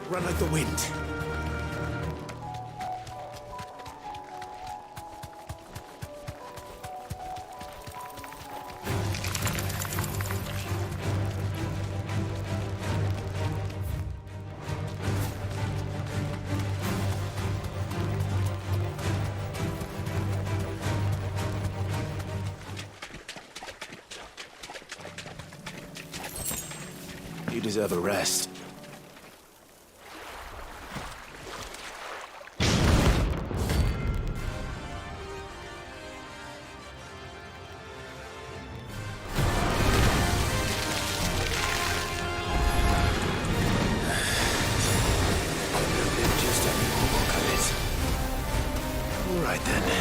Run like the wind. You deserve a rest. Alright then.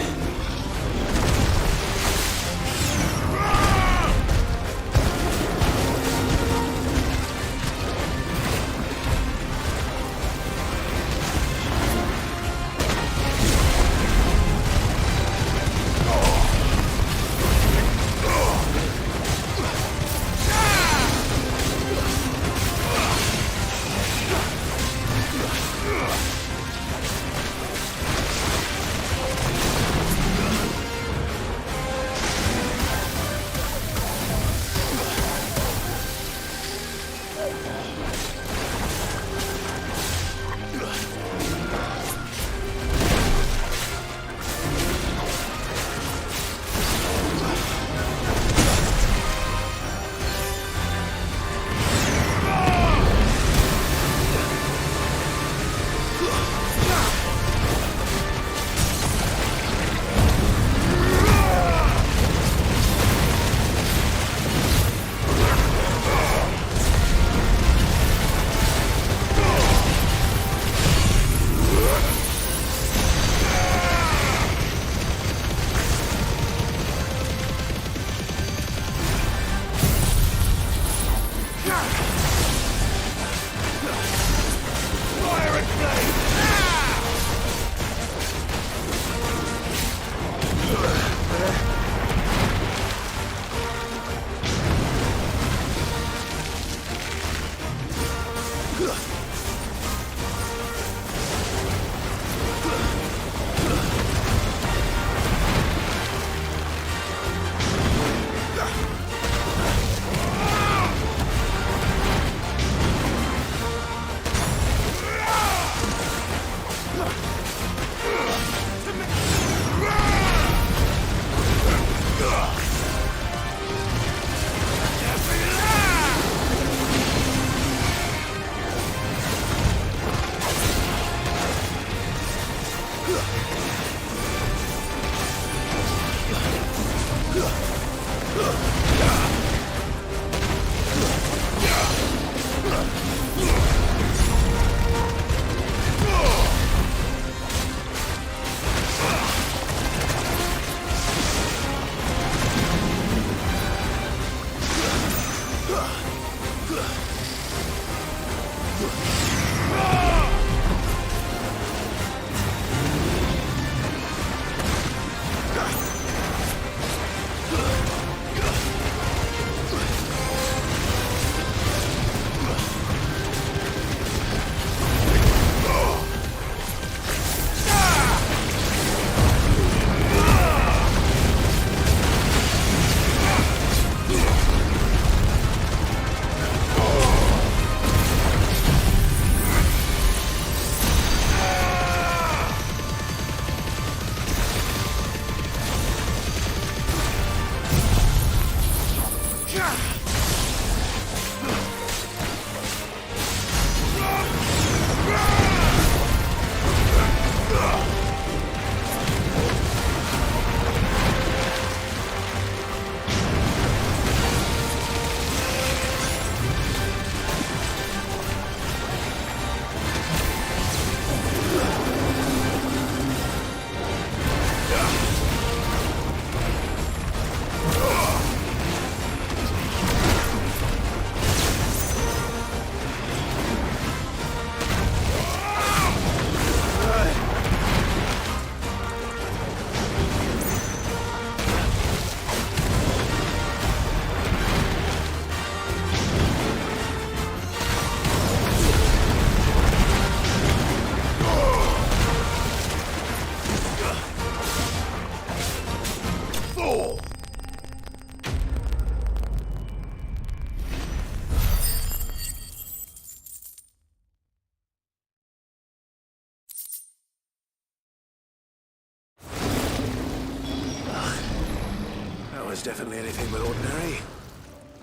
was definitely anything but ordinary.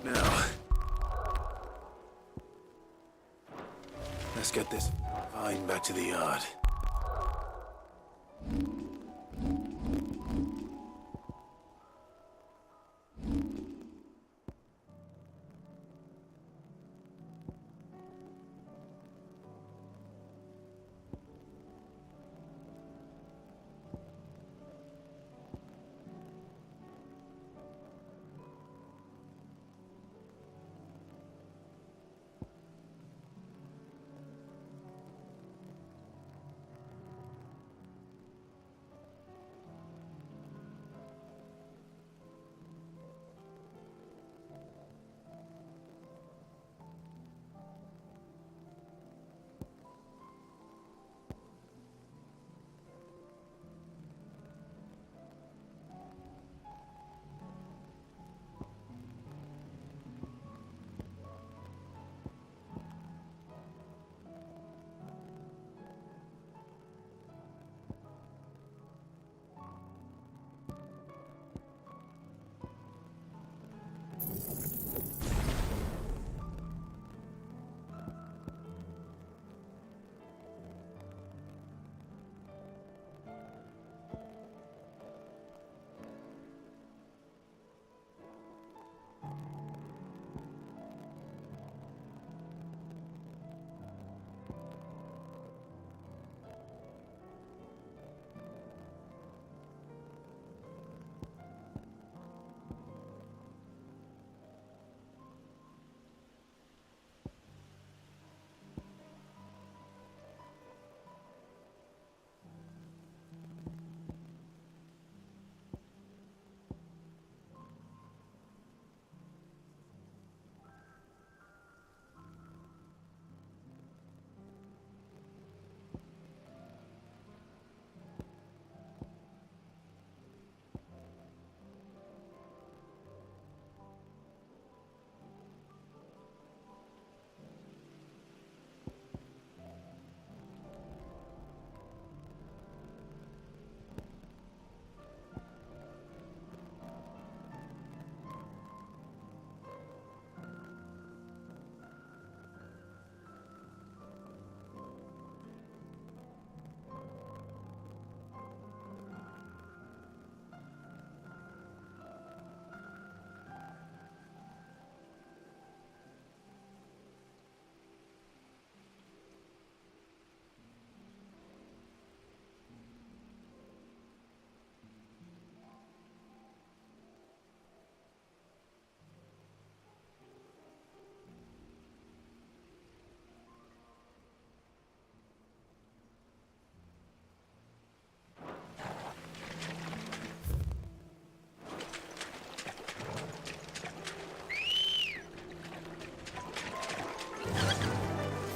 Now, let's get this vine back to the yard.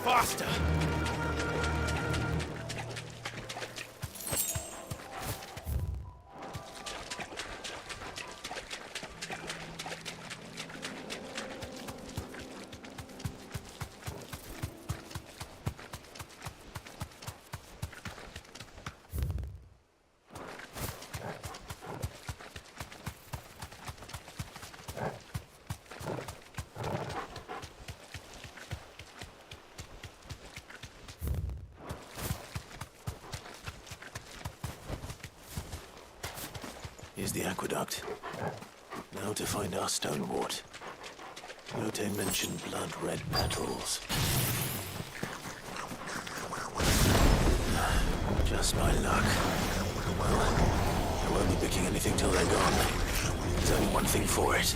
Faster! Here's the aqueduct. Now to find our stonewort. Yote mentioned blood-red petals. Just by luck. Well, I won't be picking anything till they're gone. There's only one thing for it.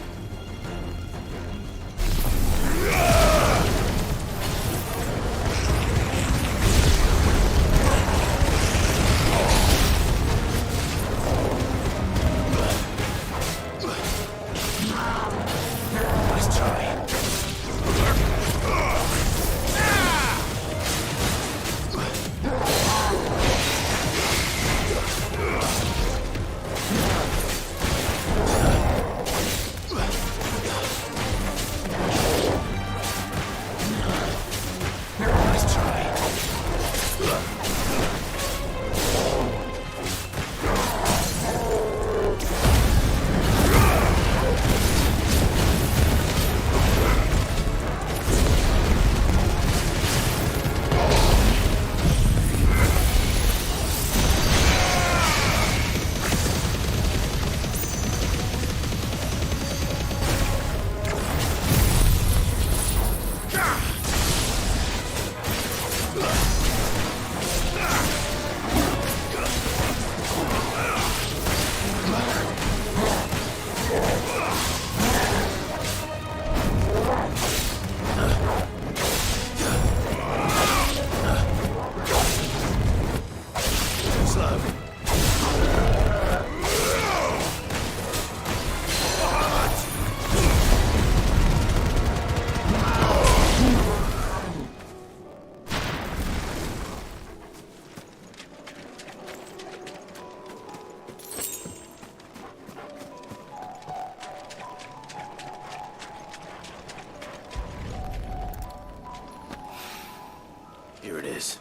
Here it is.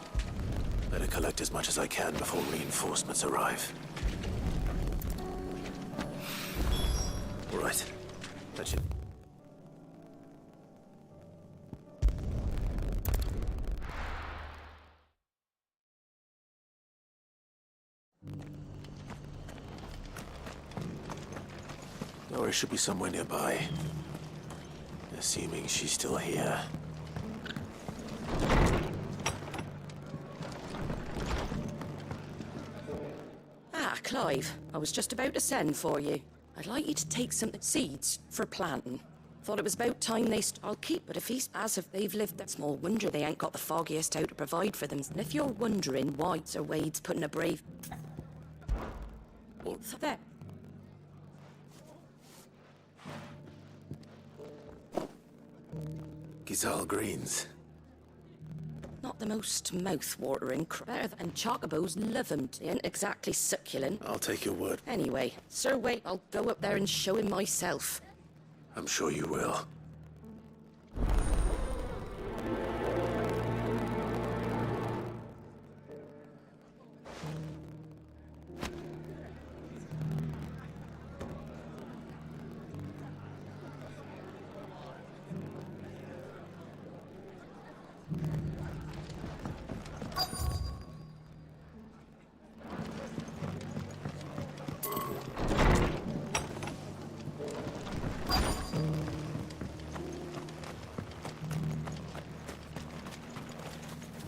Better collect as much as I can before reinforcements arrive. All right. That should... Nora should be somewhere nearby. Assuming she's still here. Ah, Clive. I was just about to send for you. I'd like you to take some seeds for planting. Thought it was about time I'll keep it a feast as if they've lived there. Small wonder they ain't got the foggiest out to provide for them. And if you're wondering why Sir Wade's putting a brave... What's there? Gizal greens. Not the most mouth-watering better than chocobos love 'em. They ain't exactly succulent. I'll take your word. Anyway, Sir Wade, I'll go up there and show him myself. I'm sure you will.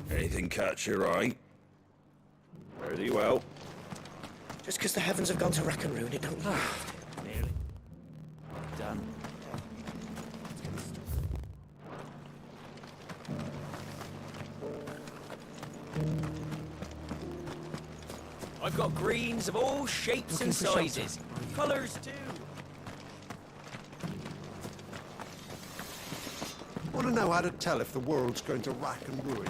Anything catch your eye? Very well. Just because the heavens have gone to rack and ruin, it don't matter. Nearly. Done. I've got greens of all shapes and sizes. Colours too. Want to know how to tell if the world's going to rack and ruin?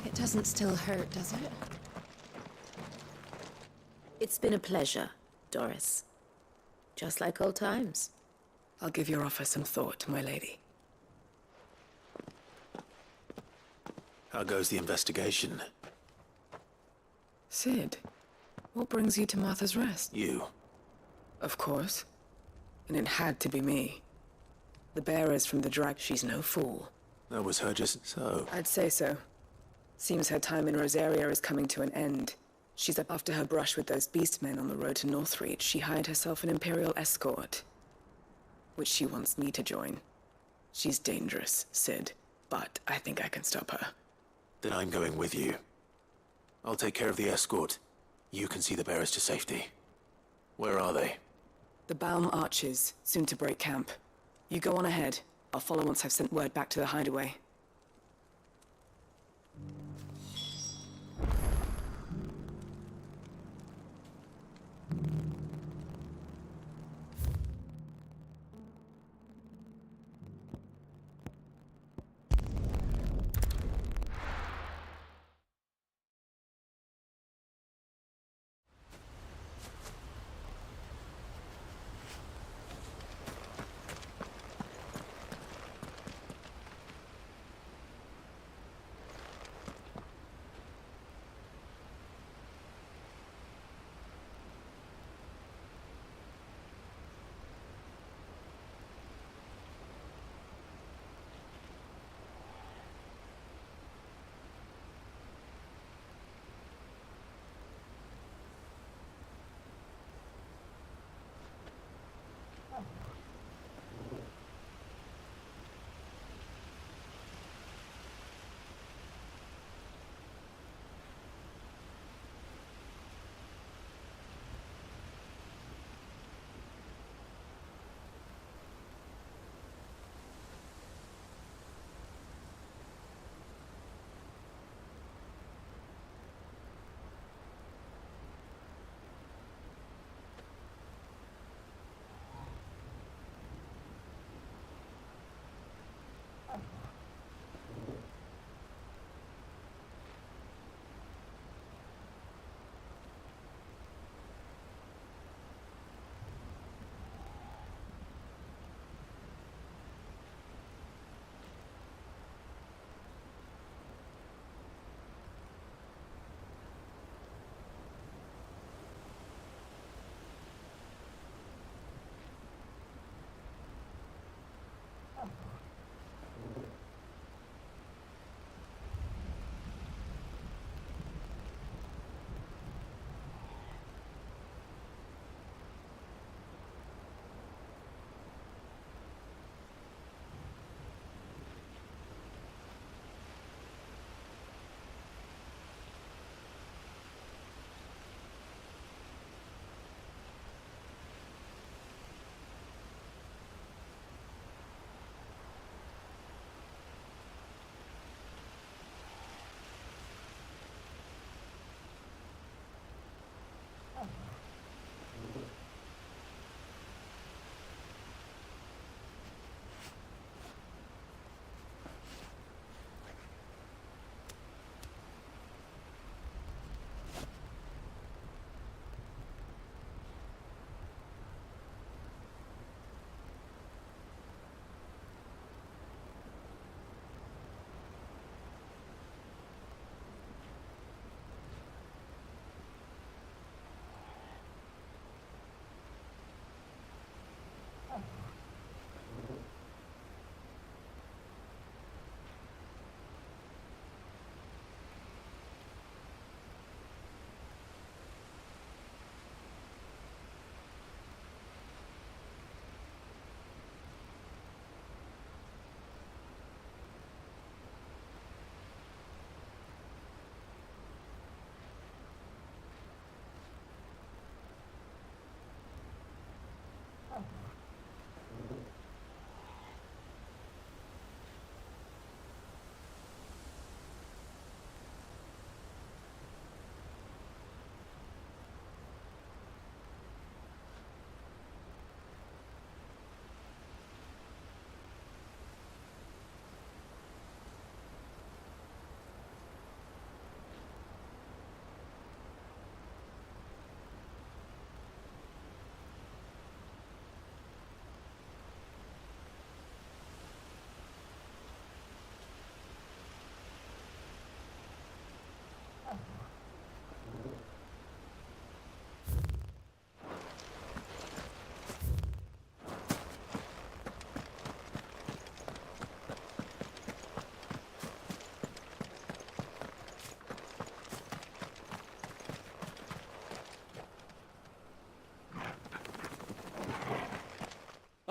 It doesn't still hurt, does it? It's been a pleasure, Doris. Just like old times. I'll give your offer some thought, my lady. How goes the investigation? Sid, what brings you to Martha's Rest? You. Of course. And it had to be me. The bearers from the drag, she's no fool. That was her just so. I'd say so. Seems her time in Rosaria is coming to an end. She's up after her brush with those beastmen on the road to Northreach. She hired herself an Imperial escort, which she wants me to join. She's dangerous, Sid, but I think I can stop her. Then I'm going with you. I'll take care of the escort. You can see the bearers to safety. Where are they? The Baum Archers, soon to break camp. You go on ahead. I'll follow once I've sent word back to the hideaway.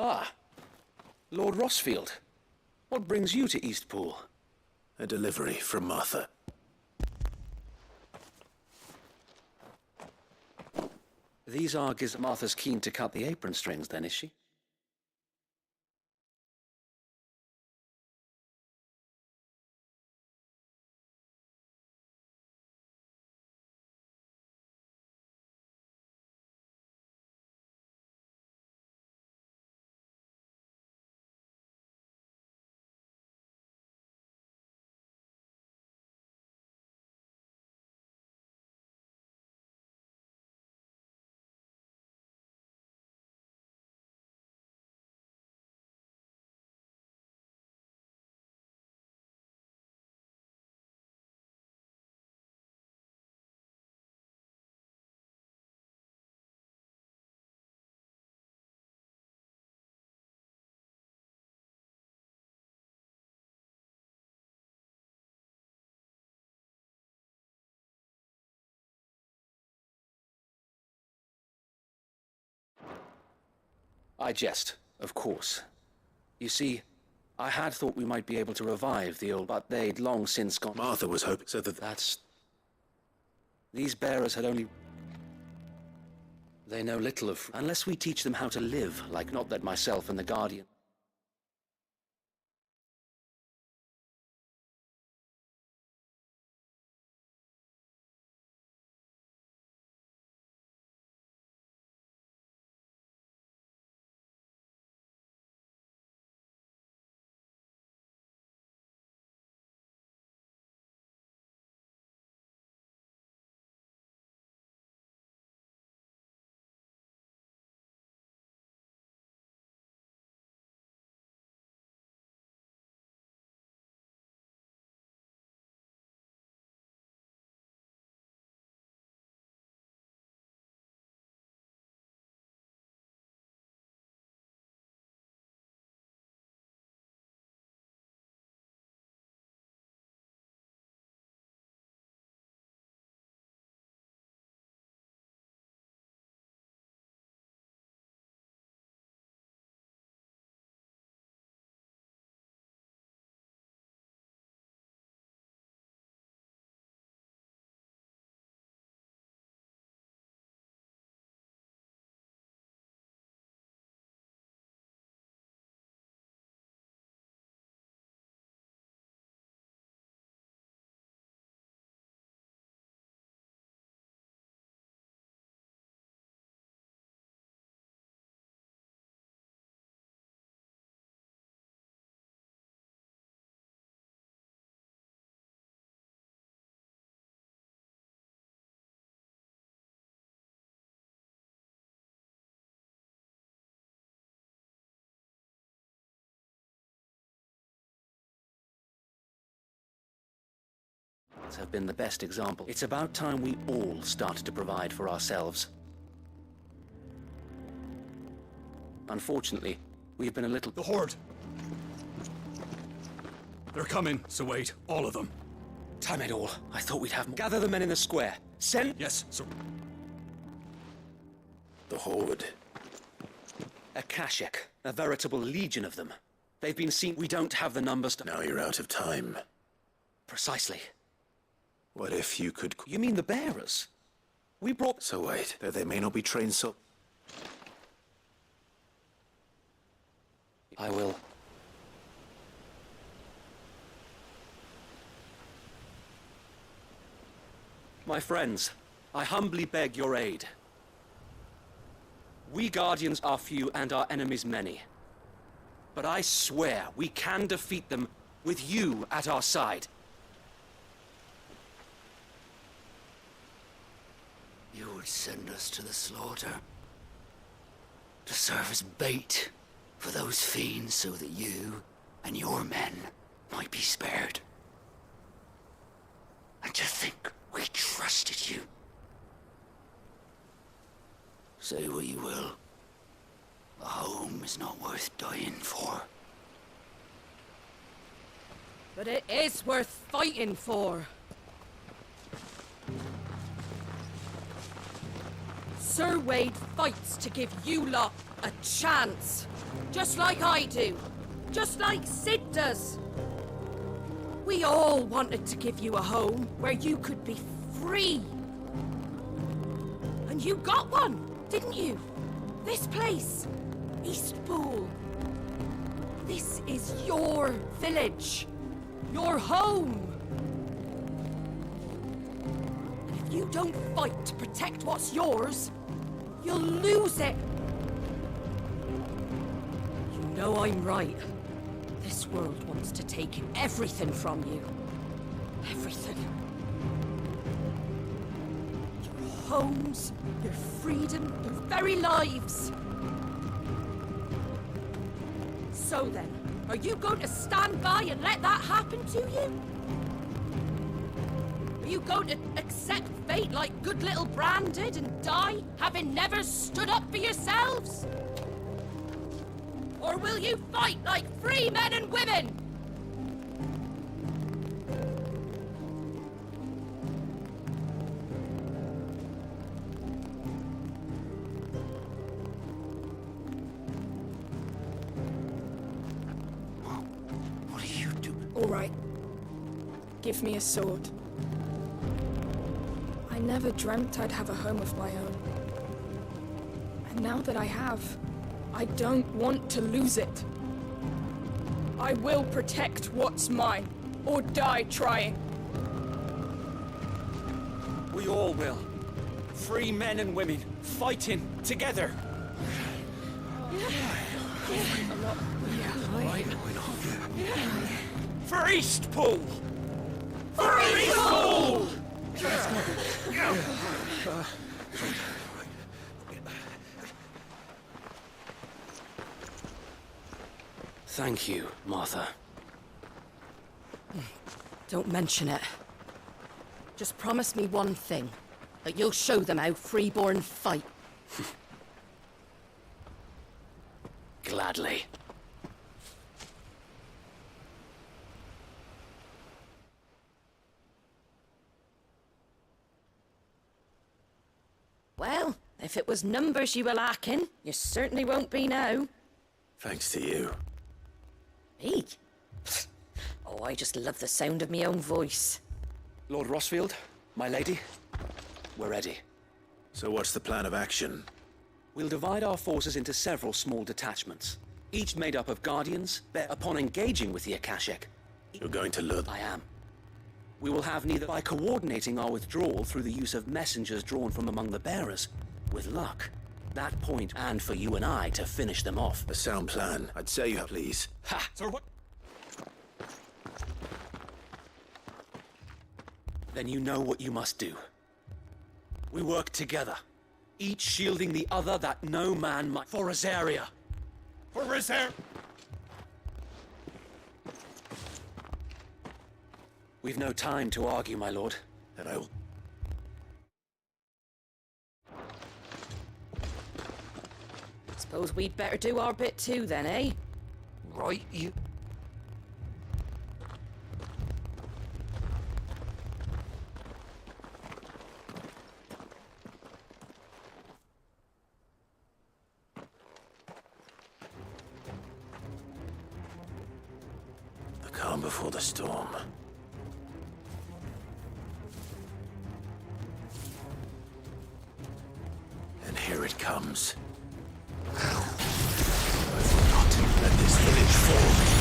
Ah, Lord Rossfield. What brings you to Eastpool? A delivery from Martha. These are Martha's keen to cut the apron strings, then, is she? I jest, of course. You see, I had thought we might be able to revive the old, but they'd long since gone. Martha was hoping so that... That's... These bearers had only... They know little of... Unless we teach them how to live, like not that myself and the Guardian... have been the best example. It's about time we all started to provide for ourselves. Unfortunately, we've been a little... The Horde! They're coming, so wait, all of them. Time it all. I thought we'd have more. Gather the men in the square. Send... Yes, sir. The Horde. A Kashek. A veritable legion of them. They've been seen... We don't have the numbers to... Now you're out of time. Precisely. What if you could... You mean the bearers? We brought... So wait, though they may not be trained so... I will. My friends, I humbly beg your aid. We Guardians are few and our enemies many. But I swear we can defeat them with you at our side. You would send us to the slaughter. To serve as bait for those fiends so that you and your men might be spared. And to think we trusted you. Say what you will. A home is not worth dying for. But it is worth fighting for. Sir Wade fights to give you lot a chance. Just like I do. Just like Sid does. We all wanted to give you a home where you could be free. And you got one, didn't you? This place, Eastpool. This is your village. Your home. And if you don't fight to protect what's yours, you'll lose it. You know I'm right. This world wants to take everything from you. Everything. Your homes, your freedom, your very lives. So then, are you going to stand by and let that happen to you? Are you going to accept fate like good little Bran did and die, having never stood up for yourselves? Or will you fight like free men and women? What are you doing? All right. Give me a sword. I never dreamt I'd have a home of my own. And now that I have, I don't want to lose it. I will protect what's mine, or die trying. We all will. Free men and women, fighting together. For Eastpool! For Eastpool! Thank you, Martha. Don't mention it. Just promise me one thing. That you'll show them how freeborn fight. Gladly. Well, if it was numbers you were lacking, you certainly won't be now. Thanks to you. Me? Oh, I just love the sound of my own voice. Lord Rossfield, my lady, we're ready. So what's the plan of action? We'll divide our forces into several small detachments, each made up of guardians. Upon engaging with the Akashic, You're going to lure I am. We will have neither by coordinating our withdrawal through the use of messengers drawn from among the bearers. With luck, that point, and for you and I to finish them off. a sound plan. I'd say you have, please. Ha! Sir, what? Then you know what you must do. We work together, each shielding the other that no man might. For Rosaria! For Rosaria! We've no time to argue, my lord. And I will... Suppose we'd better do our bit too then, eh? Right, you... The calm before the storm. And here it comes. I will not let this village fall.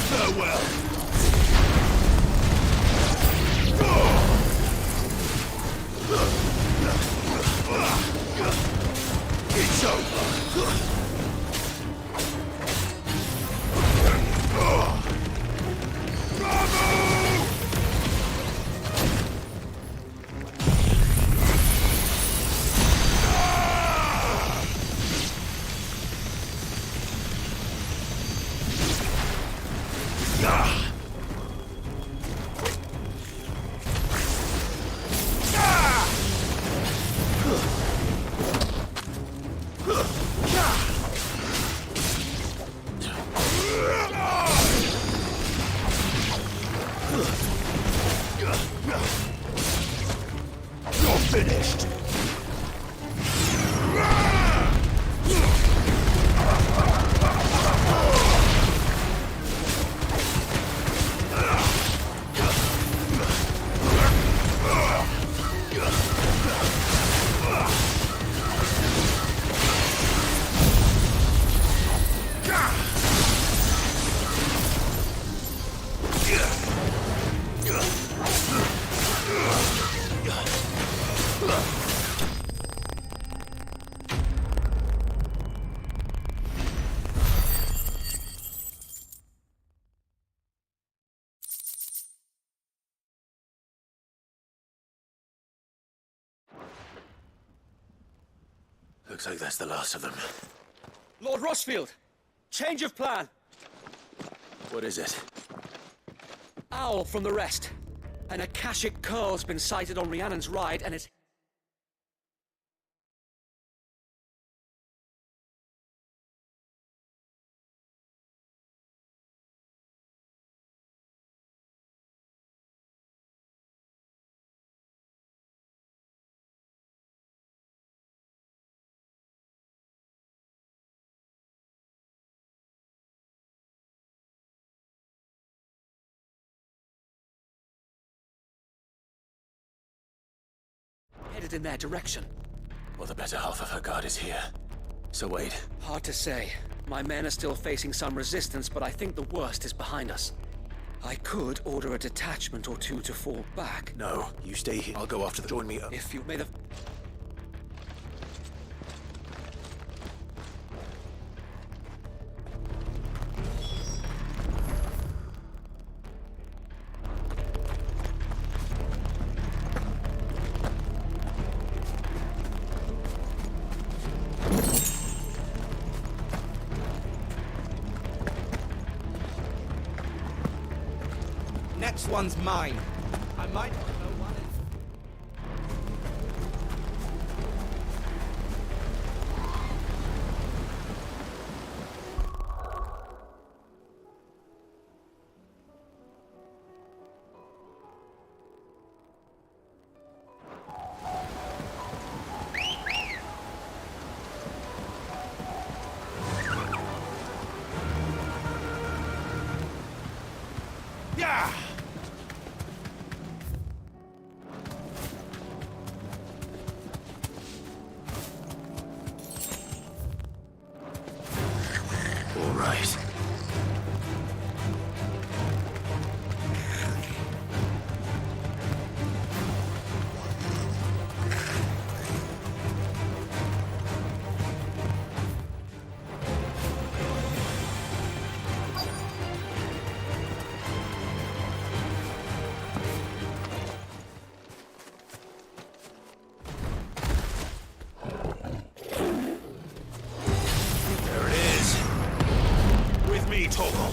Farewell. finished. Looks like that's the last of them. Lord Rossfield! Change of plan! What is it? Owl from the rest. An Akashic curl's been sighted on Rhiannon's ride, and it's... headed in their direction. Well, the better half of her guard is here. So wait. Hard to say. My men are still facing some resistance, but I think the worst is behind us. I could order a detachment or two to fall back. No, you stay here. I'll go after them. Join me. If you may the... Next one's mine. I might not know what Yeah! All right. There it is. With me, Toggle.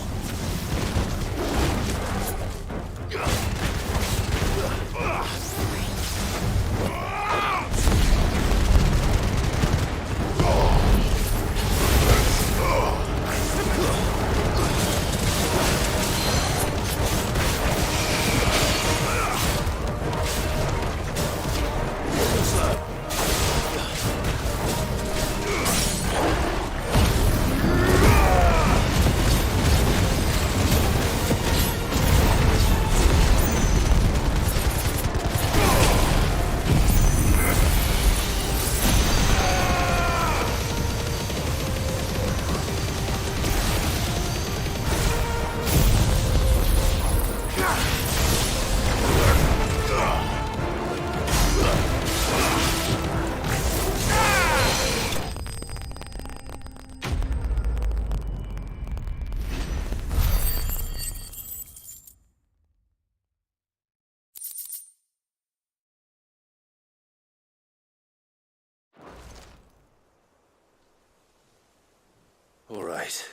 All right.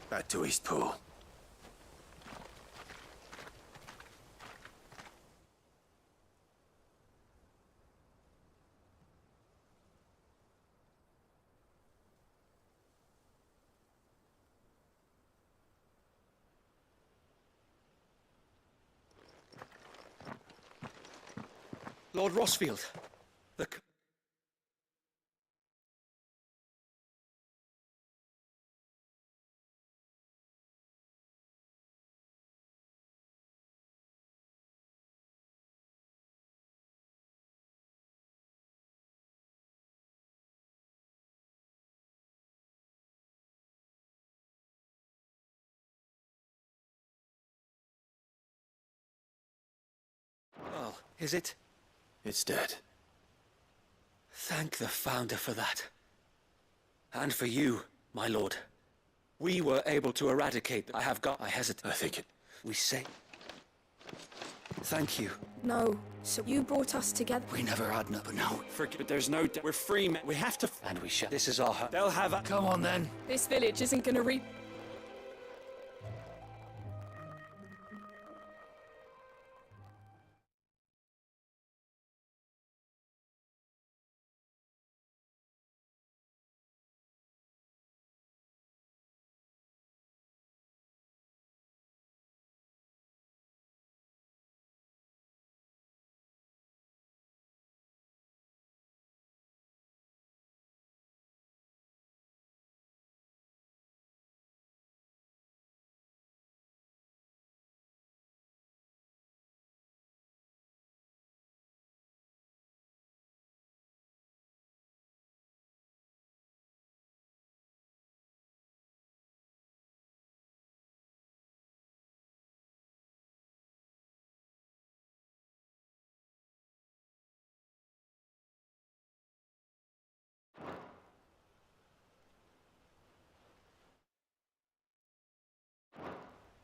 Back to Eastpool. Lord Rossfield. The... Well, is it? It's dead. Thank the Founder for that. And for you, my lord. We were able to eradicate... I hesitate. I think it... We say... Thank you. No, so you brought us together. We never had no, but now... But there's no... We're free men. We have to... And we shall... This is our home. They'll have a... Come on, then. This village isn't gonna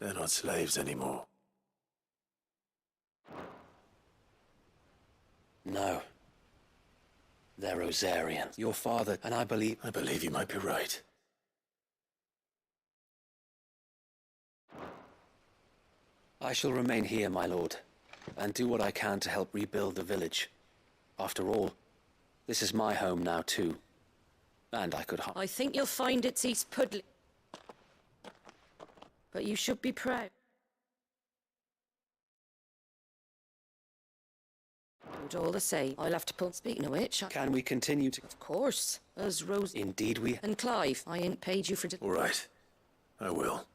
They're not slaves anymore. No. They're Rosarians. Your father, and I believe... I believe you might be right. I shall remain here, my lord, and do what I can to help rebuild the village. After all, this is my home now, too. And I could... I think you'll find it's East Pudley. But you should be proud. And all the same, I'll have to pull... Speaking of which... Can we continue to... Of course. As Rose... Indeed we... And Clive, I ain't paid you for... All right. I will.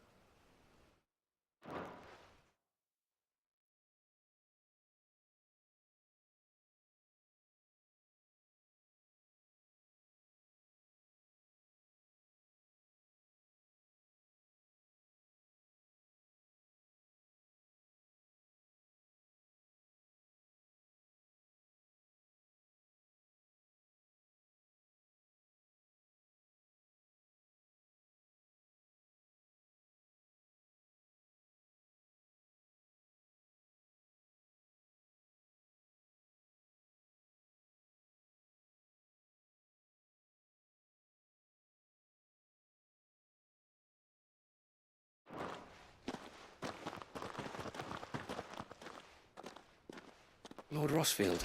Lord Rossfield.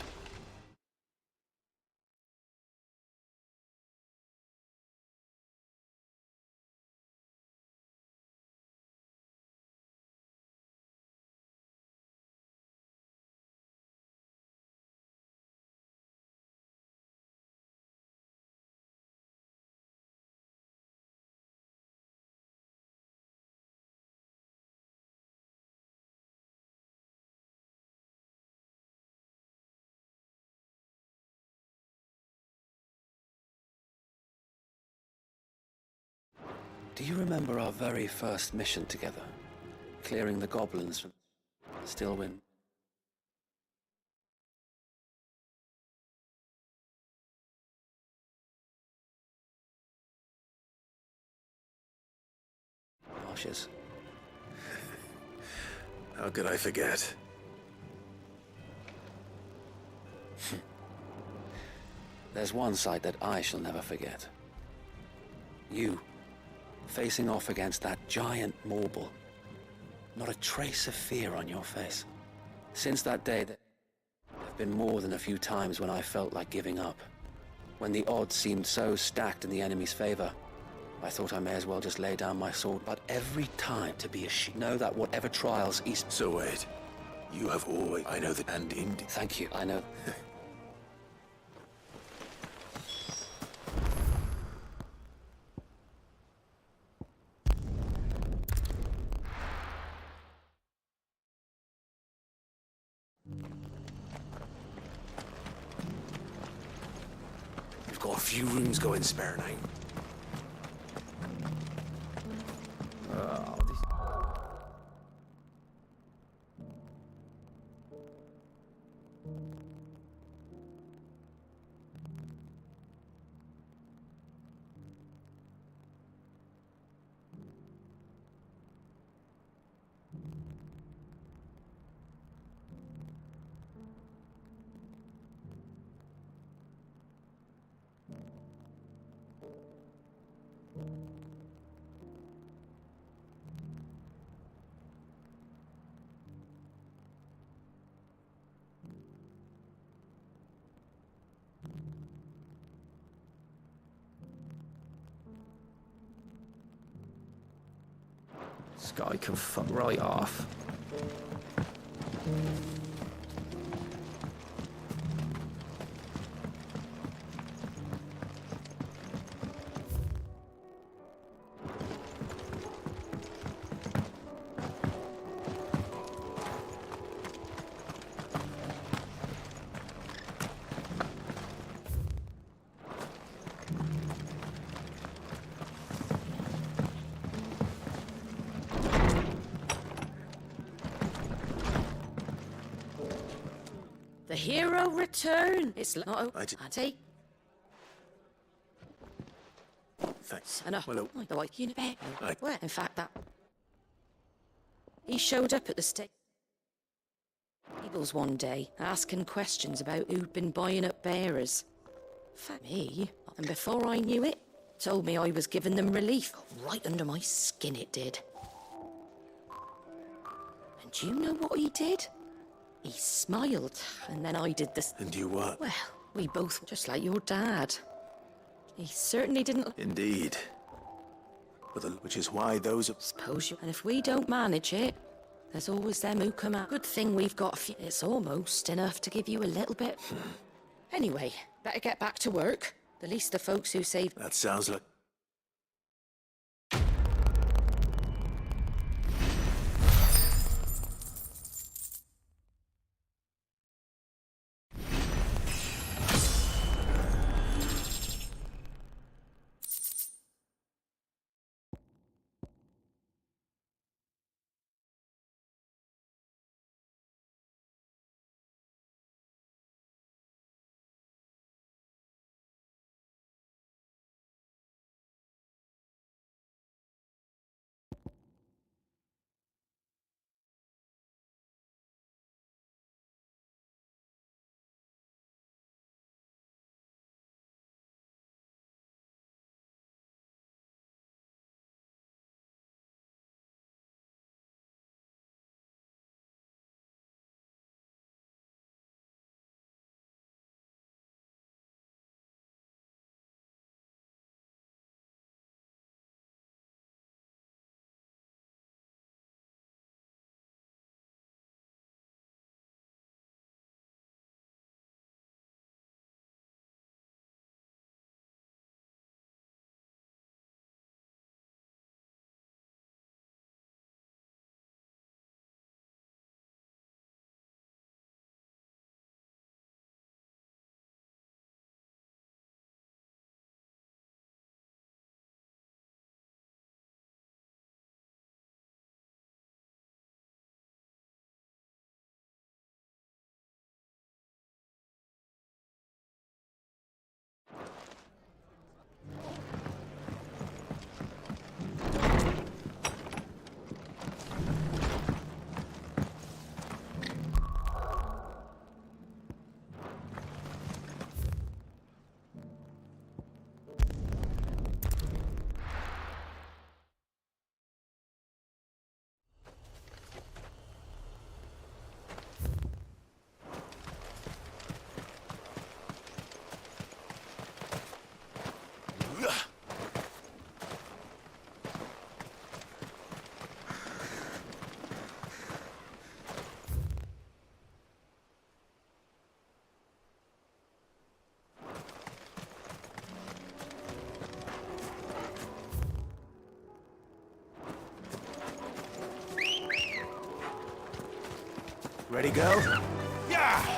Do you remember our very first mission together? Clearing the goblins from Stillwind? Marshes. How could I forget? There's one sight that I shall never forget. You, facing off against that giant Morble. Not a trace of fear on your face. Since that day, there have been more than a few times when I felt like giving up. When the odds seemed so stacked in the enemy's favor, I thought I may as well just lay down my sword. But every time to be know that whatever trials East... So wait, You have always... I know that, and indeed... Thank you, I know. We've got a few rooms going spare now. This guy can fuck right off. The hero return. It's not. I did- Auntie. Thanks. Enough. Well, I don't like you in a bed. I- Where? In fact, that he showed up at the stables one day, asking questions about who'd been buying up bearers. Fuck me. And before I knew it, told me I was giving them relief. Got right under my skin, it did. And do you know what he did? He smiled, and then I did this. And you what? Well, we both, just like your dad. He certainly didn't. Indeed. Which is why those... Suppose you... And if we don't manage it, there's always them who come out. Good thing we've got a few... It's almost enough to give you a little bit. Anyway, better get back to work. The least the folks who saved... That sounds like... Ready, go? Yeah!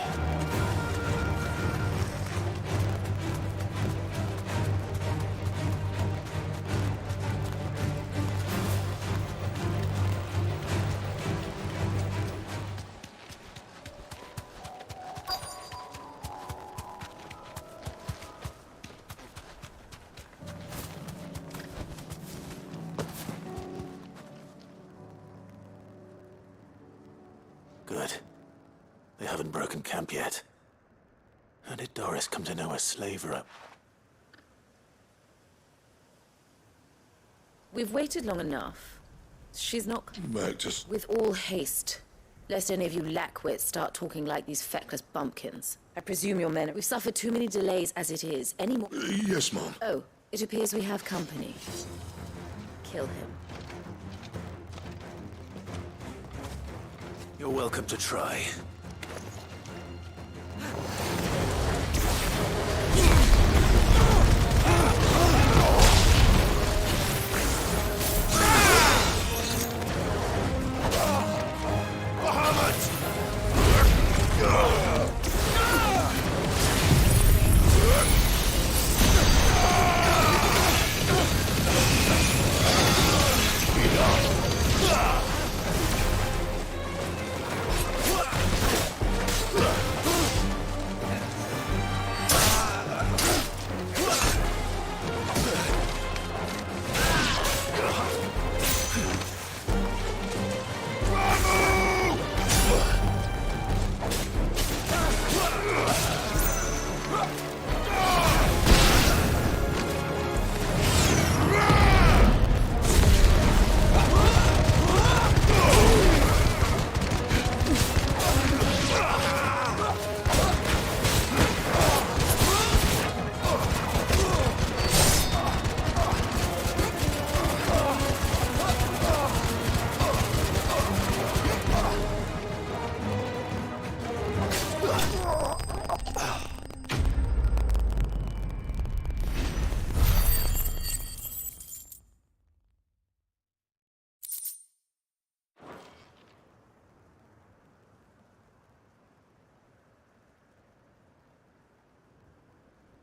Good. They haven't broken camp yet. How did Doris come to know a slaver up? We've waited long enough. She's not... Meg, just... With all haste. Lest any of you lackwits start talking like these feckless bumpkins. I presume your men... We've suffered too many delays as it is. Any more... yes, Mom. Oh, it appears we have company. Kill him. You're welcome to try.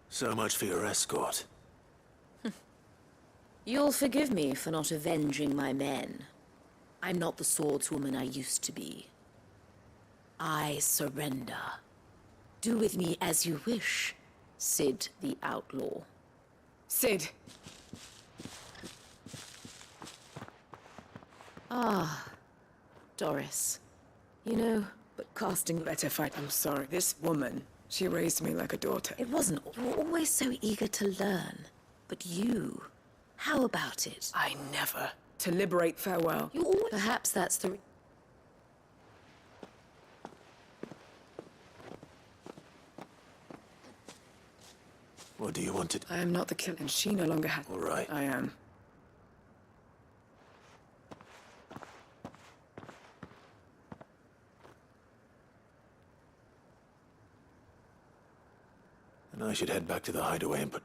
So much for your escort. You'll forgive me for not avenging my men. I'm not the swordswoman I used to be. I surrender. Do with me as you wish, Sid the Outlaw. Sid! Ah, Doris. You know, but casting... Better fight. I'm sorry. This woman, she raised me like a daughter. It wasn't. You were always so eager to learn. But you... How about it? I never. To liberate farewell. You always... Perhaps that's the... What do you want to do? I am not the killer, and she no longer has... All right. I am. And I should head back to the hideaway and put...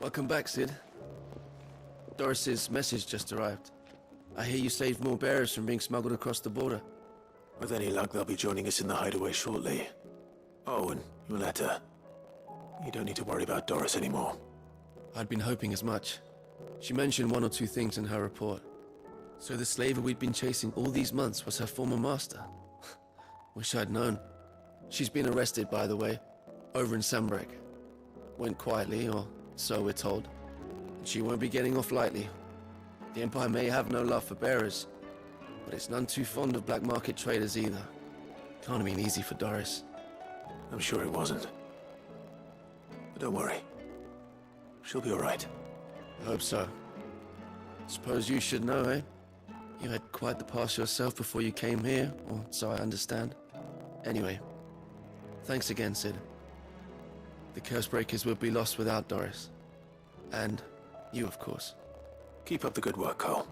Welcome back, Sid. Doris's message just arrived. I hear you saved more bearers from being smuggled across the border. With any luck, they'll be joining us in the hideaway shortly. Oh, and your letter. You don't need to worry about Doris anymore. I'd been hoping as much. She mentioned one or two things in her report. So the slaver we'd been chasing all these months was her former master. Wish I'd known. She's been arrested, by the way, over in Sambrek. Went quietly, or so we're told. She won't be getting off lightly. The Empire may have no love for bearers, but it's none too fond of black market traders either. Can't have been easy for Doris. I'm sure it wasn't. But don't worry. She'll be all right. I hope so. Suppose you should know, eh? You had quite the past yourself before you came here, or so I understand. Anyway, thanks again, Sid. The Cursebreakers would be lost without Doris. And you, of course. Keep up the good work, Cole.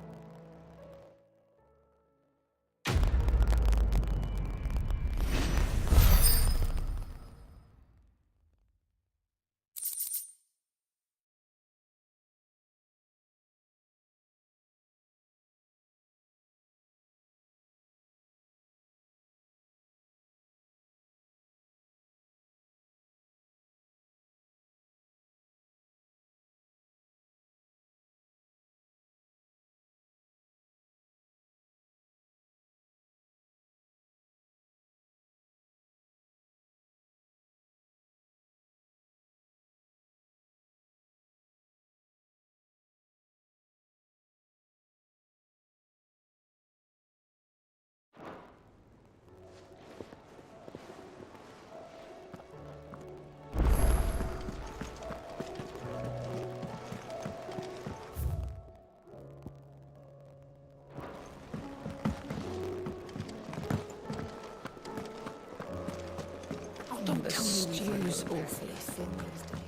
The stew's awfully thin these days.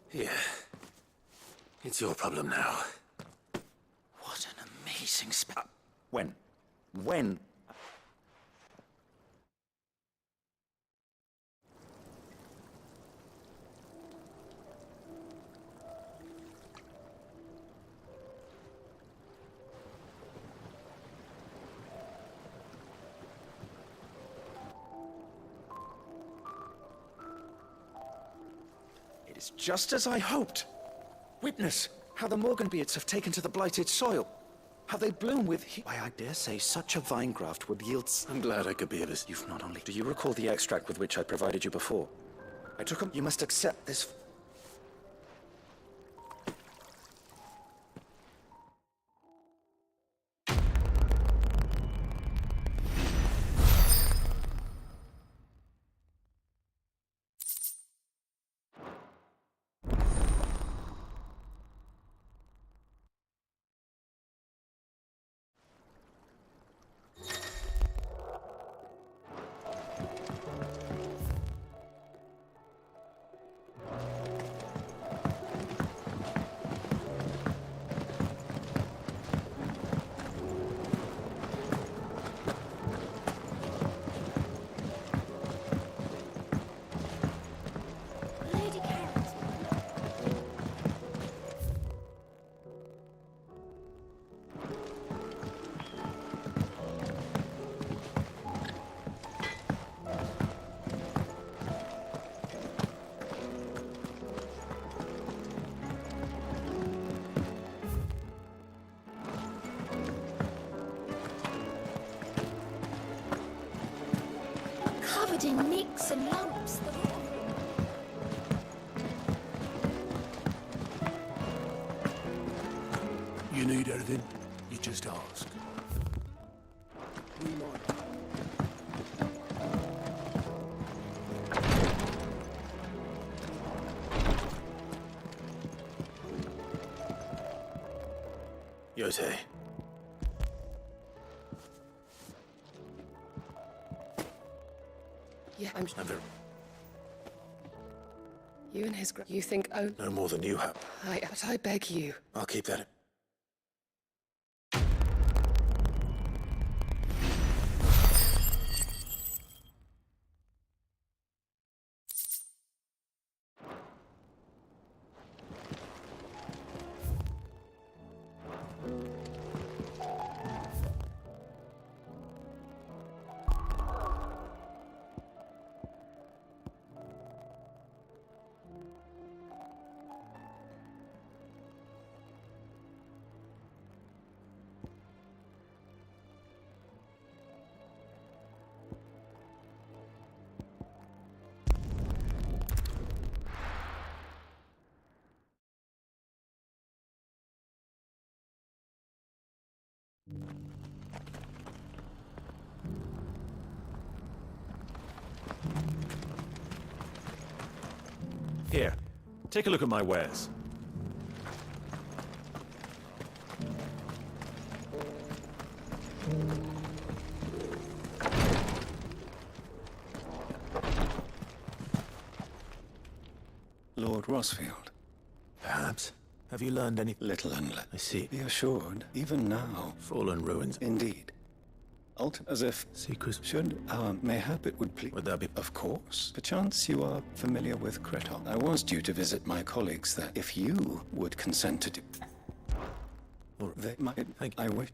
Here. It's your problem now. What an amazing When? When? It is just as I hoped. Witness how the Morganbeards have taken to the blighted soil. How they bloom with why, I dare say such a vine graft would yield... I'm glad I could be of assistance. You've not only... Do you recall the extract with which I provided you before? I took them... You must accept this... Covered in nicks and lumps. You need anything? You just ask. Yote. Yeah, I'm very... You and his... You think... Oh... No more than you have. But I beg you. I'll keep that. Here, take a look at my wares. Lord Rosfield. Perhaps. Have you learned any... Little and I see. Be assured, even now... Fallen ruins. Indeed. As if... Secrets. Should mayhap it would please... Would that be... Of course. Perchance you are familiar with Kretok. I was due to visit my colleagues there. If you would consent to do... They might... I wish...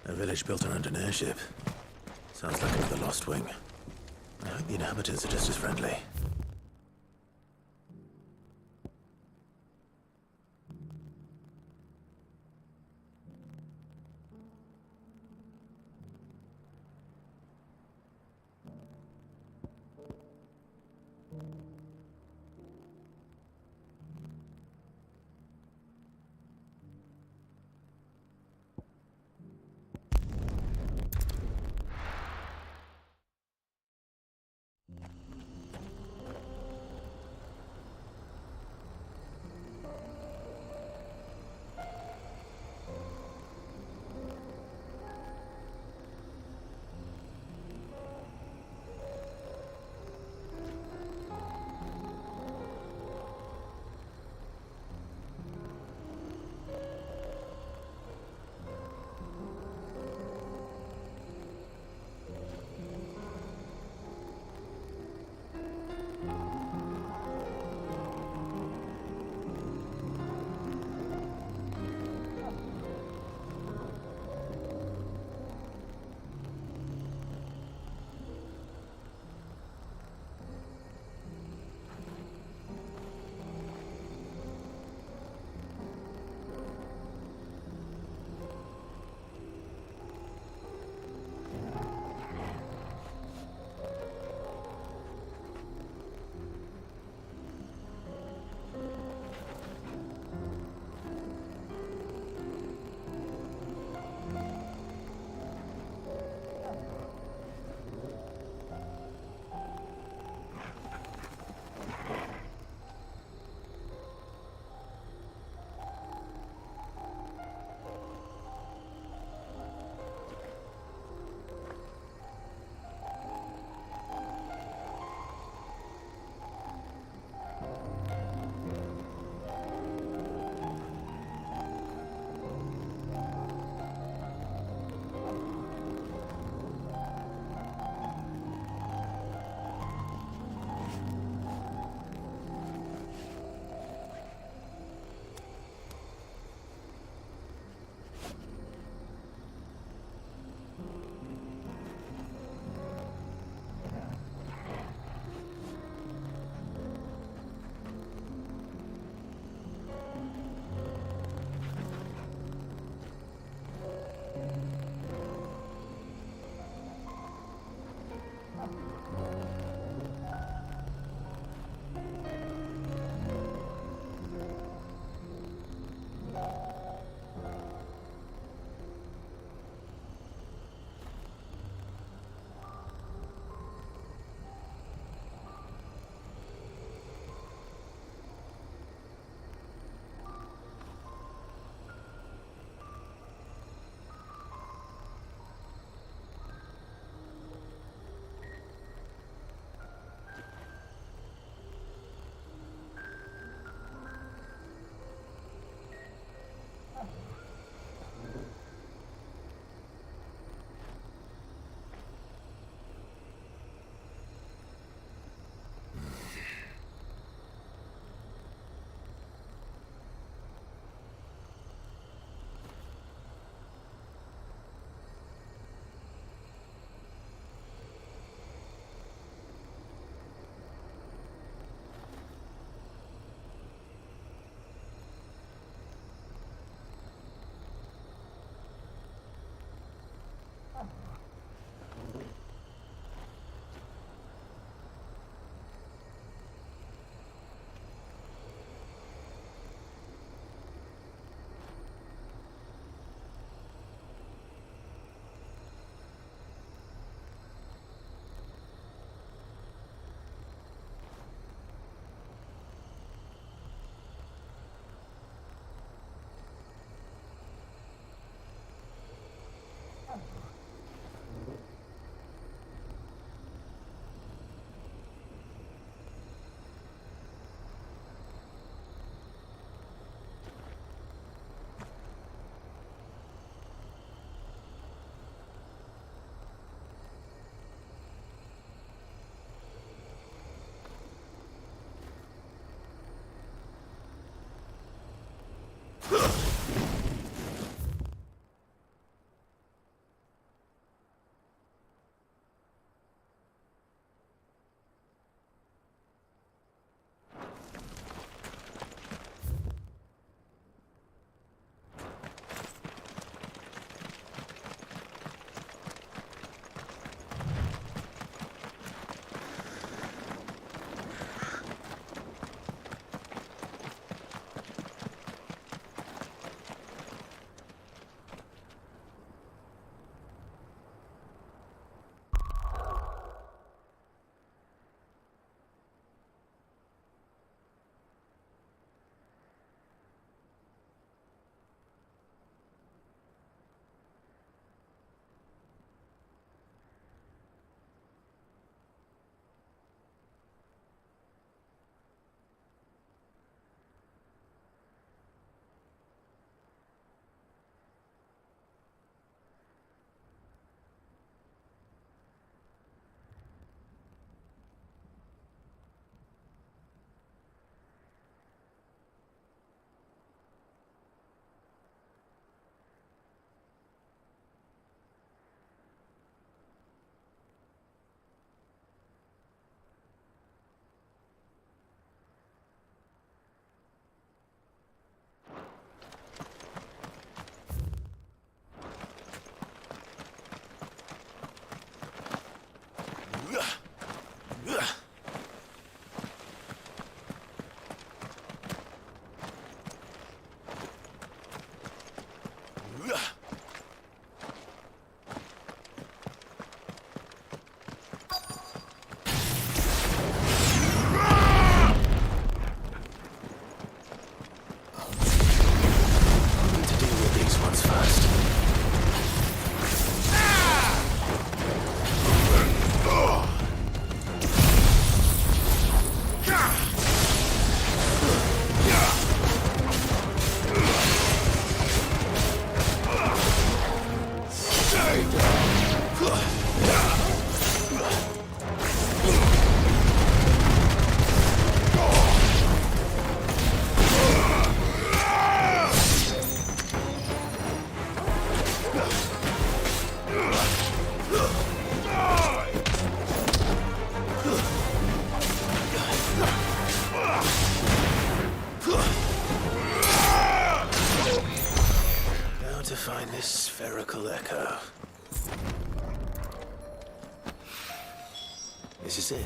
A village built around an airship. Sounds like another lost wing. I hope the inhabitants are just as friendly. Now to find this spherical echo. This is it.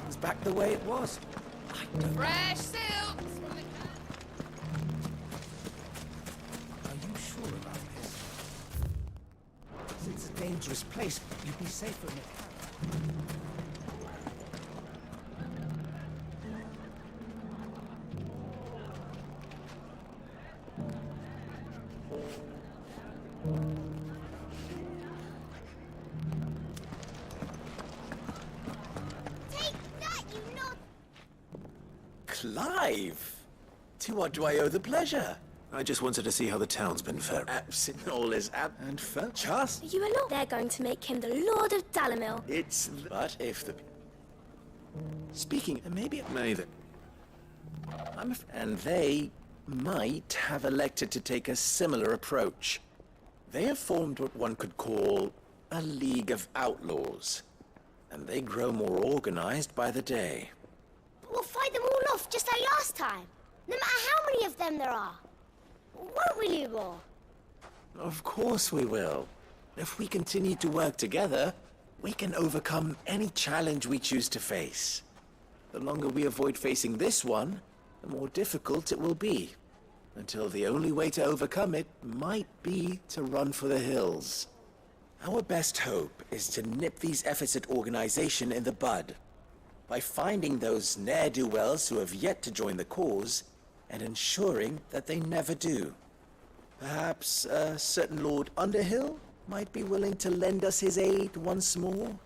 It's back the way it was. Fresh silks! Are you sure about this? It's a dangerous place. You'd be safer in it. Clive! To what do I owe the pleasure? I just wanted to see how the town's been fared. All is and felt. Just. Are you a lord? They're going to make him the Lord of Dalamil. It's. But if the. Speaking, maybe it may that. And they might have elected to take a similar approach. They have formed what one could call a League of Outlaws. And they grow more organized by the day. We'll fight them all off just like last time. No matter how many of them there are. Won't we, Lugor? Of course we will. If we continue to work together, we can overcome any challenge we choose to face. The longer we avoid facing this one, the more difficult it will be. Until the only way to overcome it might be to run for the hills. Our best hope is to nip these efforts at organization in the bud. By finding those ne'er-do-wells who have yet to join the cause, and ensuring that they never do. Perhaps a certain Lord Underhill might be willing to lend us his aid once more?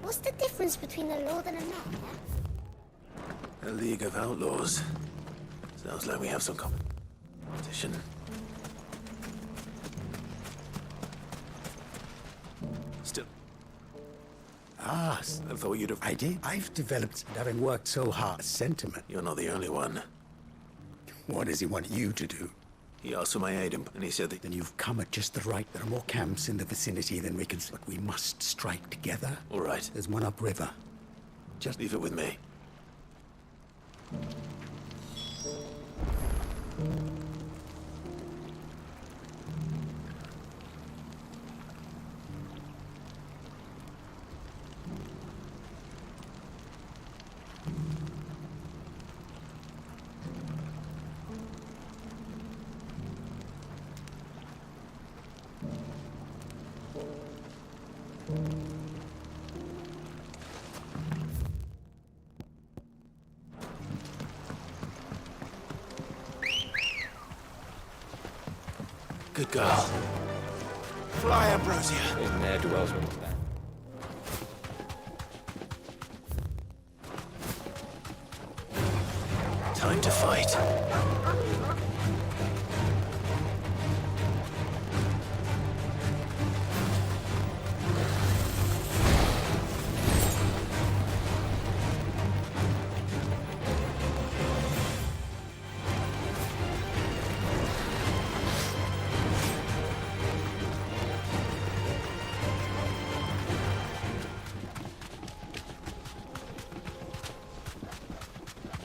What's the difference between a lord and a man? A League of Outlaws. Sounds like we have some competition. Still. Ah, I thought you'd have... I did. I've developed, having worked so hard, sentiment. You're not the only one. What does he want you to do? He asked for my aid, and he said that... Then you've come at just the right. There are more camps in the vicinity than we can... But we must strike together. All right. There's one upriver. Just leave it with me. Good girl. Fly, Ambrosia. These ne'er-do-wells will Time to fight.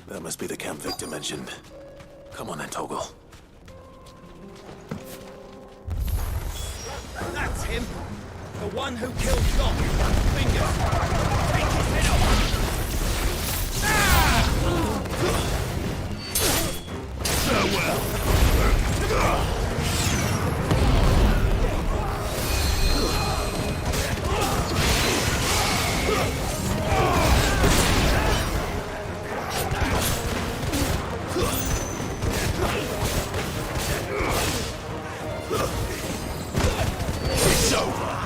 That must be the camp Victor mentioned. Come on then, Toggle. That's him! The one who killed Doc! Fingers! Take his head off! Farewell! It's over!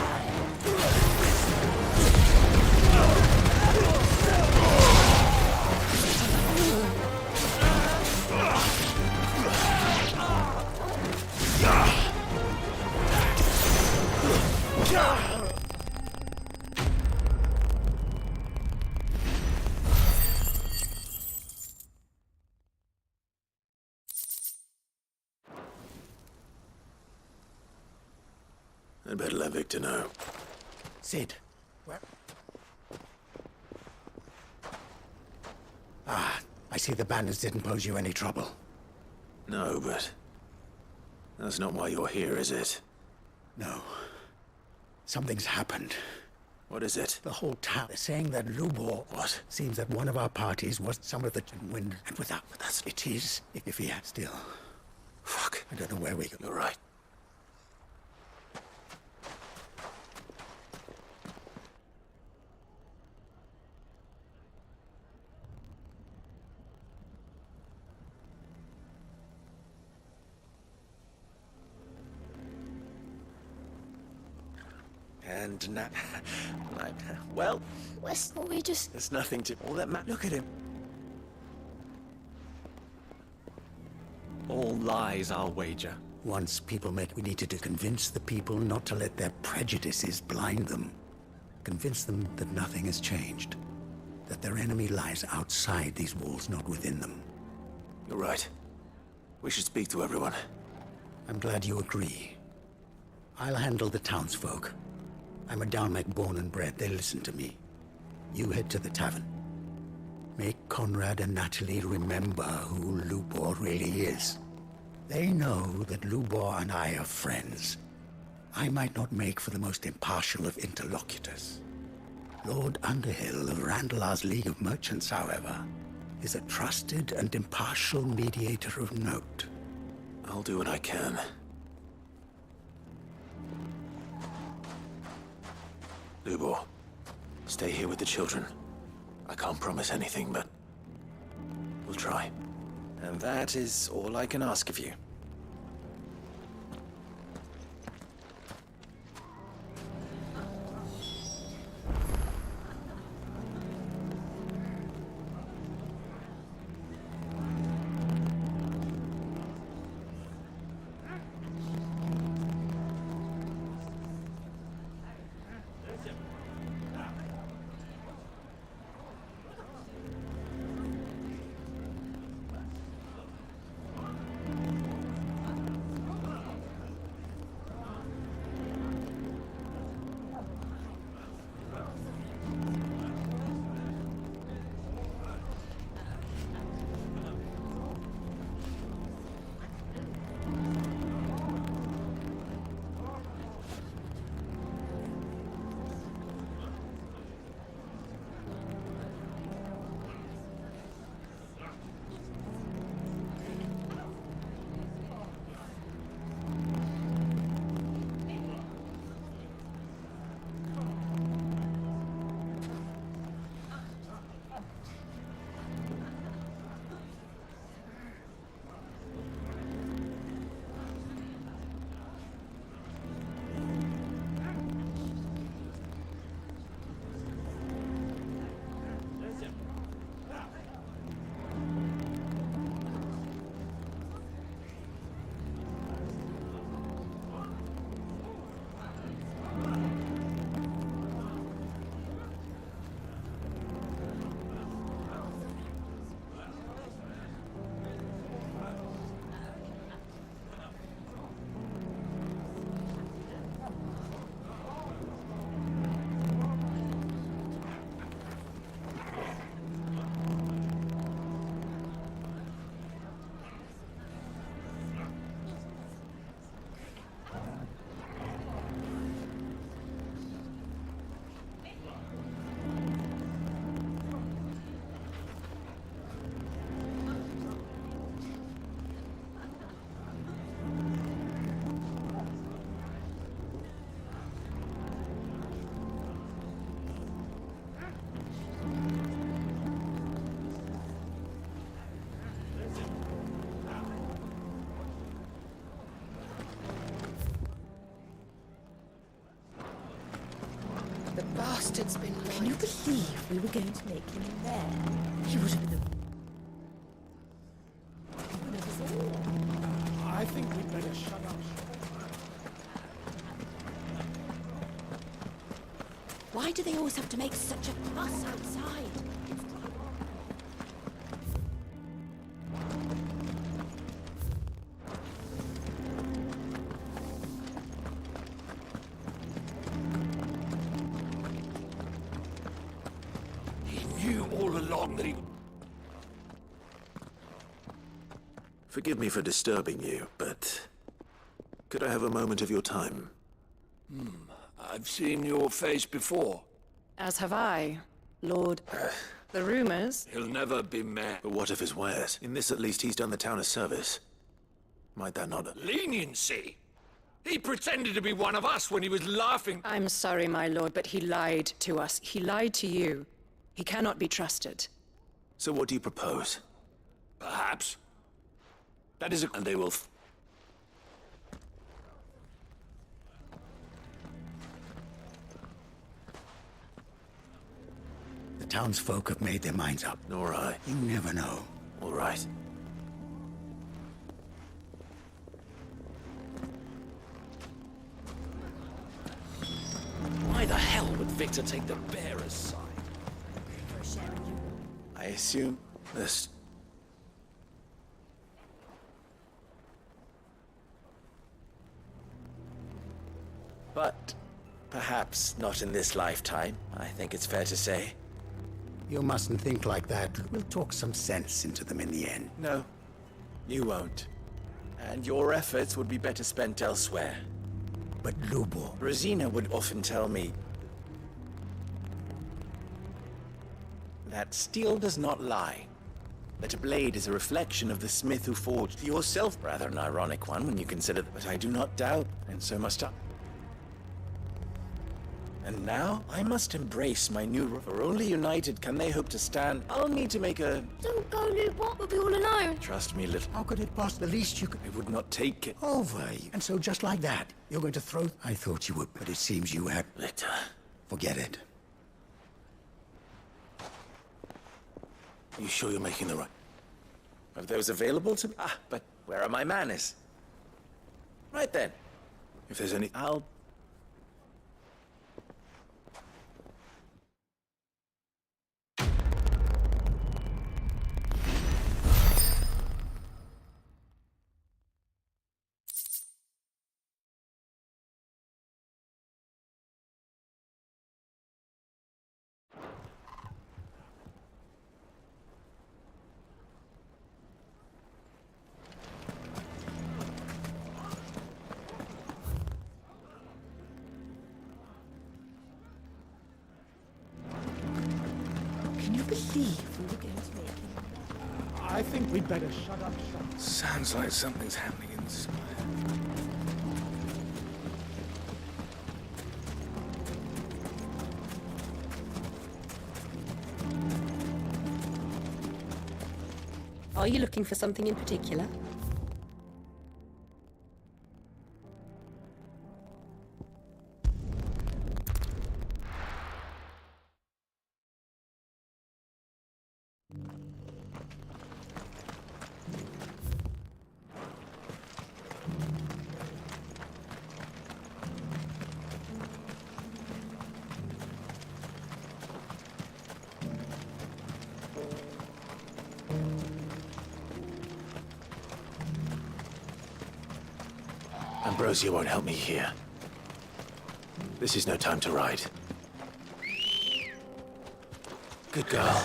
I'd better let Victor know. Sid, where... Ah, I see the bandits didn't pose you any trouble. No, but... that's not why you're here, is it? No. Something's happened. What is it? The whole town is saying that Lubor... What? Seems that one of our parties was some of the wind, and without... That's... It is, if he had still... Fuck. I don't know where we go. You're right. And now... well... We just... There's nothing to... all that Look at him. All lies, I'll wager. Once people make... We needed to convince the people not to let their prejudices blind them. Convince them that nothing has changed. That their enemy lies outside these walls, not within them. You're right. We should speak to everyone. I'm glad you agree. I'll handle the townsfolk. I'm a Dalmec born and bred. They listen to me. You head to the tavern. Make Conrad and Natalie remember who Lubor really is. They know that Lubor and I are friends. I might not make for the most impartial of interlocutors. Lord Underhill of Randalar's League of Merchants, however, is a trusted and impartial mediator of note. I'll do what I can. Lubor, stay here with the children. I can't promise anything, but we'll try. And that is all I can ask of you. The bastard's been lying. Can you believe we were going to make him there? He would have been I think we'd better shut up. Why do they always have to make such a fuss outside? long that he... Forgive me for disturbing you, but could I have a moment of your time? I've seen your face before. As have I, Lord. The rumors. He'll never be met. But what of his wares? In this at least he's done the town a service. Might that not... Leniency? He pretended to be one of us when he was laughing. I'm sorry, my lord, but he lied to us. He lied to you. He cannot be trusted. So what do you propose? Perhaps. That is a... And they will... The townsfolk have made their minds up. Nor I. You never know. All right. Why the hell would Victor take the bearer's side? I assume this... But perhaps not in this lifetime, I think it's fair to say. You mustn't think like that. We'll talk some sense into them in the end. No, you won't. And your efforts would be better spent elsewhere. But Lubo... Rosina would often tell me that steel does not lie. That a blade is a reflection of the smith who forged yourself. Rather an ironic one when you consider... But I do not doubt, and so must I. And now, I must embrace my new role. For only united can they hope to stand. I'll need to make a... Don't go, Lubot. We'll be all alone. Trust me, little... How could it possibly? The least you could... I would not take it. Over you. And so just like that, you're going to throw... I thought you would, but it seems you had... Victor. Forget it. You sure you're making the right... Are those available to me? Ah, but where are my manners? Right then. If there's any... I'll... I think we'd better shut up shop. Sounds like something's happening in the sky. Are you looking for something in particular? Ambrosia won't help me here. This is no time to ride. Good girl.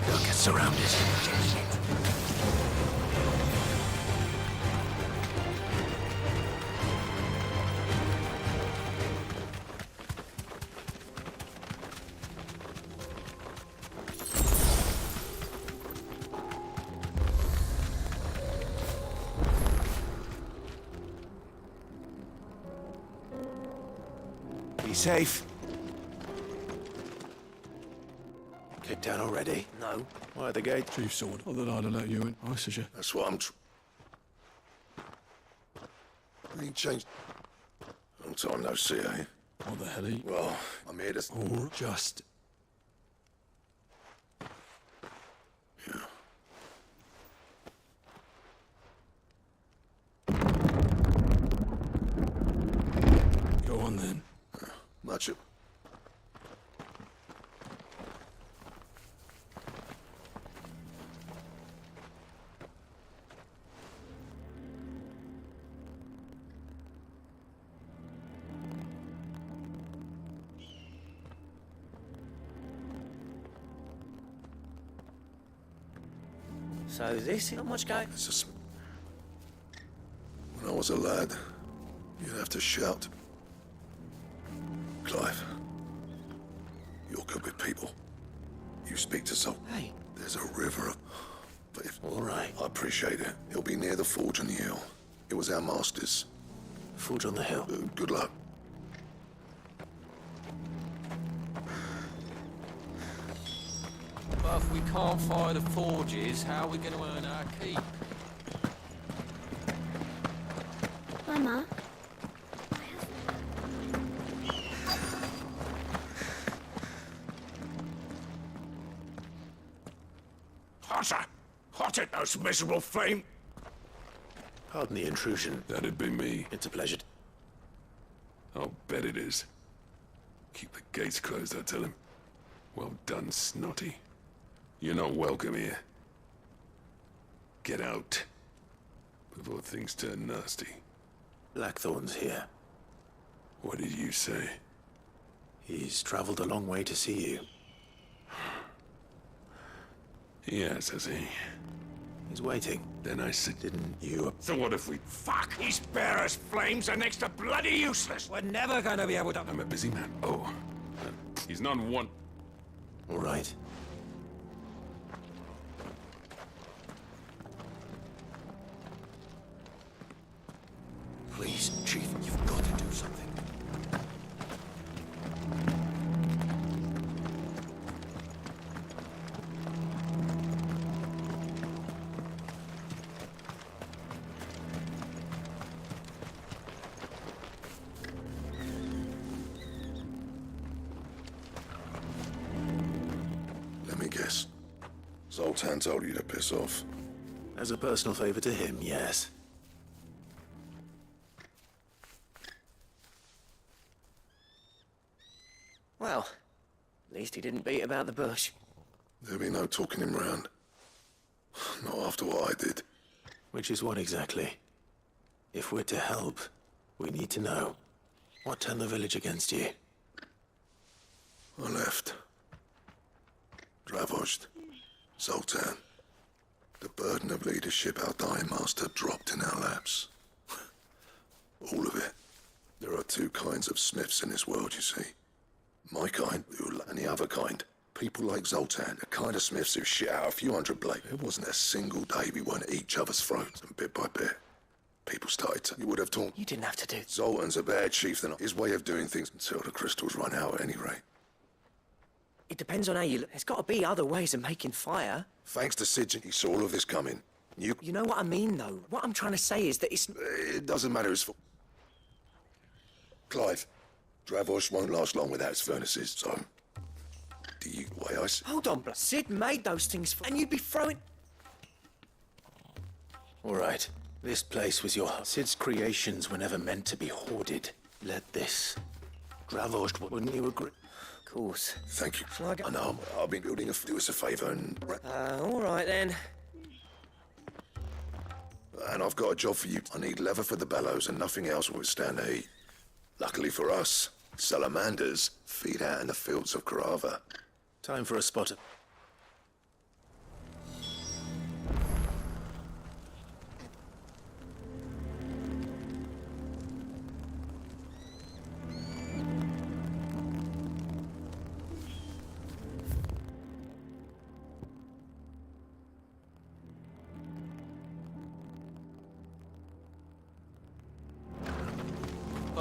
They'll get surrounded. Be safe. Kicked out already? No. Why the gate? Chief Sword. I thought I'd have let you in. I suggest. That's what I'm Ain't changed. Long time no see, eh? What the hell are you? Well, I'm here to... Or just... Yeah. Go on then. Much of... So this is not much going. When I was a lad, you'd have to shout. Clive, you're good with people. You speak to some. Hey. There's a river of... But if... All right. I appreciate it. It'll be near the forge on the hill. It was our master's. Forge on the hill. Good luck. But if we can't fire the forges, how are we going to earn our keep? Mama. Hotter! Hotter, those miserable flame! Pardon the intrusion. That'd be me. It's a pleasure. I'll bet it is. Keep the gates closed, I tell him. Well done, Snotty. You're not welcome here. Get out. Before things turn nasty. Blackthorn's here. What did you say? He's traveled a long way to see you. Yes, has he? He's waiting. Then I said, Didn't you... So what if we... Fuck! He's bare as flames and next to bloody useless! We're never gonna be able to... I'm a busy man. Oh. He's not one... All right. Please, Chief, you've got to do something. Let me guess. Zoltan told you to piss off. As a personal favor to him, yes. Well, at least he didn't beat about the bush. There'll be no talking him round. Not after what I did. Which is what exactly? If we're to help, we need to know. What turned the village against you? I left. Dravost. Zoltan. The burden of leadership our dying master dropped in our laps. All of it. There are two kinds of smiths in this world, you see. My kind, and the other kind. People like Zoltan, the kind of smiths who shit out a few hundred blades. There wasn't a single day we weren't at each other's throats, and bit by bit, people started to... You would have thought... You didn't have to do... Zoltan's a better chief than his way of doing things until the crystals run out at any rate. It depends on how you look. There's got to be other ways of making fire. Thanks to Sigyn, he saw all of this coming. You know what I mean, though? What I'm trying to say is that it's... It doesn't matter his fault. Clive, Dravosh won't last long without his furnaces, so... Do you... Way I... Hold on, Sid made those things for... And you'd be throwing... All right. This place was your... Sid's creations were never meant to be hoarded. Let this... Dravosh, wouldn't you agree? Of course. Thank you. I know, I've been building do us a favour and... all right then. And I've got a job for you. I need leather for the bellows and nothing else will withstand the heat. Luckily for us, salamanders feed out in the fields of Karava. Time for a spotter.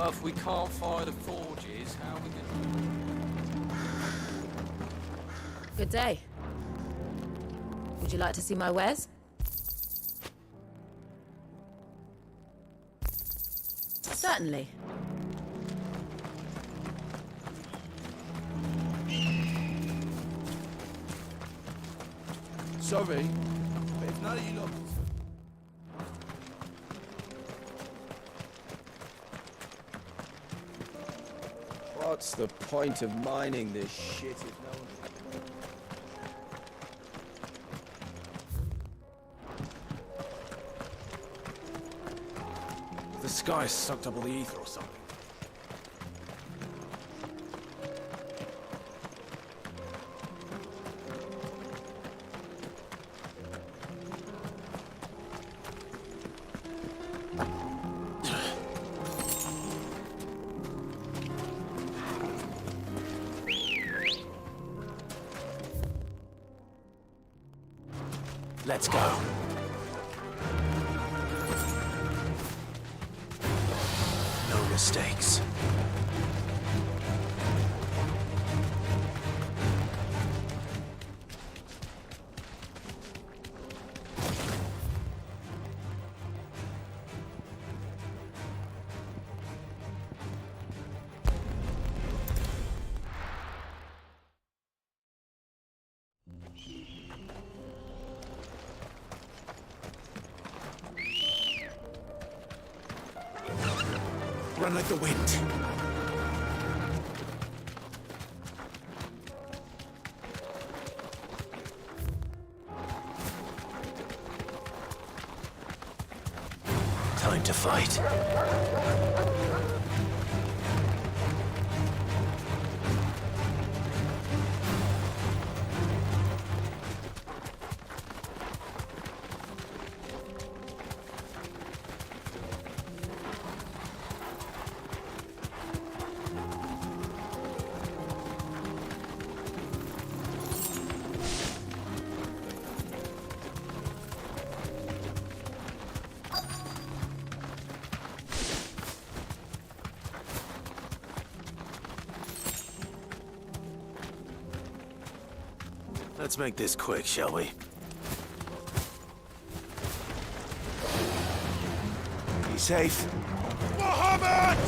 Well, if we can't fire the forges, how are we gonna... Good day. Would you like to see my wares? Certainly. Sorry, but if none of you lot... What's the point of mining this shit if no one... The sky sucked up all the ether or something. Let's go. No mistakes. Run like the wind. Time to fight. Let's make this quick, shall we? Be safe. Mohammed!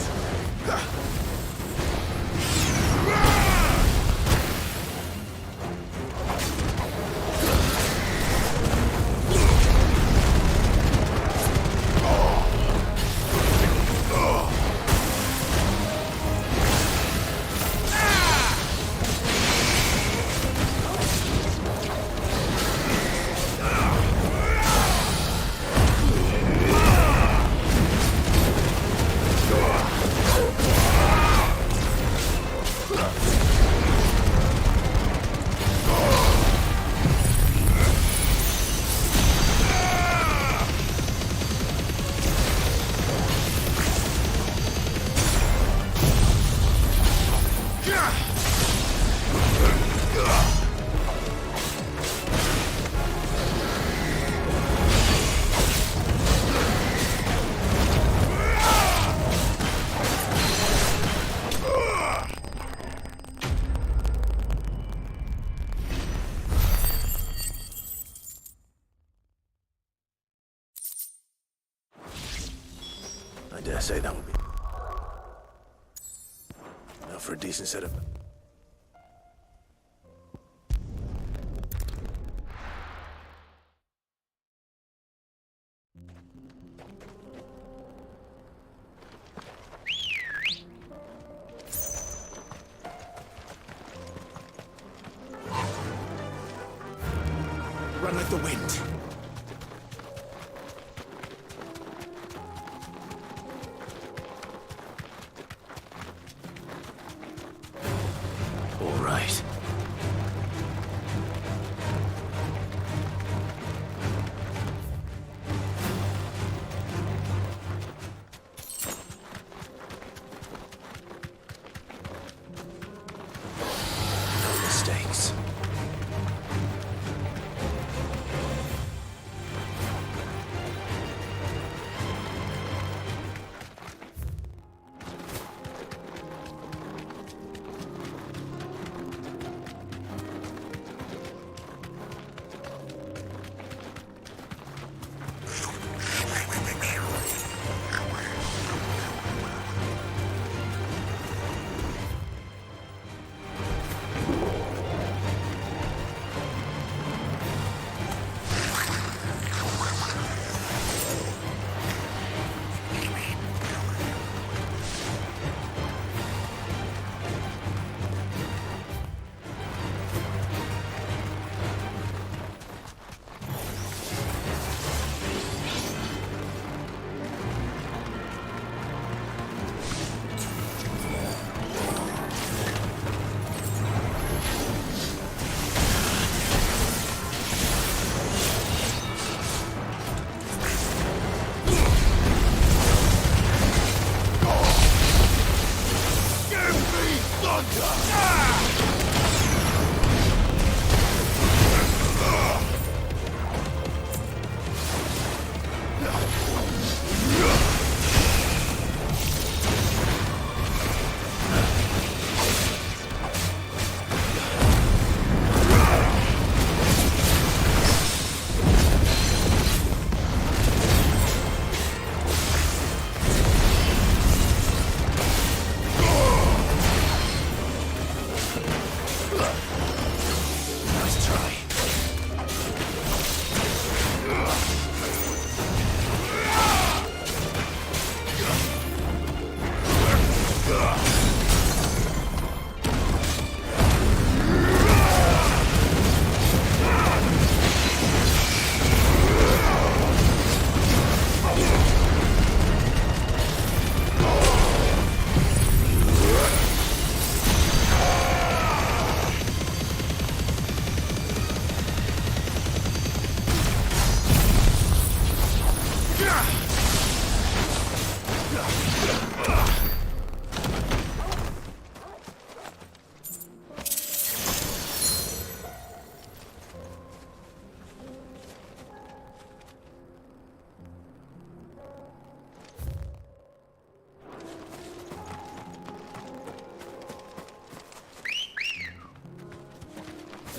I dare say that would be enough for a decent setup. Run like the wind. All right. No mistakes.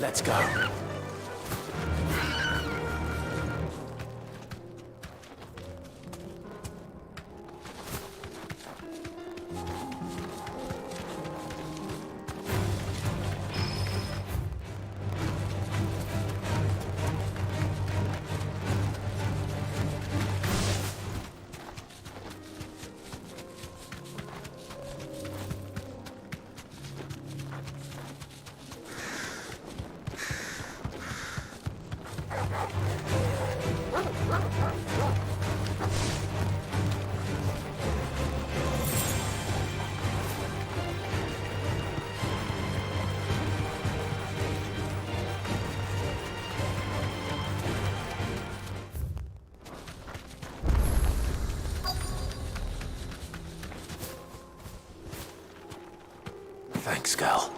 Let's go. Thanks, girl.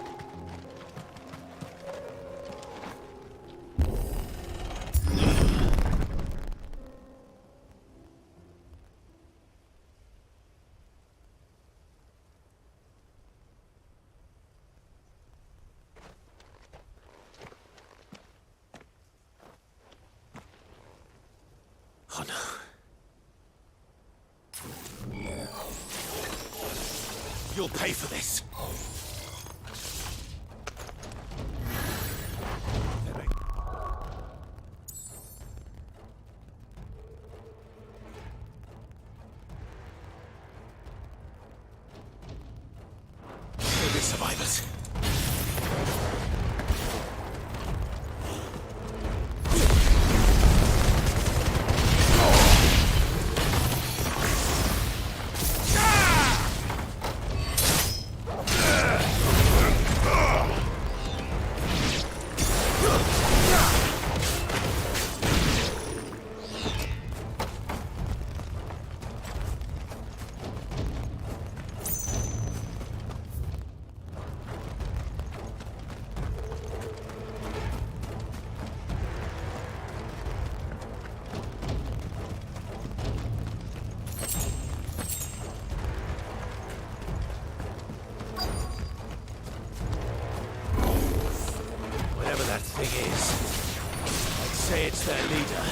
Oh no. You'll pay for this. Survivors. Whatever that thing is, I'd say it's their leader.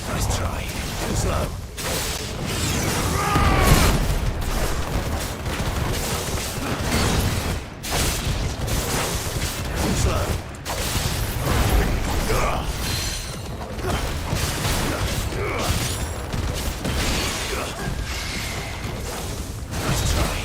Nice try. Too slow. Too slow. Nice try.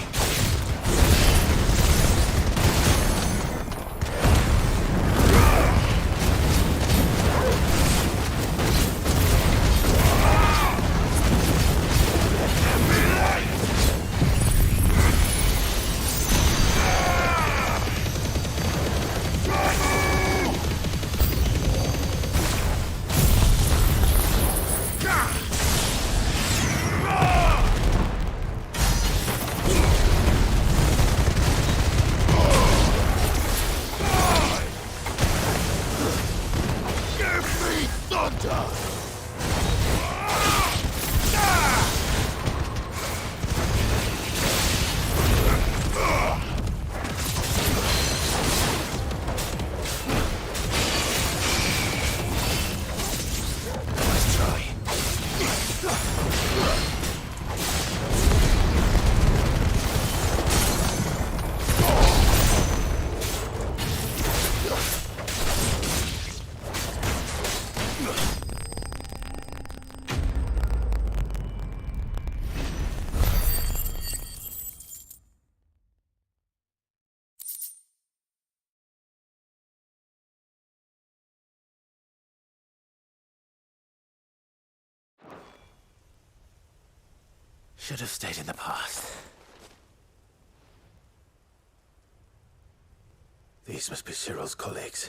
Should have stayed in the past. These must be Cyril's colleagues.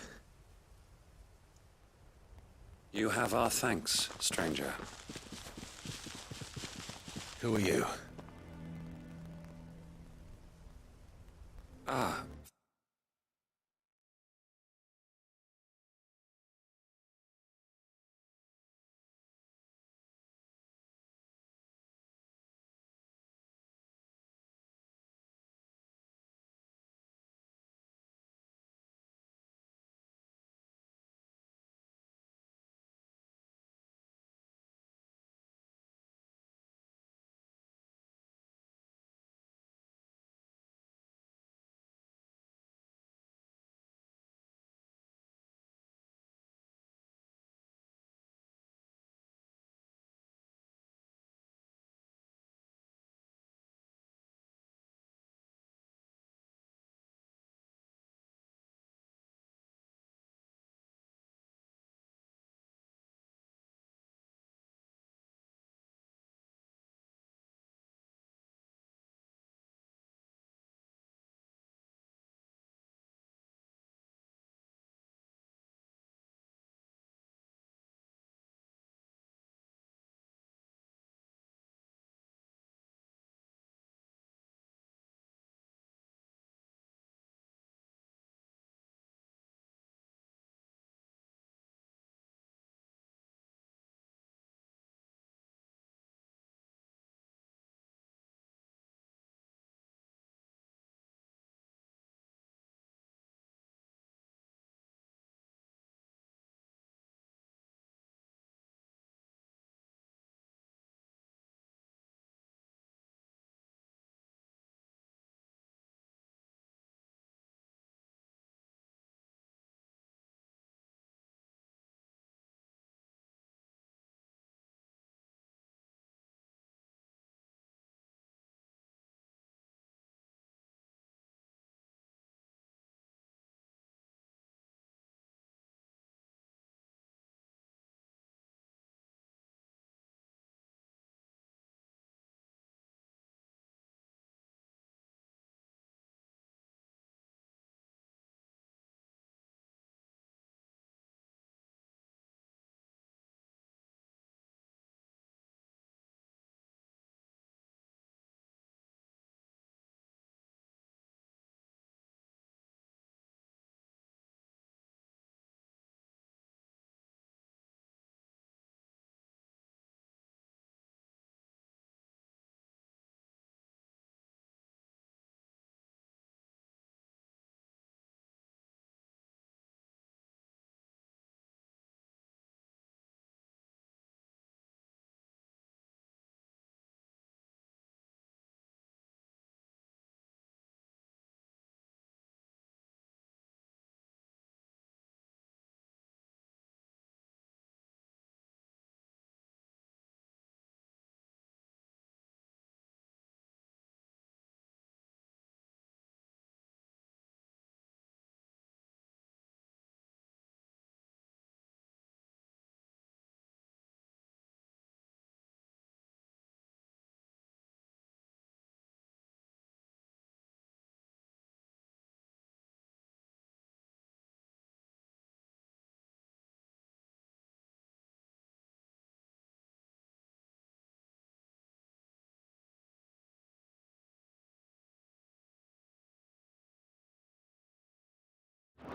You have our thanks, stranger. Who are you? Ah.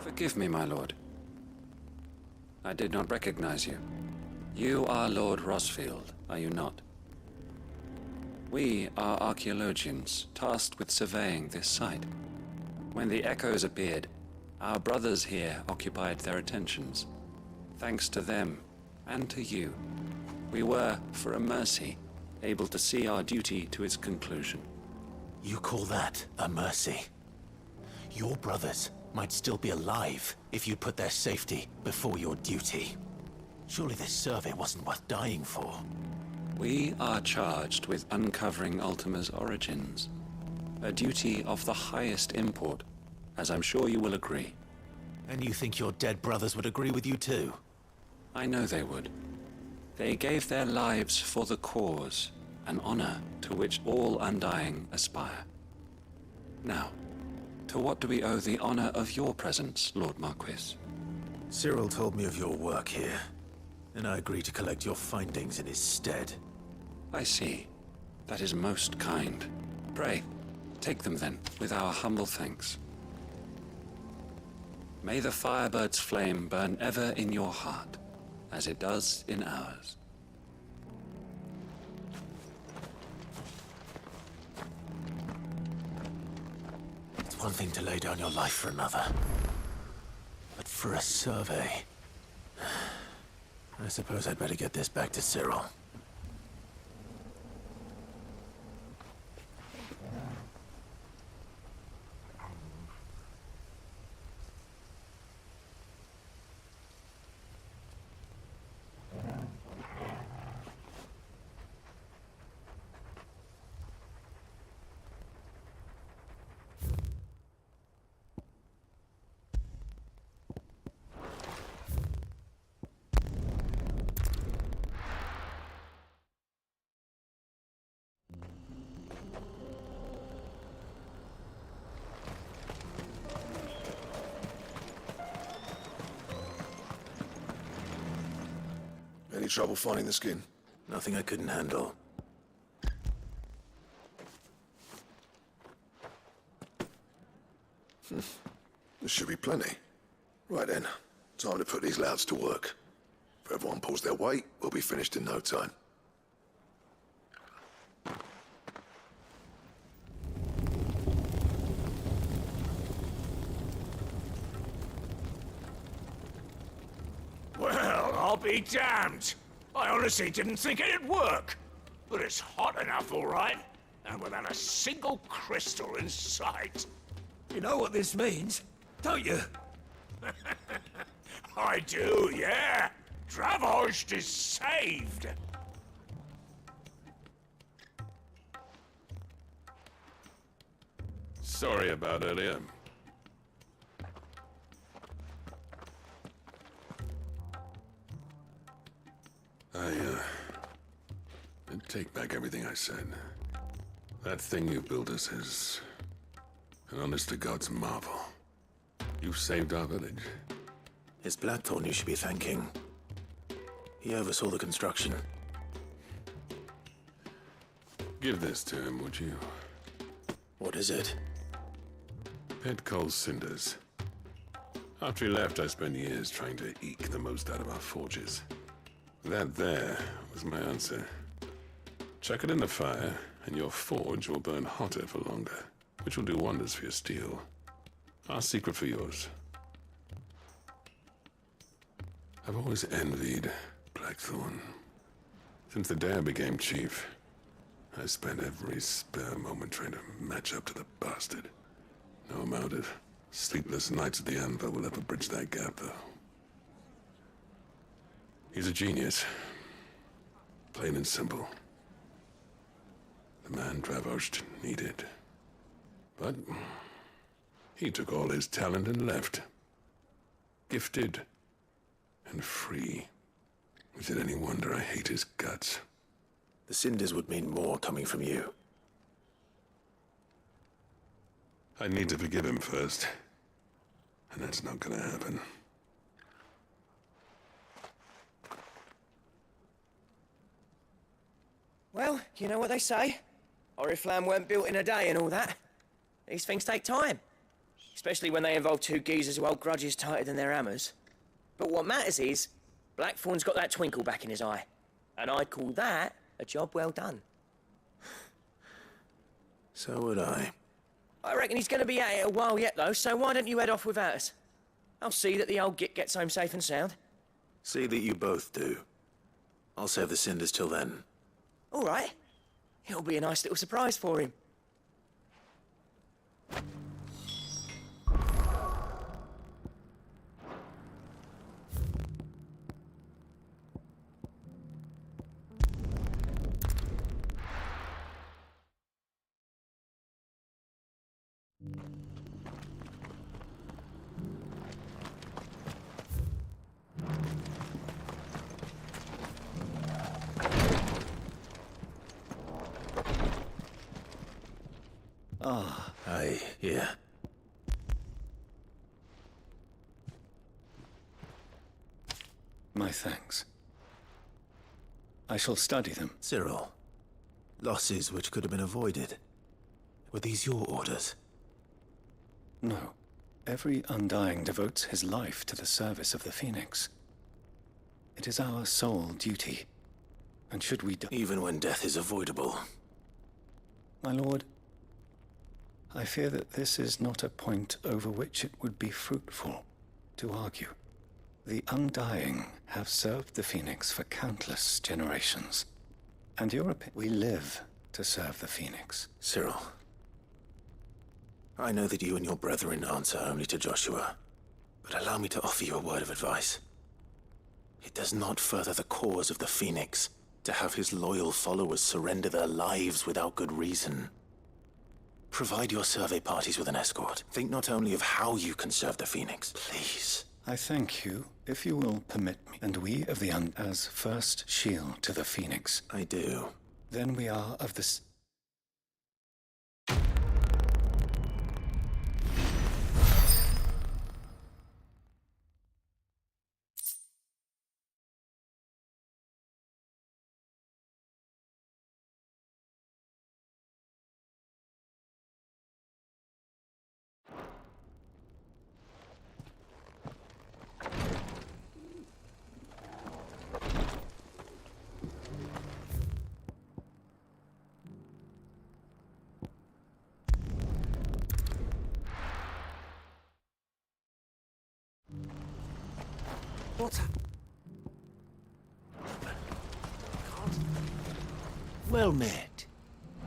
Forgive me, my lord. I did not recognize you. You are Lord Rosfield, are you not? We are archaeologians, tasked with surveying this site. When the echoes appeared, our brothers here occupied their attentions. Thanks to them, and to you, we were, for a mercy, able to see our duty to its conclusion. You call that a mercy? Your brothers might still be alive if you put their safety before your duty. Surely this survey wasn't worth dying for. We are charged with uncovering Ultima's origins. A duty of the highest import, as I'm sure you will agree. And you think your dead brothers would agree with you too? I know they would. They gave their lives for the cause, an honor to which all undying aspire. Now, to what do we owe the honor of your presence, Lord Marquis? Cyril told me of your work here, and I agreed to collect your findings in his stead. I see. That is most kind. Pray, take them then, with our humble thanks. May the Firebird's flame burn ever in your heart, as it does in ours. It's one thing to lay down your life for another, but for a survey... I suppose I'd better get this back to Cyril. Any trouble finding the skin? Nothing I couldn't handle. There should be plenty. Right then, time to put these louts to work. If everyone pulls their weight, we'll be finished in no time. Well, I'll be damned. I honestly didn't think it'd work. But it's hot enough, all right. And without a single crystal in sight. You know what this means, don't you? I do, yeah. Dravost is saved. Sorry about earlier. I take back everything I said. That thing you built us is an honest-to-God's marvel. You saved our village. It's Blackthorn you should be thanking. He oversaw the construction. Give this to him, would you? What is it? Pet Cole's cinders. After he left, I spent years trying to eke the most out of our forges. That there was my answer. Chuck it in the fire, and your forge will burn hotter for longer, which will do wonders for your steel. Our secret for yours. I've always envied Blackthorn. Since the day I became chief, I spent every spare moment trying to match up to the bastard. No amount of sleepless nights at the Anvil will ever bridge that gap, though. He's a genius. Plain and simple. The man Dravost needed. But he took all his talent and left. Gifted and free. Is it any wonder I hate his guts? The cinders would mean more coming from you. I need to forgive him first. And that's not gonna happen. Well, you know what they say. Oriflamme weren't built in a day and all that. These things take time. Especially when they involve two geezers who hold grudges tighter than their hammers. But what matters is, Blackthorn's got that twinkle back in his eye. And I'd call that a job well done. So would I. I reckon he's going to be at it a while yet, though, so why don't you head off without us? I'll see that the old git gets home safe and sound. See that you both do. I'll save the cinders till then. All right. It'll be a nice little surprise for him. Ah. Aye, yeah. My thanks. I shall study them. Cyril, losses which could have been avoided. Were these your orders? No. Every Undying devotes his life to the service of the Phoenix. It is our sole duty. And should we die... Even when death is avoidable. My lord, I fear that this is not a point over which it would be fruitful to argue. The Undying have served the Phoenix for countless generations. And we live to serve the Phoenix. Cyril, I know that you and your brethren answer only to Joshua, but allow me to offer you a word of advice. It does not further the cause of the Phoenix to have his loyal followers surrender their lives without good reason. Provide your survey parties with an escort. Think not only of how you can serve the Phoenix, please. I thank you, if you will permit me, and we of the as first shield to the Phoenix. I do. Then we are of the... What's Well met.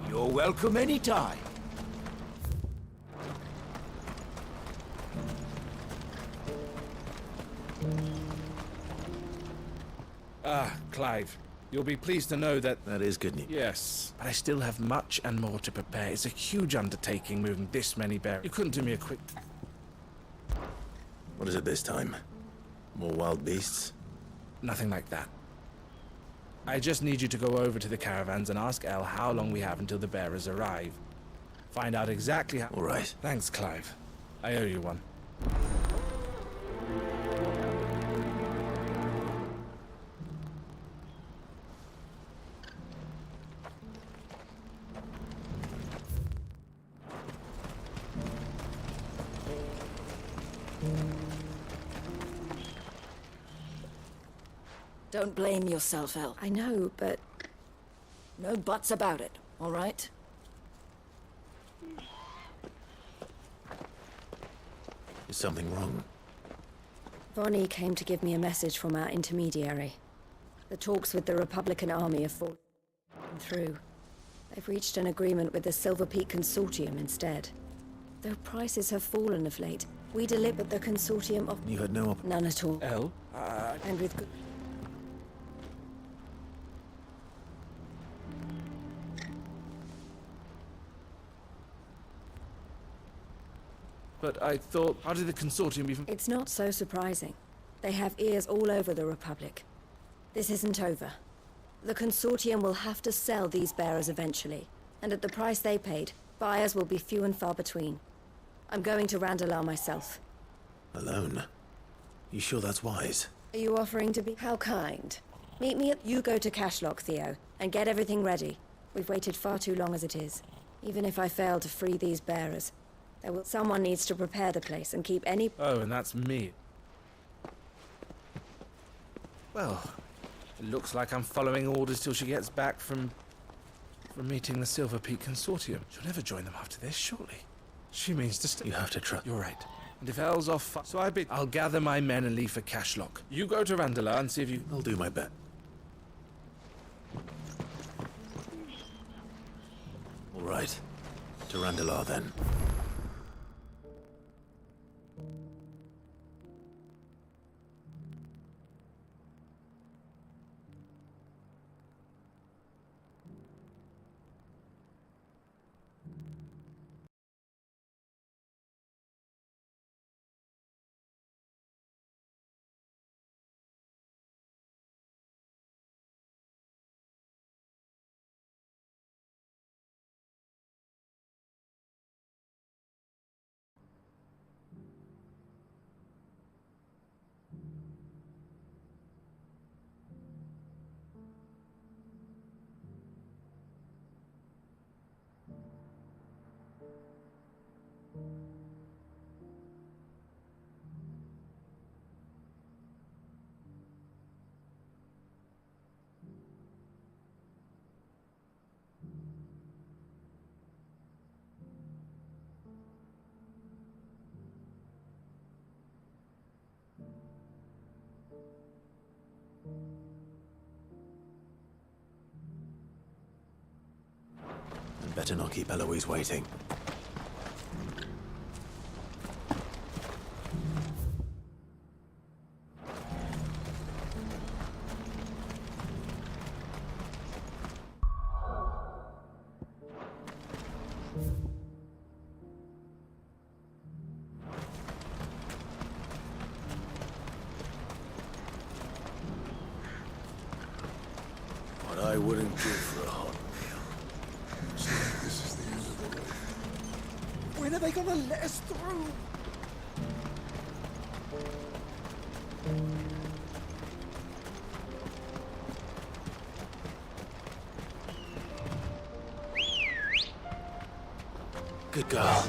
You're welcome anytime. Ah, Clive. You'll be pleased to know that... That is good news. Yes, but I still have much and more to prepare. It's a huge undertaking moving this many bears. You couldn't do me a quick... What is it this time? More wild beasts? Nothing like that. I just need you to go over to the caravans and ask Elle how long we have until the bearers arrive. Find out exactly how... All right. Thanks, Clive. I owe you one. Don't blame yourself, Elle. I know, but... No buts about it, all right? Is something wrong? Vonnie came to give me a message from our intermediary. The talks with the Republican Army have fallen through. They've reached an agreement with the Silver Peak Consortium instead. Though prices have fallen of late, we delivered the Consortium of... You had no... None at all. Elle? And with good... But I thought... How did the Consortium even... It's not so surprising. They have ears all over the Republic. This isn't over. The Consortium will have to sell these bearers eventually, and at the price they paid, buyers will be few and far between. I'm going to Randalar myself. Alone? You sure that's wise? Are you offering to be... How kind. Meet me at... You go to Cashlock, Theo, and get everything ready. We've waited far too long as it is. Even if I fail to free these bearers, someone needs to prepare the place and keep any... Oh, and that's me. Well, it looks like I'm following orders till she gets back from meeting the Silver Peak Consortium. She'll never join them after this, surely. She means to stay. You have to trust. You're right. And if Elle's off... So I'll gather my men and leave for Cashlock. You go to Randalar and see if you... I'll do my best. All right. To Randalar, then. better not keep Eloise waiting. What I wouldn't give for a hot meal. Looks like this is the end of the road. When are they gonna let us through? Good girl.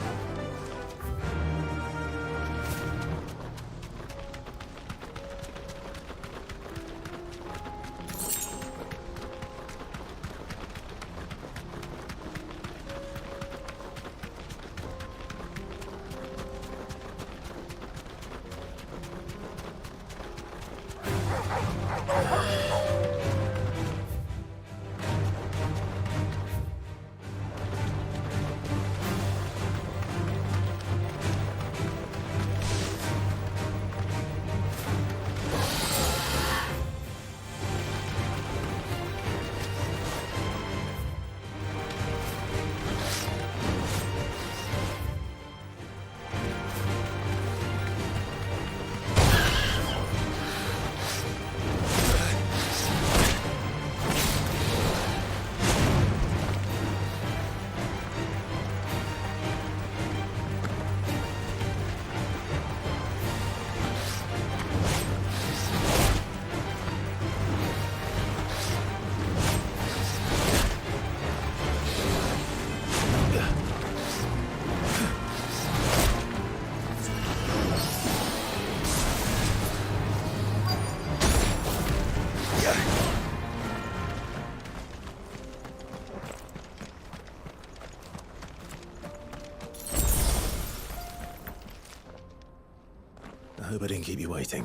I hope I didn't keep you waiting.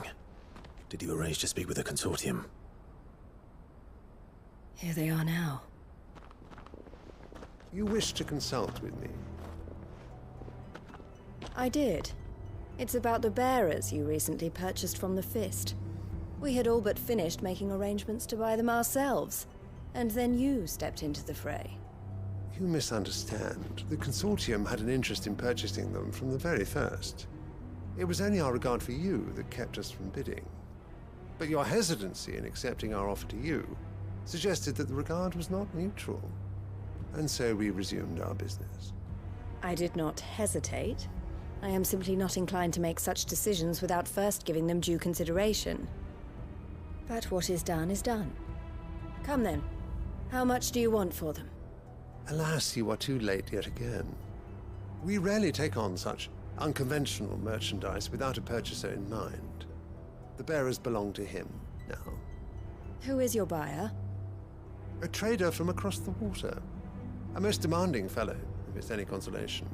Did you arrange to speak with the consortium? Here they are now. You wish to consult with me? I did. It's about the bearers you recently purchased from the Fist. We had all but finished making arrangements to buy them ourselves, and then you stepped into the fray. You misunderstand. The consortium had an interest in purchasing them from the very first. It was only our regard for you that kept us from bidding. But your hesitancy in accepting our offer to you suggested that the regard was not mutual. And so we resumed our business. I did not hesitate. I am simply not inclined to make such decisions without first giving them due consideration. But what is done is done. Come then. How much do you want for them? Alas, you are too late yet again. We rarely take on such unconventional merchandise without a purchaser in mind. The bearers belong to him now. Who is your buyer? A trader from across the water. A most demanding fellow, if it's any consolation.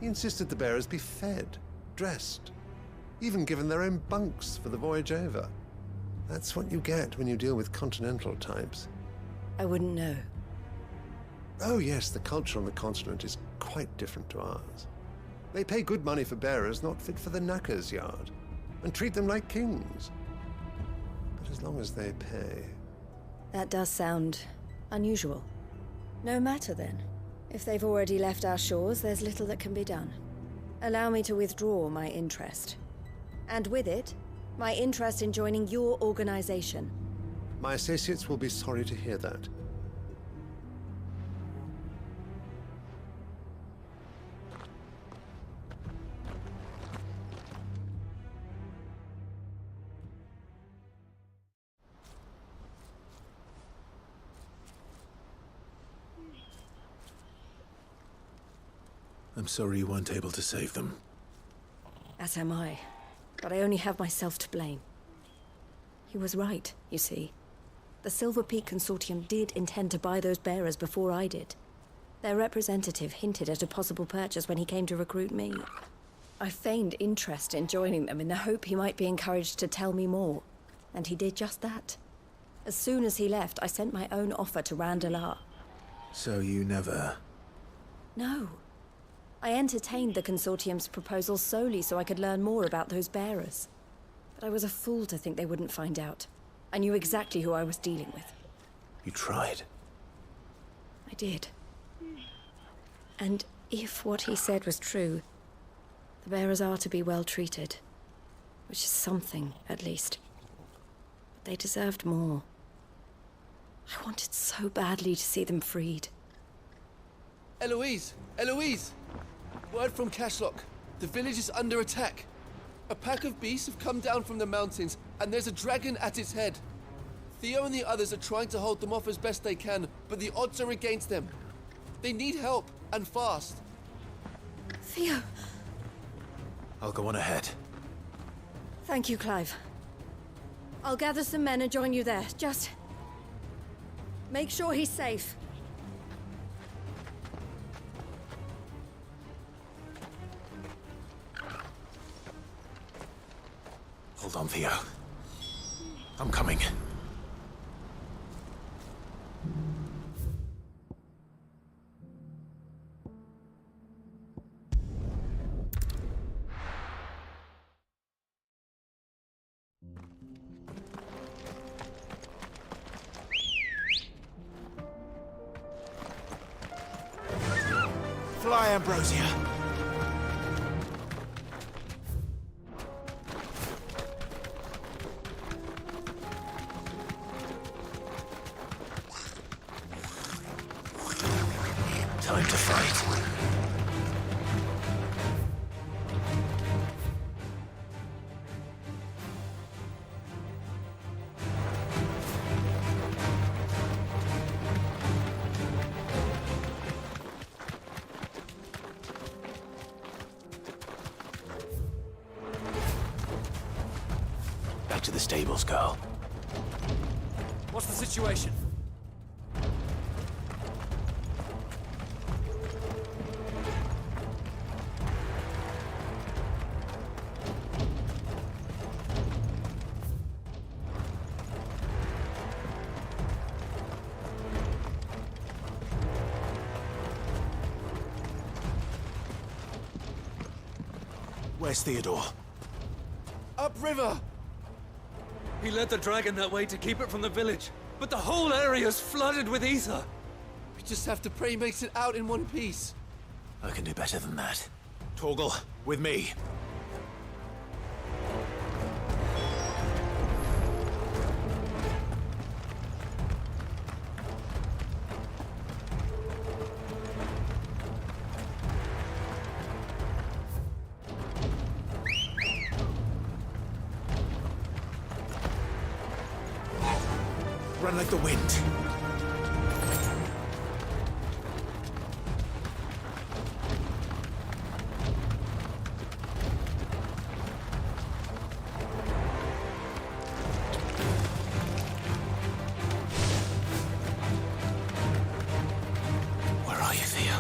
He insisted the bearers be fed, dressed, even given their own bunks for the voyage over. That's what you get when you deal with continental types. I wouldn't know. Oh yes, the culture on the continent is quite different to ours. They pay good money for bearers not fit for the knacker's yard, and treat them like kings. But as long as they pay... That does sound unusual. No matter then. If they've already left our shores, there's little that can be done. Allow me to withdraw my interest. And with it, my interest in joining your organization. My associates will be sorry to hear that. I'm sorry you weren't able to save them. As am I. But I only have myself to blame. He was right, you see. The Silver Peak Consortium did intend to buy those bearers before I did. Their representative hinted at a possible purchase when he came to recruit me. I feigned interest in joining them in the hope he might be encouraged to tell me more. And he did just that. As soon as he left, I sent my own offer to Randalar. So you never No. I entertained the Consortium's proposal solely so I could learn more about those bearers. But I was a fool to think they wouldn't find out. I knew exactly who I was dealing with. You tried. I did. And if what he said was true, the bearers are to be well treated. Which is something, at least. But they deserved more. I wanted so badly to see them freed. Eloise! Eloise! Word from Cashlock. The village is under attack. A pack of beasts have come down from the mountains, and there's a dragon at its head. Theo and the others are trying to hold them off as best they can, but the odds are against them. They need help, and fast. Theo! I'll go on ahead. Thank you, Clive. I'll gather some men and join you there. Just... make sure he's safe. Hold on, Theo. I'm coming. Fly, Ambrosia. Time to fight. Back to the stables, girl. What's the situation? Where's Theodore? Upriver! He led the dragon that way to keep it from the village, but the whole area's flooded with ether. We just have to pray he makes it out in one piece. I can do better than that. Torgal, with me. Run like the wind. Where are you, Theo?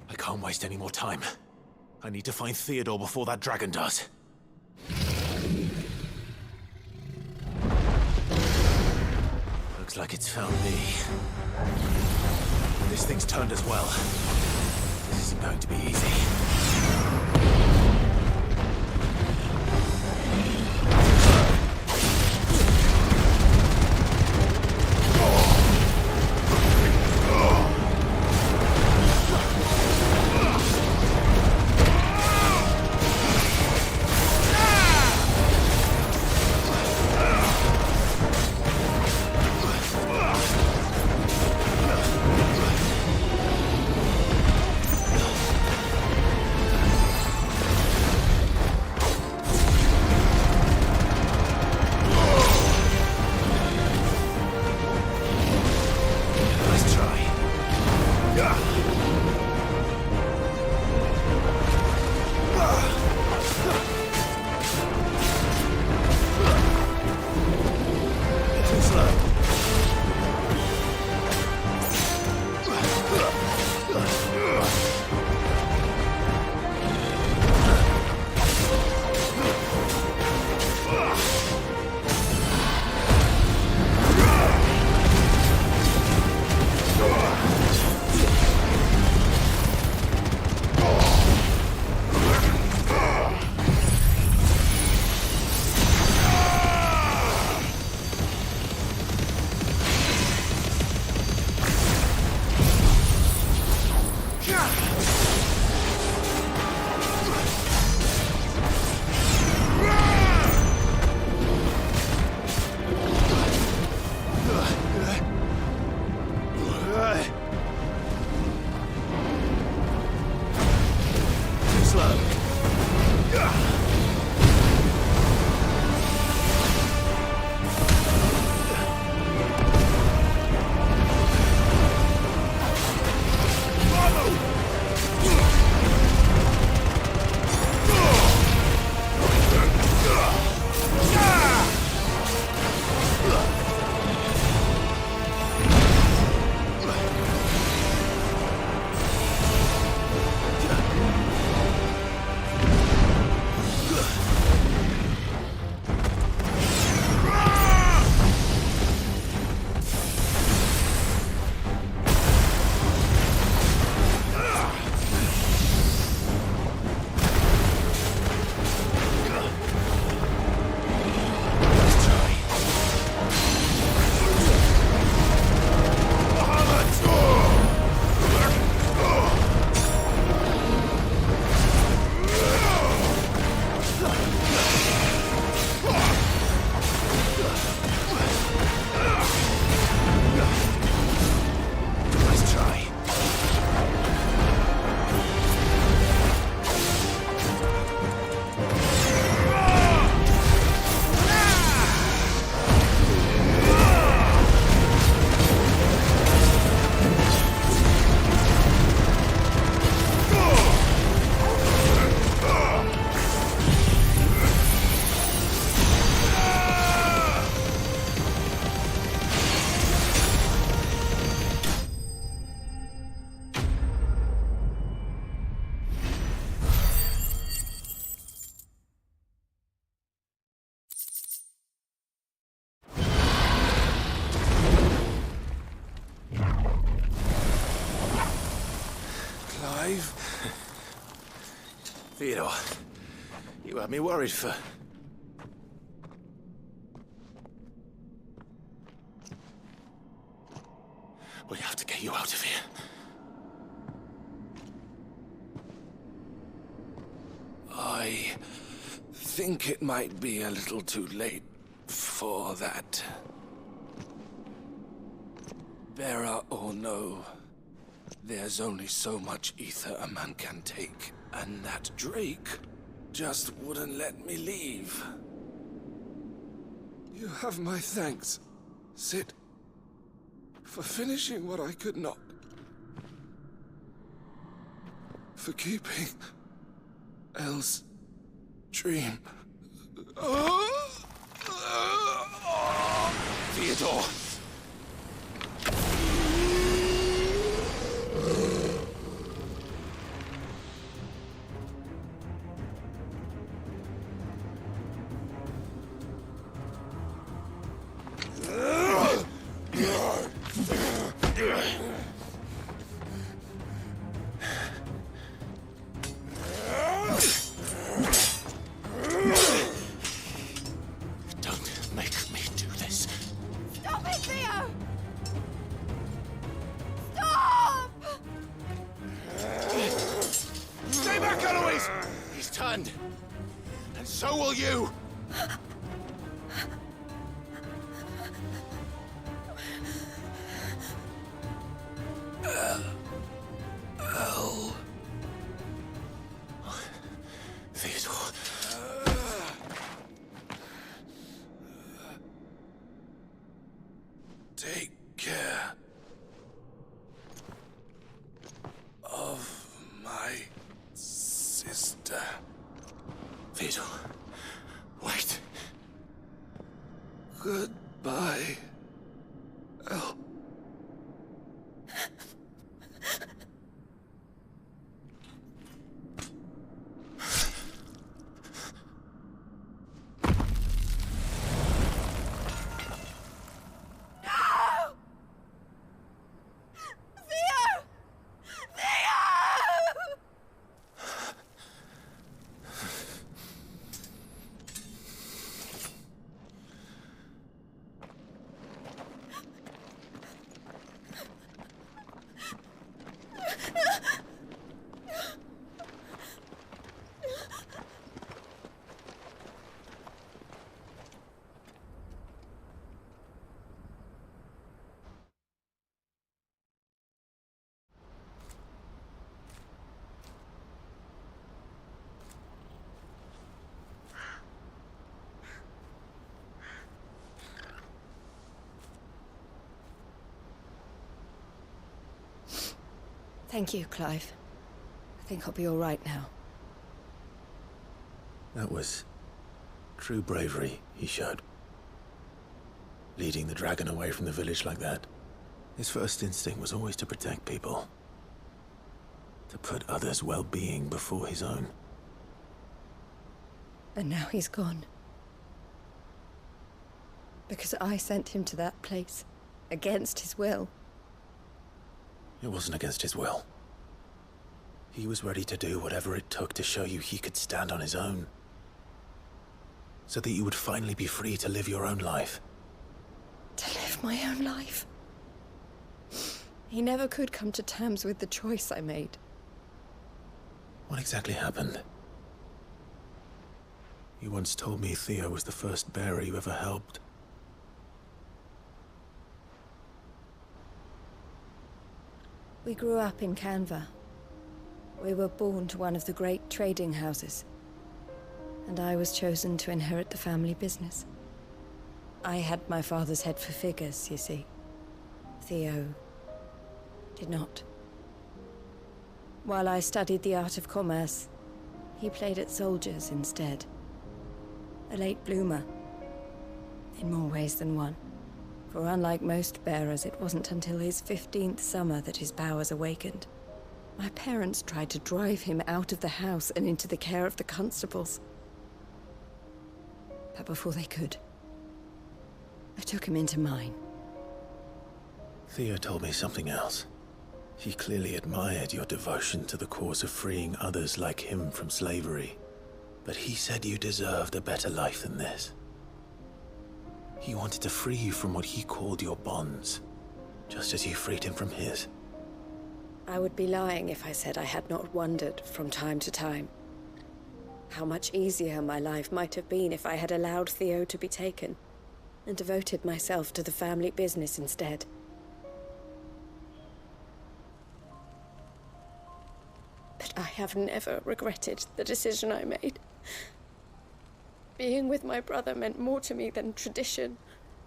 I can't waste any more time. I need to find Theodore before that dragon does. Looks like it's found me. This thing's turned as well. This isn't going to be easy. Theodore, you had me worried for... We have to get you out of here. I think it might be a little too late for that. Bearer or no, there's only so much ether a man can take, and that Drake just wouldn't let me leave. You have my thanks, Sid, for finishing what I could not. For keeping Elle's dream. Theodore! Don't make me do this. Stop it, Theo! Stop! Stay back, Eloise! He's turned. And so will you! Elle. Theodore. Take care of my sister. Theodore, wait. Goodbye, Elle. Thank you, Clive. I think I'll be all right now. That was true bravery he showed. Leading the dragon away from the village like that. His first instinct was always to protect people. To put others' well-being before his own. And now he's gone. Because I sent him to that place, against his will. It wasn't against his will. He was ready to do whatever it took to show you he could stand on his own. So that you would finally be free to live your own life. To live my own life? He never could come to terms with the choice I made. What exactly happened? You once told me Theo was the first bearer you ever helped. We grew up in Canva. We were born to one of the great trading houses. And I was chosen to inherit the family business. I had my father's head for figures, you see. Theo did not. While I studied the art of commerce, he played at soldiers instead. A late bloomer, in more ways than one. For unlike most bearers, it wasn't until his 15th summer that his powers awakened. My parents tried to drive him out of the house and into the care of the constables. But before they could, I took him into mine. Theo told me something else. He clearly admired your devotion to the cause of freeing others like him from slavery. But he said you deserved a better life than this. He wanted to free you from what he called your bonds, just as you freed him from his. I would be lying if I said I had not wondered from time to time how much easier my life might have been if I had allowed Theo to be taken and devoted myself to the family business instead. But I have never regretted the decision I made. Being with my brother meant more to me than tradition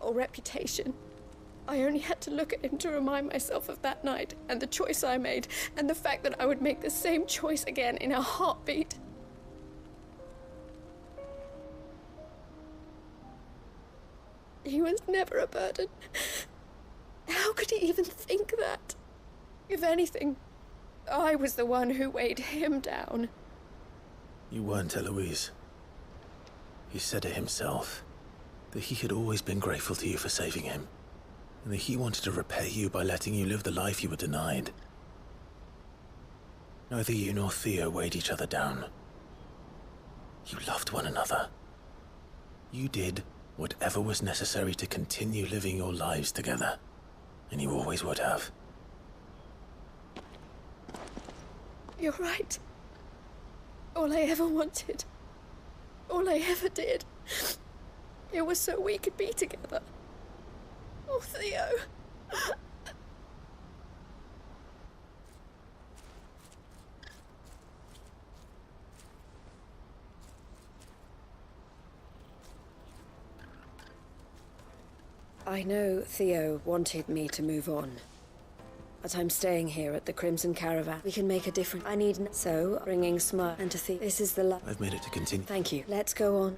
or reputation. I only had to look at him to remind myself of that night and the choice I made and the fact that I would make the same choice again in a heartbeat. He was never a burden. How could he even think that? If anything, I was the one who weighed him down. You weren't, Eloise. He said it himself, that he had always been grateful to you for saving him, and that he wanted to repay you by letting you live the life you were denied. Neither you nor Theo weighed each other down. You loved one another. You did whatever was necessary to continue living your lives together, and you always would have. You're right. All I ever wanted, all I ever did, it was so we could be together. Oh, Theo. I know Theo wanted me to move on, but I'm staying here at the Crimson Caravan. We can make a difference. I need so bringing Smart and to Theo. This is the I've made it to continue. Thank you. Let's go on.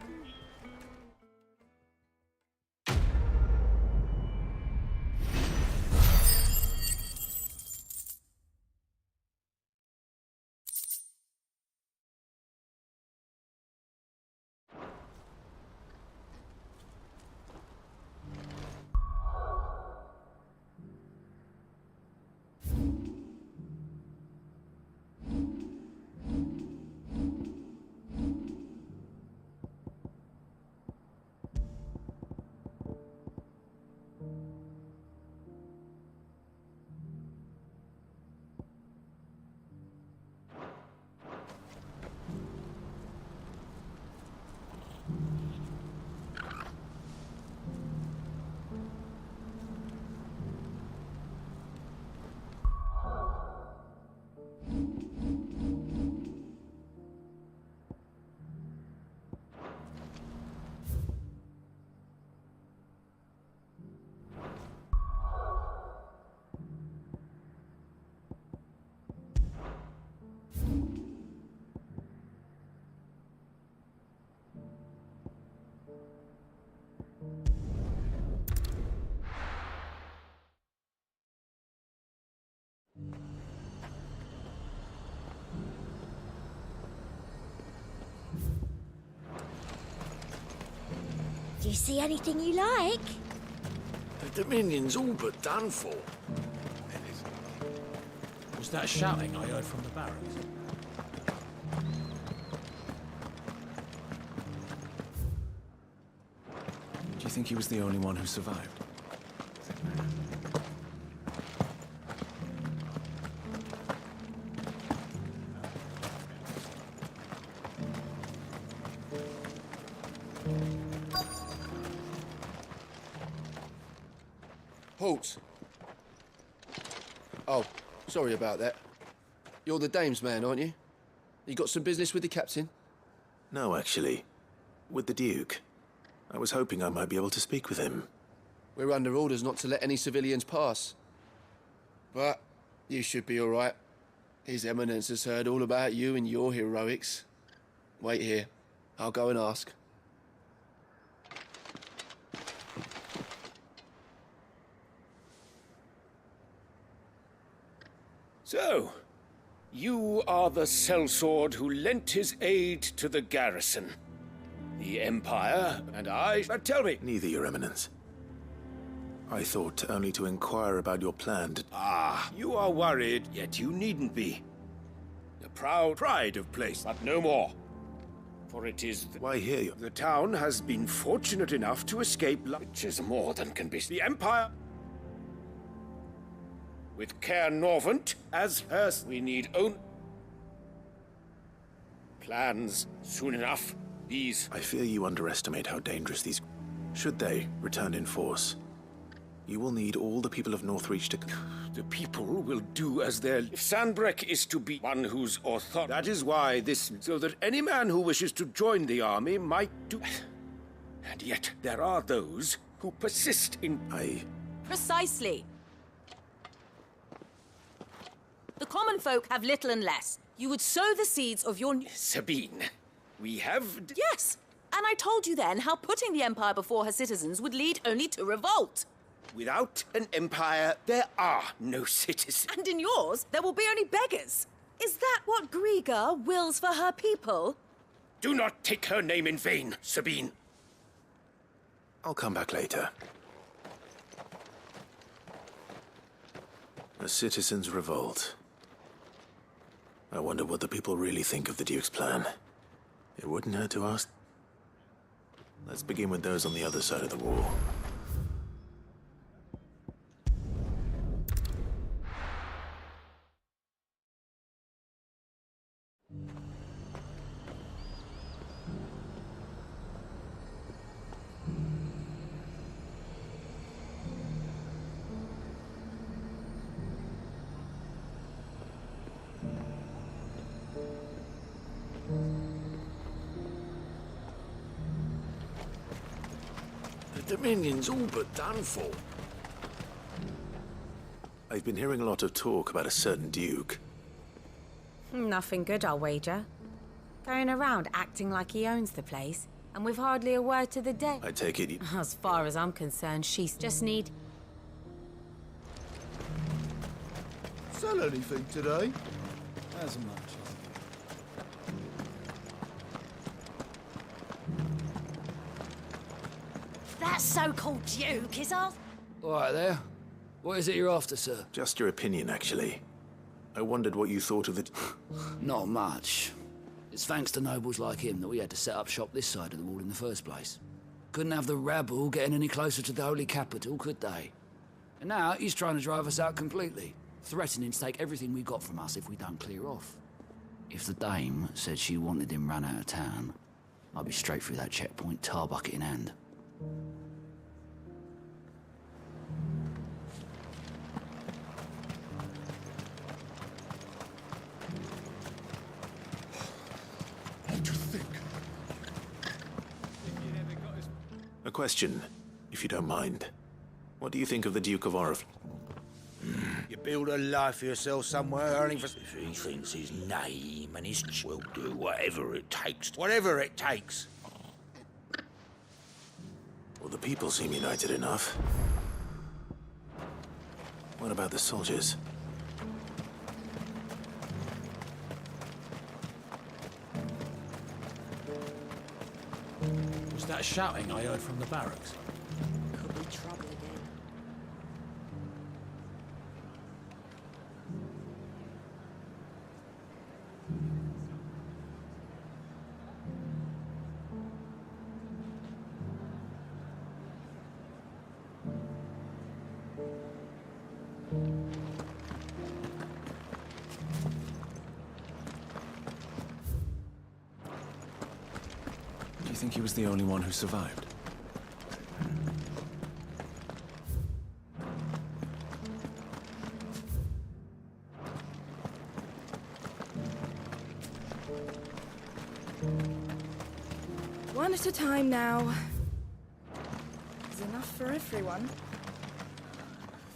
Do you see anything you like? The Dominion's all but done for. Was that shouting I heard from the barracks? Do you think he was the only one who survived? Halt! Oh, sorry about that. You're the dame's man, aren't you? You got some business with the captain? No, actually. With the Duke. I was hoping I might be able to speak with him. We're under orders not to let any civilians pass. But you should be all right. His Eminence has heard all about you and your heroics. Wait here. I'll go and ask. So, you are the sellsword who lent his aid to the garrison. The Empire and I... tell me... Neither, Your Eminence. I thought only to inquire about your plan to... Ah, you are worried, yet you needn't be. The proud pride of place, but no more. For it is... Why hear you? The town has been fortunate enough to escape, which is more than can be... The Empire... With Caer Norvent as hers, we need own... plans soon enough. These... I fear you underestimate how dangerous these... Should they return in force, you will need all the people of Northreach to... The people will do as their... If Sandbreck is to be one whose authority... That is why this... So that any man who wishes to join the army might do... And yet, there are those who persist in... Precisely. The common folk have little and less. You would sow the seeds of your... Sabine, we have... Yes! And I told you then how putting the Empire before her citizens would lead only to revolt. Without an empire, there are no citizens. And in yours, there will be only beggars. Is that what Griga wills for her people? Do not take her name in vain, Sabine. I'll come back later. A citizens' revolt. I wonder what the people really think of the Duke's plan. It wouldn't hurt to ask. Let's begin with those on the other side of the wall. The Dominion's all but done for. I've been hearing a lot of talk about a certain Duke. Nothing good, I'll wager. Going around acting like he owns the place, and with hardly a word to the day. I take it As far as I'm concerned, she's just need... Sell anything today? As much. That so-called Duke is our... All right there. What is it you're after, sir? Just your opinion, actually. I wondered what you thought of the... Not much. It's thanks to nobles like him that we had to set up shop this side of the wall in the first place. Couldn't have the rabble getting any closer to the holy capital, could they? And now he's trying to drive us out completely, threatening to take everything we got from us if we don't clear off. If the dame said she wanted him run out of town, I'd be straight through that checkpoint, tar bucket in hand. A question, if you don't mind. What do you think of the Duke of Orif? You build a life for yourself somewhere, earning for... If he thinks his name and his... We'll do whatever it takes. Whatever it takes. Well, the people seem united enough. What about the soldiers? Was that shouting I heard from the barracks? Could be trouble again. Do you think he was the only one who survived? One at a time now. There's enough for everyone.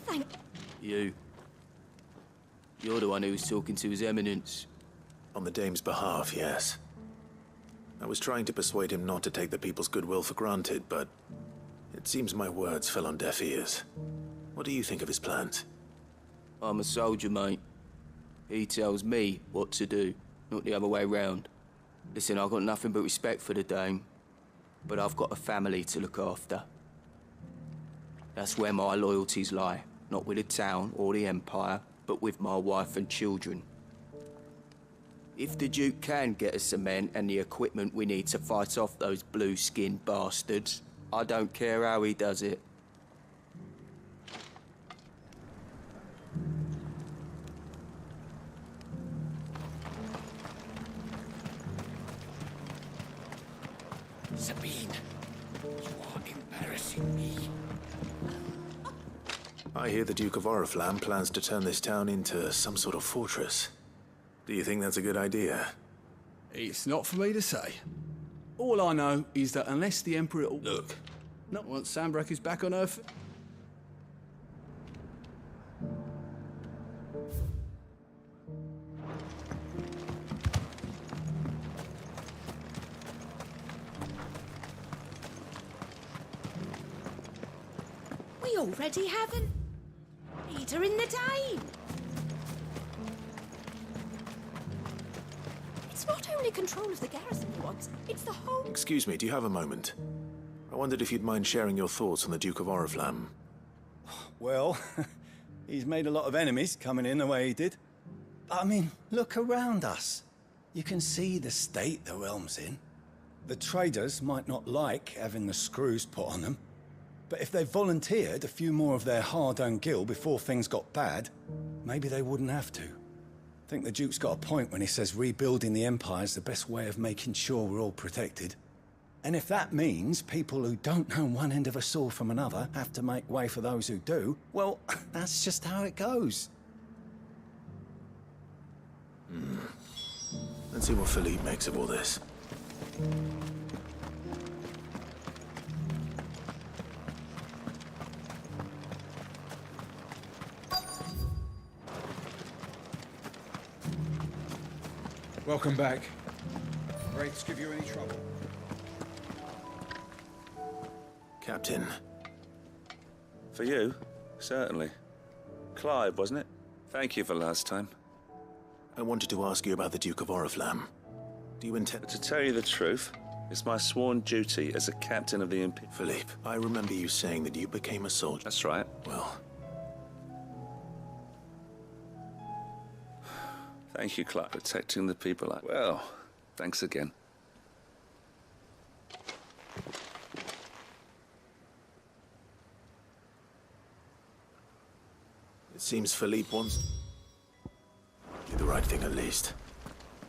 Thank... You. You're the one who was talking to His Eminence. On the Dame's behalf, yes. I was trying to persuade him not to take the people's goodwill for granted, but it seems my words fell on deaf ears. What do you think of his plans? I'm a soldier, mate. He tells me what to do, not the other way round. Listen, I've got nothing but respect for the Dame, but I've got a family to look after. That's where my loyalties lie. Not with the town or the Empire, but with my wife and children. If the Duke can get us some men and the equipment we need to fight off those blue-skinned bastards, I don't care how he does it. Sabine, you are embarrassing me. I hear the Duke of Oriflamme plans to turn this town into some sort of fortress. Do you think that's a good idea? It's not for me to say. All I know is that unless the Emperor... Look, not once Sandbreak is back on Earth... We already haven't. Later in the day. It's not only control of the garrison he wants, it's the whole... Excuse me, do you have a moment? I wondered if you'd mind sharing your thoughts on the Duke of Oriflamme. Well, he's made a lot of enemies coming in the way he did. I mean, look around us. You can see the state the realm's in. The traders might not like having the screws put on them, but if they volunteered a few more of their hard-earned gil before things got bad, maybe they wouldn't have to. I think the Duke's got a point when he says rebuilding the Empire's the best way of making sure we're all protected. And if that means people who don't know one end of a sword from another have to make way for those who do, well, that's just how it goes. Let's see what Philippe makes of all this. Welcome back. Wraiths give you any trouble? Captain. For you? Certainly. Clive, wasn't it? Thank you for last time. I wanted to ask you about the Duke of Oriflamme. Do you intend... To tell you the truth, it's my sworn duty as a captain of the Imperial... Philippe, I remember you saying that you became a soldier. That's right. Well... Thank you, Clive. Protecting the people. Well, thanks again. It seems Philippe wants... do the right thing at least.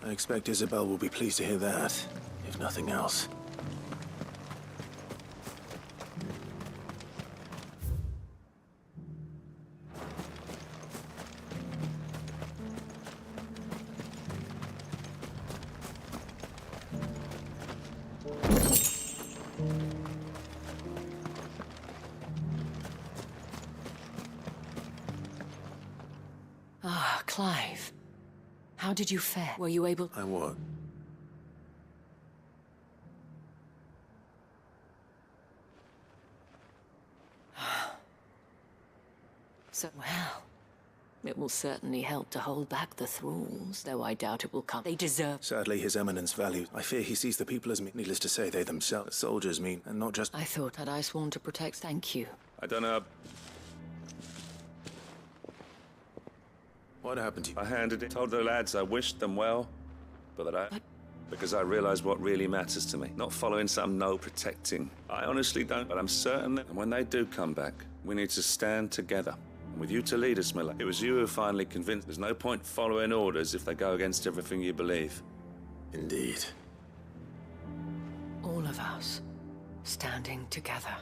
I expect Isabel will be pleased to hear that, if nothing else. Ah, Clive. How did you fare? Were you able... I what? So, well, it will certainly help to hold back the thralls, though I doubt it will come. They deserve... Sadly, His Eminence values... I fear he sees the people as needless to say, they themselves soldiers mean, and not just... I thought, had I sworn to protect... Thank you. I don't know... What happened to you? I handed it, told the lads I wished them well, but that because I realized what really matters to me. Not following some no protecting. I honestly don't, but I'm certain that when they do come back, we need to stand together. And with you to lead us, Miller, it was you who finally convinced there's no point following orders if they go against everything you believe. Indeed. All of us, standing together.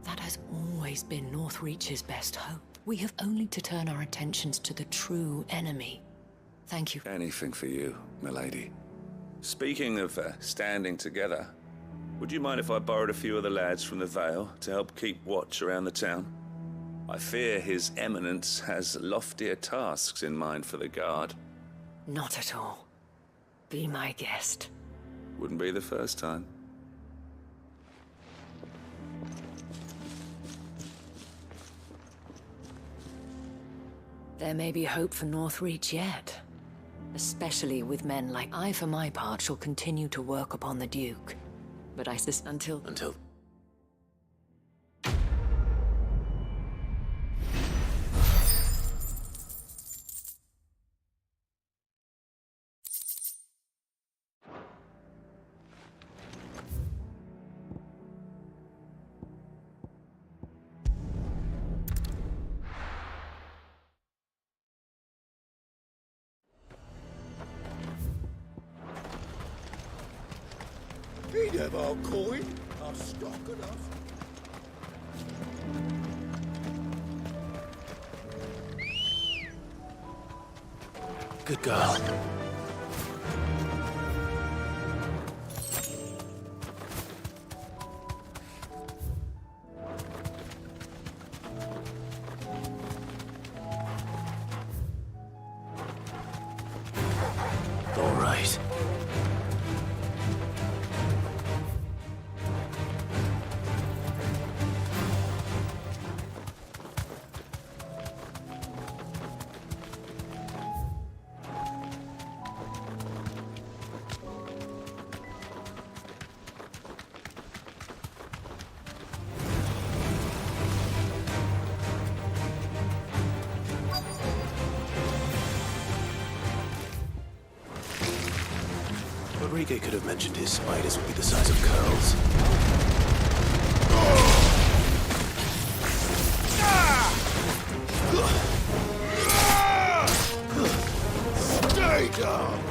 That has always been Northreach's best hope. We have only to turn our attentions to the true enemy. Thank you. Anything for you, milady. Speaking of standing together, would you mind if I borrowed a few of the lads from the Vale to help keep watch around the town? I fear His Eminence has loftier tasks in mind for the guard. Not at all. Be my guest. Wouldn't be the first time. There may be hope for Northreach yet. Especially with men like I, for my part, shall continue to work upon the Duke. But I until... You have our coin, our stock enough. Good girl. All right. Rodrigo could have mentioned his spiders would be the size of curls. Stay down!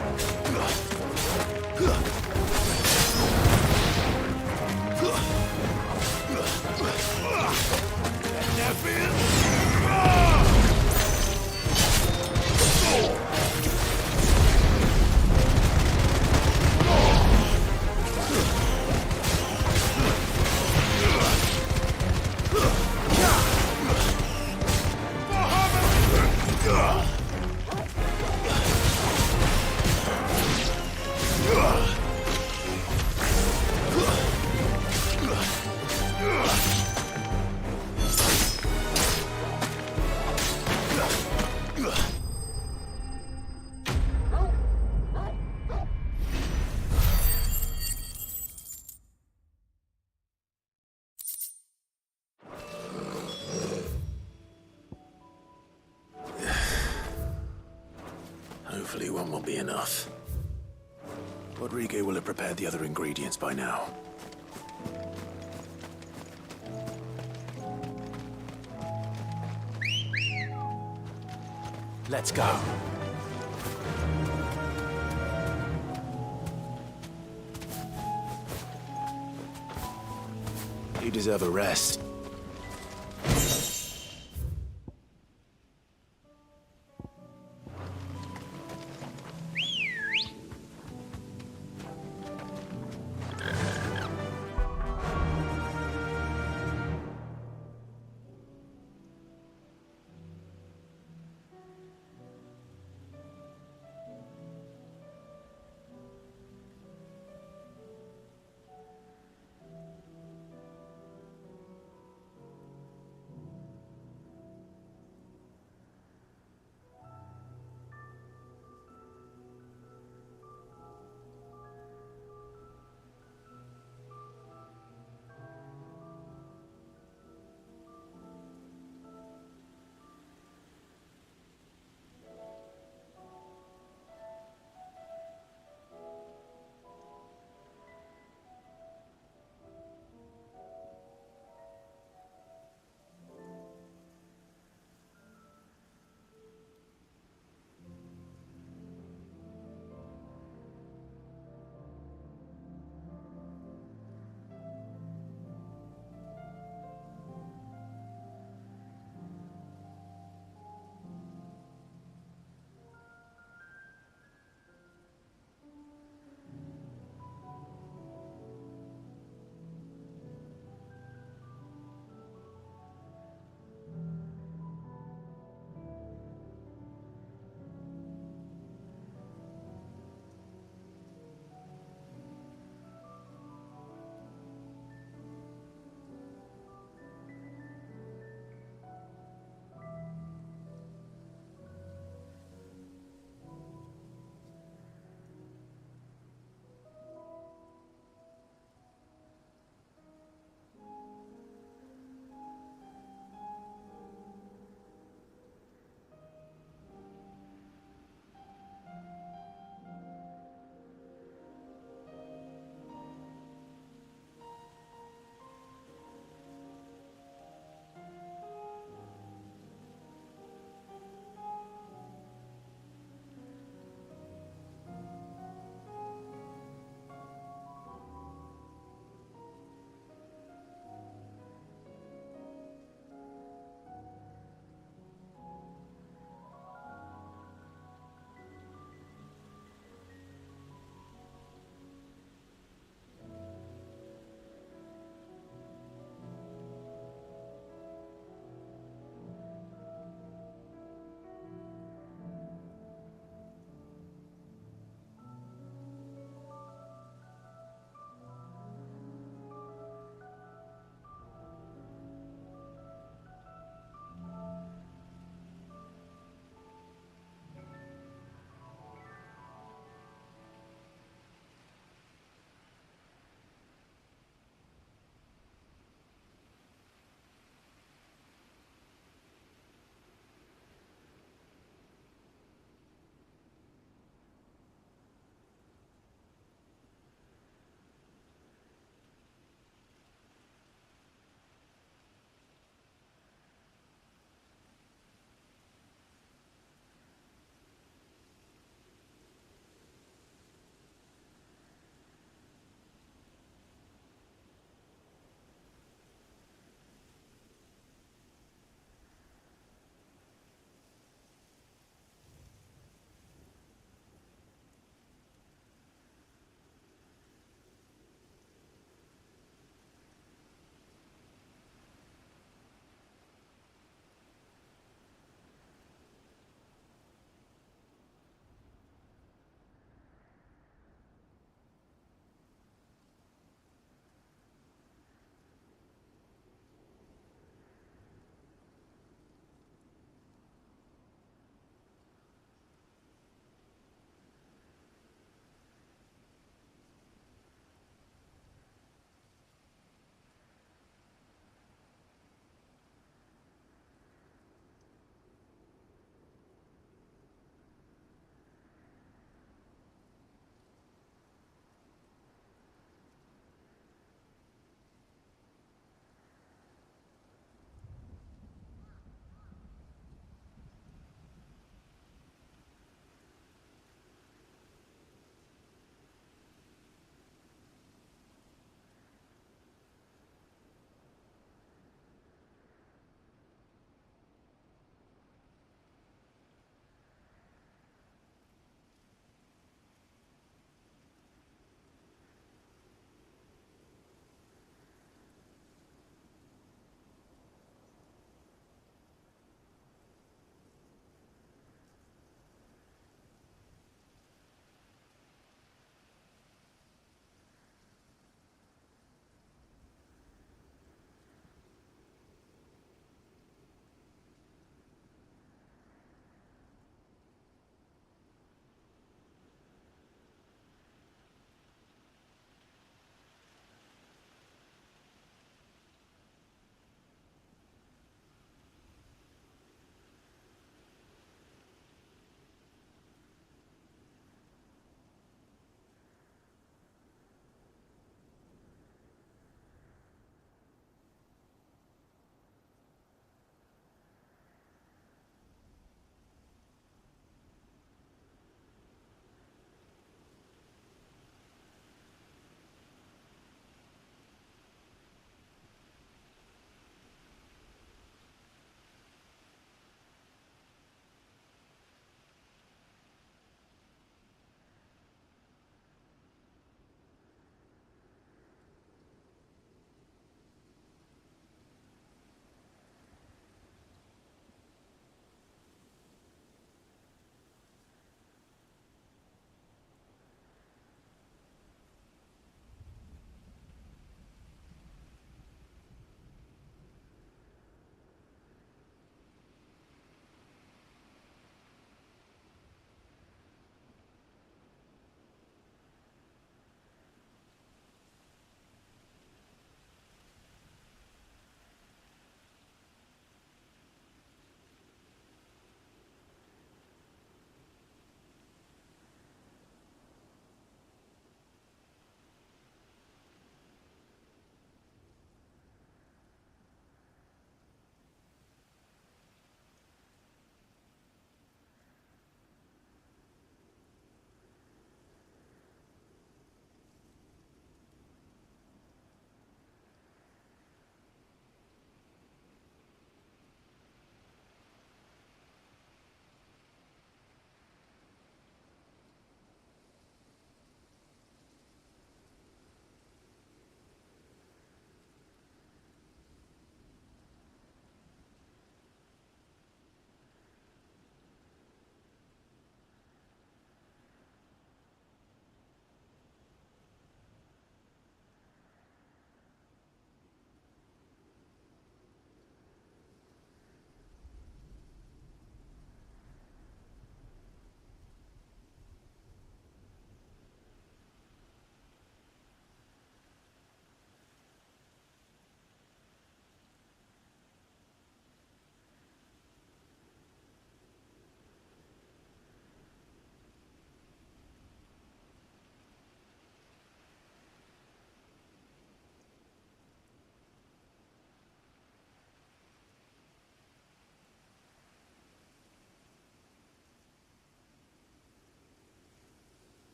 Hopefully one will be enough. Rodrigo will have prepared the other ingredients by now. Let's go. You deserve a rest.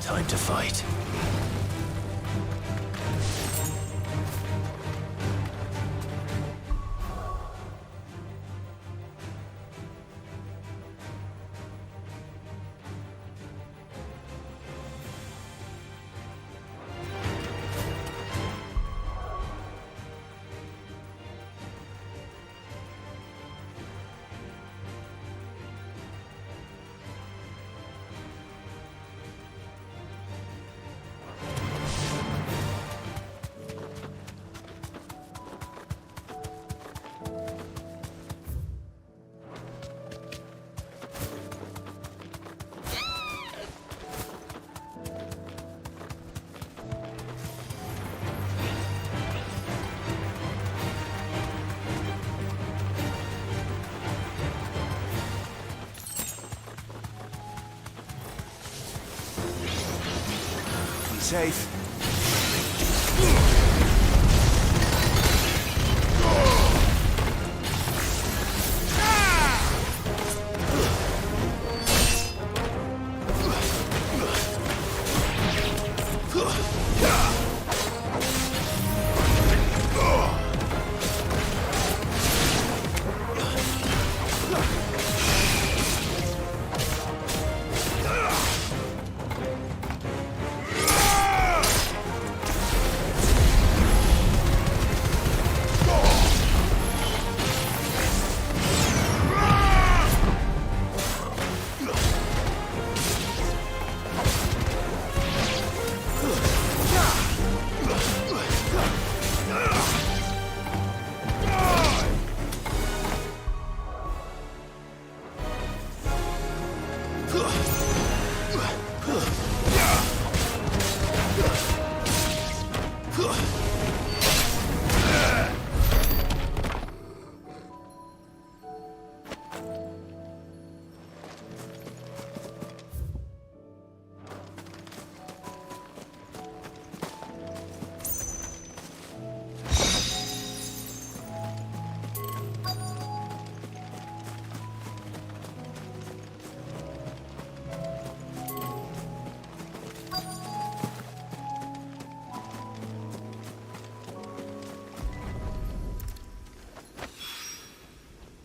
Time to fight. Safe.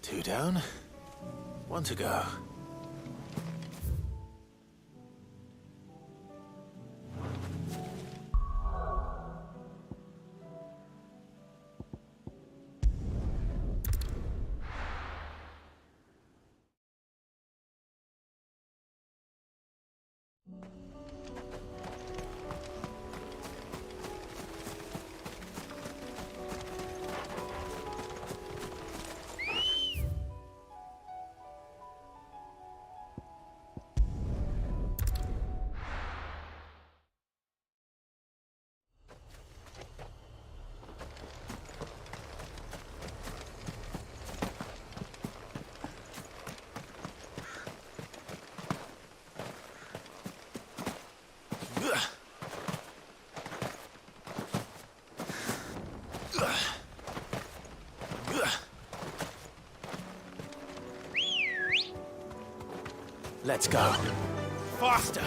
Two down, one to go. Let's go. Faster!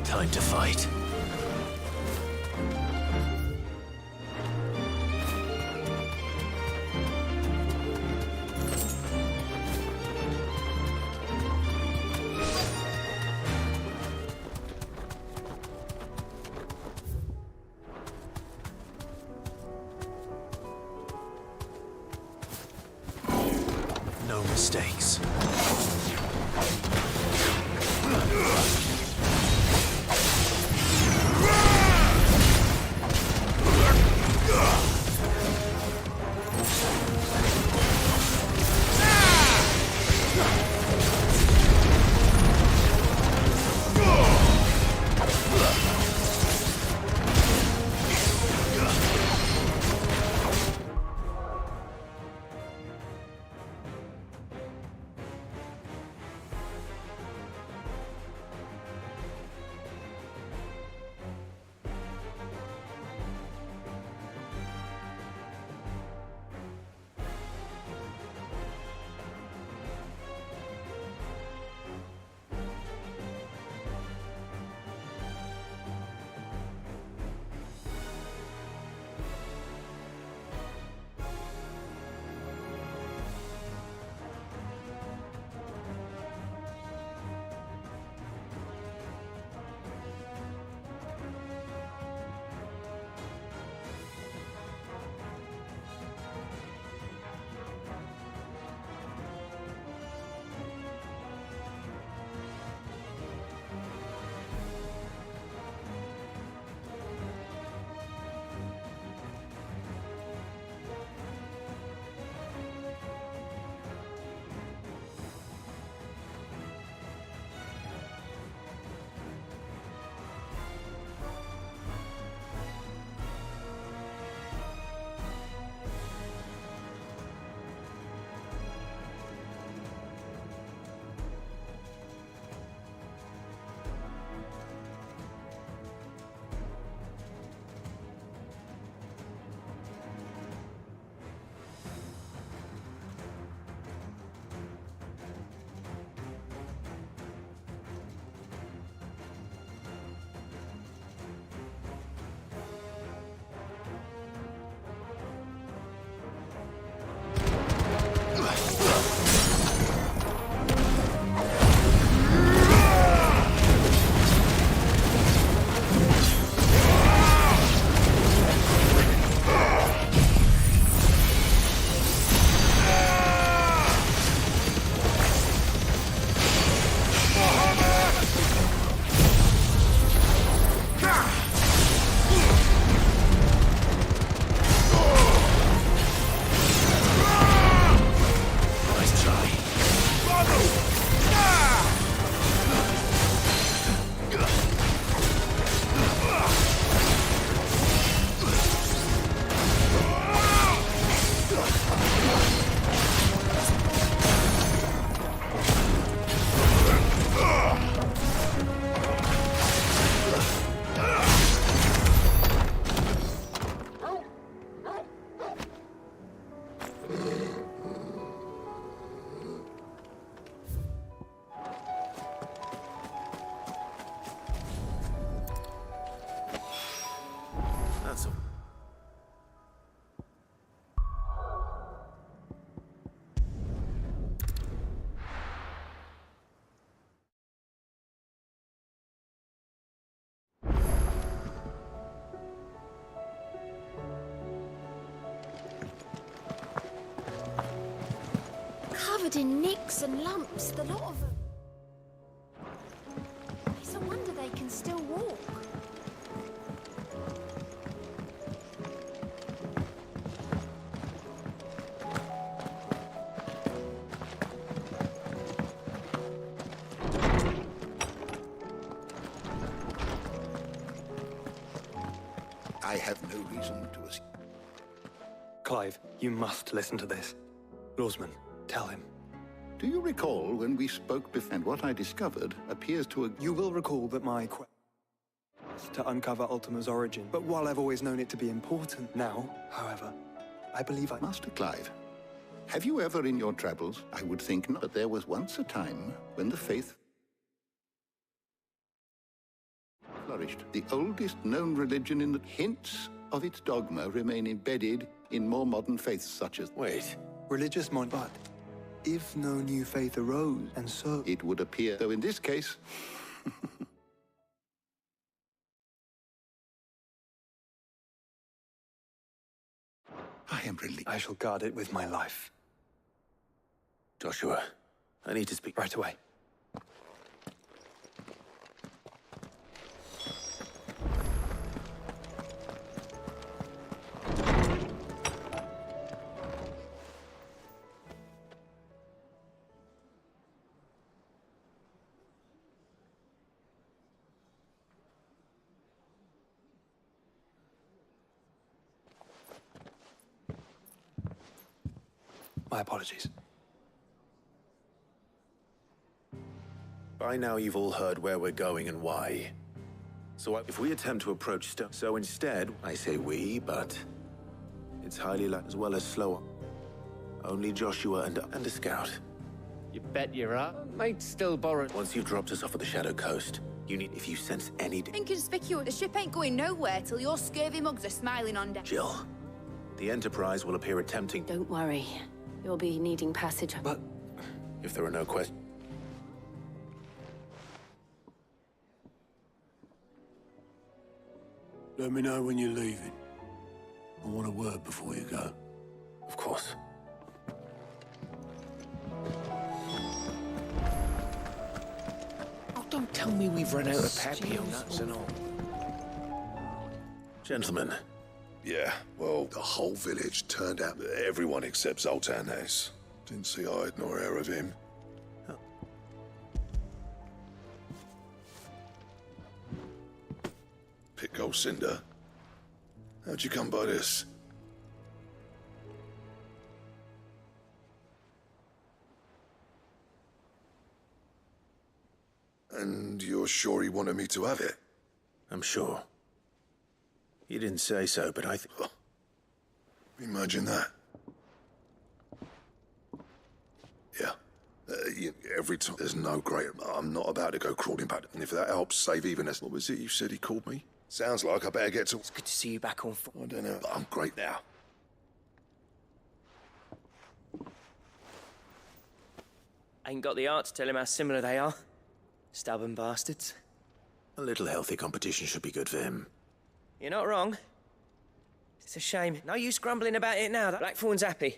Time to fight. No mistakes. Covered in nicks and lumps, the lot of them. It's a wonder they can still walk. I have no reason to assume. Clive, you must listen to this. Lawsman, tell him. Do you recall when we spoke before, and what I discovered appears to... You will recall that my quest was to uncover Ultima's origin, but while I've always known it to be important, now, however, I believe I... Master Clive, have you ever in your travels, I would think not, but there was once a time when the faith... flourished. The oldest known religion in the hints of its dogma remain embedded in more modern faiths such as... Wait. Religious mod, but if no new faith arose, and so... It would appear, though in this case... I am relieved. I shall guard it with my life. Joshua, I need to speak right away. My apologies. By now you've all heard where we're going and why. So if we attempt to approach so instead, I say we, but it's highly likely as well as slower. Only Joshua and a scout. You bet you're up. Might still borrow. Once you've dropped us off at the Shadow Coast, you need, if you sense any... Inconspicuous. The ship ain't going nowhere till your scurvy mugs are smiling on deck. Jill, the Enterprise will appear attempting... Don't worry. You'll be needing passage. But if there are no questions... Let me know when you're leaving. I want a word before you go. Of course. Oh, don't tell me we've run out of papio nuts and all. Gentlemen. Yeah, well, the whole village turned out everyone except Zoltan has. Didn't see hide nor hair of him. Pico Cinder. How'd you come by this? And you're sure he wanted me to have it? I'm sure. You didn't say so, but I think... Imagine that. Yeah. Every time there's no great... I'm not about to go crawling back. And if that helps save even us... What was it you said he called me? Sounds like I better get to... It's good to see you back on foot. I don't know, but I'm great now. Ain't got the art to tell him how similar they are. Stubborn bastards. A little healthy competition should be good for him. You're not wrong. It's a shame. No use grumbling about it now. Blackthorn's happy.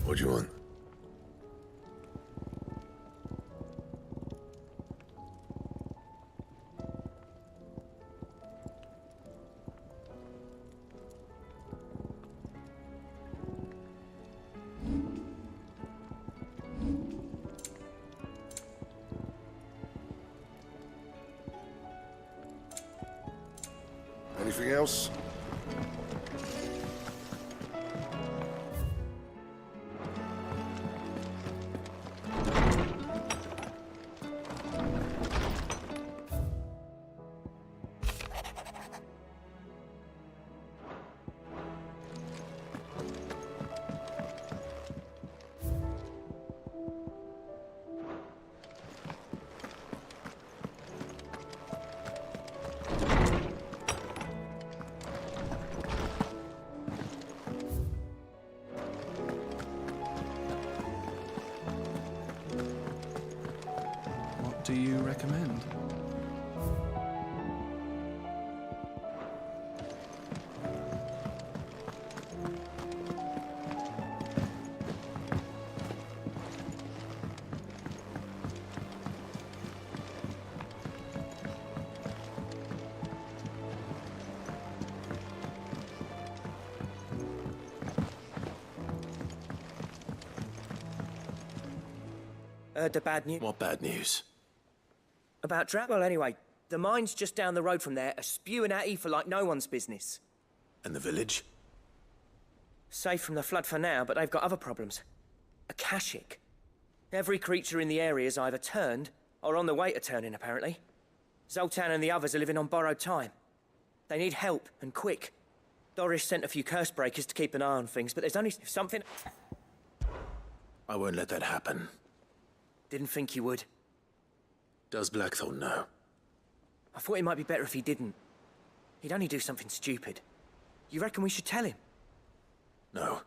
What do you want? Anything else? What do you recommend? Heard the bad news. What bad news? About Well, anyway, the mines just down the road from there are spewing at Aoife like no one's business. And the village? Safe from the flood for now, but they've got other problems. Akashic. Every creature in the area's either turned or on the way to turning, apparently. Zoltan and the others are living on borrowed time. They need help, and quick. Doris sent a few curse breakers to keep an eye on things, but there's only something... I won't let that happen. Didn't think you would. Does Blackthorn know? I thought it might be better if he didn't. He'd only do something stupid. You reckon we should tell him? No.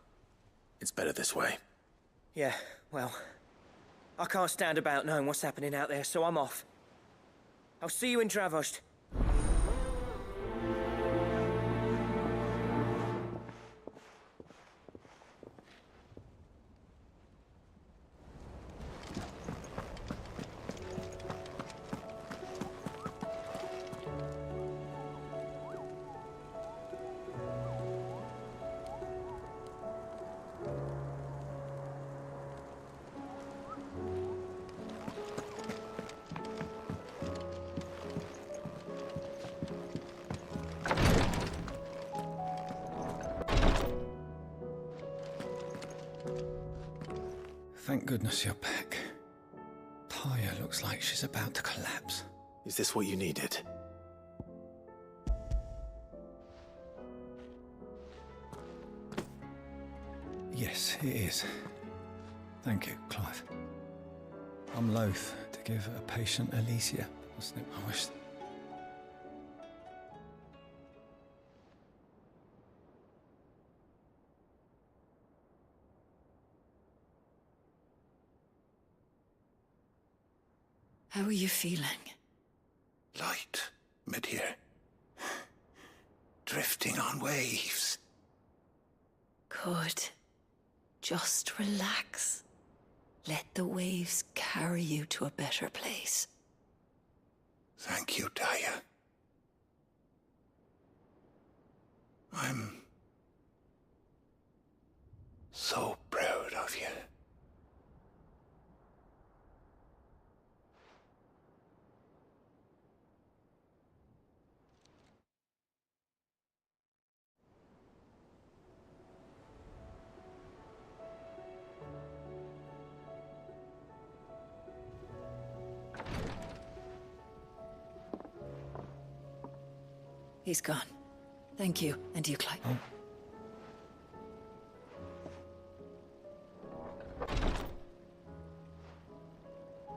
It's better this way. Yeah, well... I can't stand about knowing what's happening out there, so I'm off. I'll see you in Dravost. Thank goodness you're back. Taya looks like she's about to collapse. Is this what you needed? Yes, it is. Thank you, Clive. I'm loath to give a patient Alicia, wasn't it? I wish... How are you feeling? Light, mid-here. Drifting on waves. Good. Just relax. Let the waves carry you to a better place. Thank you, Taya. I'm so proud of you. He's gone. Thank you, and you, Clive.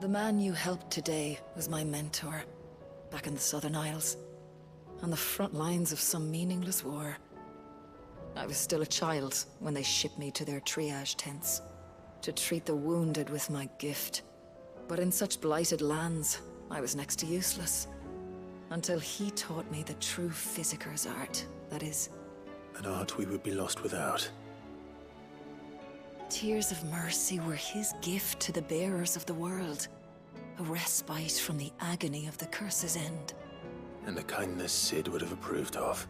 The man you helped today was my mentor, back in the Southern Isles, on the front lines of some meaningless war. I was still a child when they shipped me to their triage tents, to treat the wounded with my gift. But in such blighted lands, I was next to useless. Until he taught me the true physicker's art, that is... An art we would be lost without. Tears of mercy were his gift to the bearers of the world. A respite from the agony of the curse's end. And a kindness Sid would have approved of.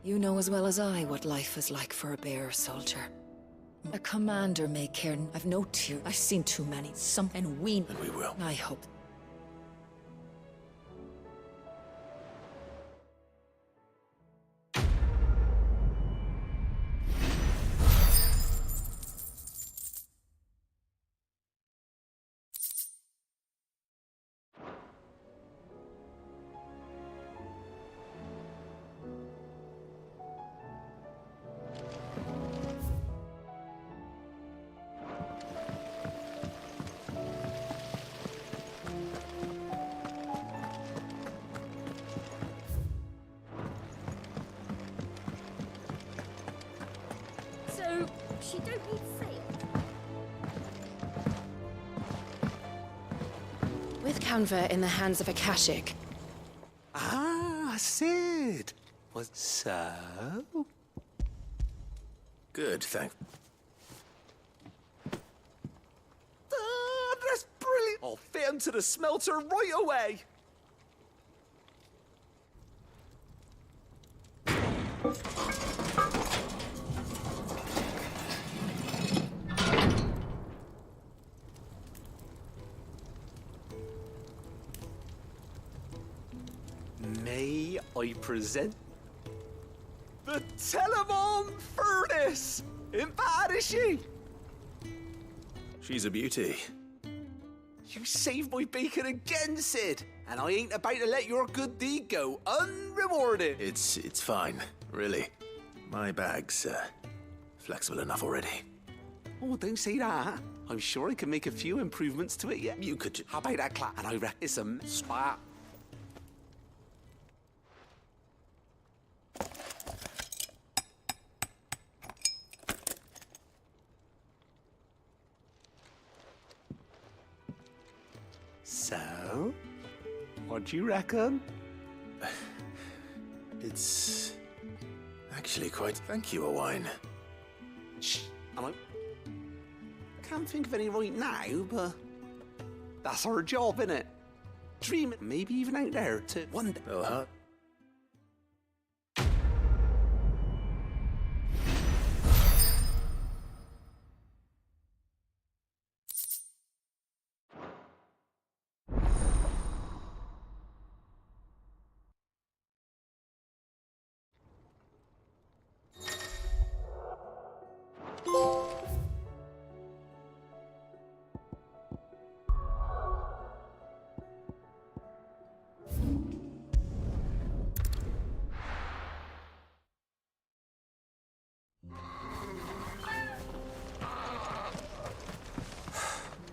You know as well as I what life is like for a bearer soldier. A commander may care. I've no tears. I've seen too many. And we will. I hope. She don't need sail. With Canva in the hands of Akashic. Ah, Sid. Was so? Good, thanks. Ah, that's brilliant. I'll fit him to the smelter right away. I present the Telemon Furnace! Ain't bad, is she? She's a beauty. You saved my beacon again, Sid, and I ain't about to let your good deed go unrewarded. It's fine, really. My bag's flexible enough already. Oh, don't say that. I'm sure I can make a few improvements to it yet. You could. How about that clap? And I reckon it's a spot. So, what do you reckon? It's actually quite. Thank you, Owain. Shh. I can't think of any right now, but that's our job, innit? Dream it, maybe even out there to one day. Uh-huh.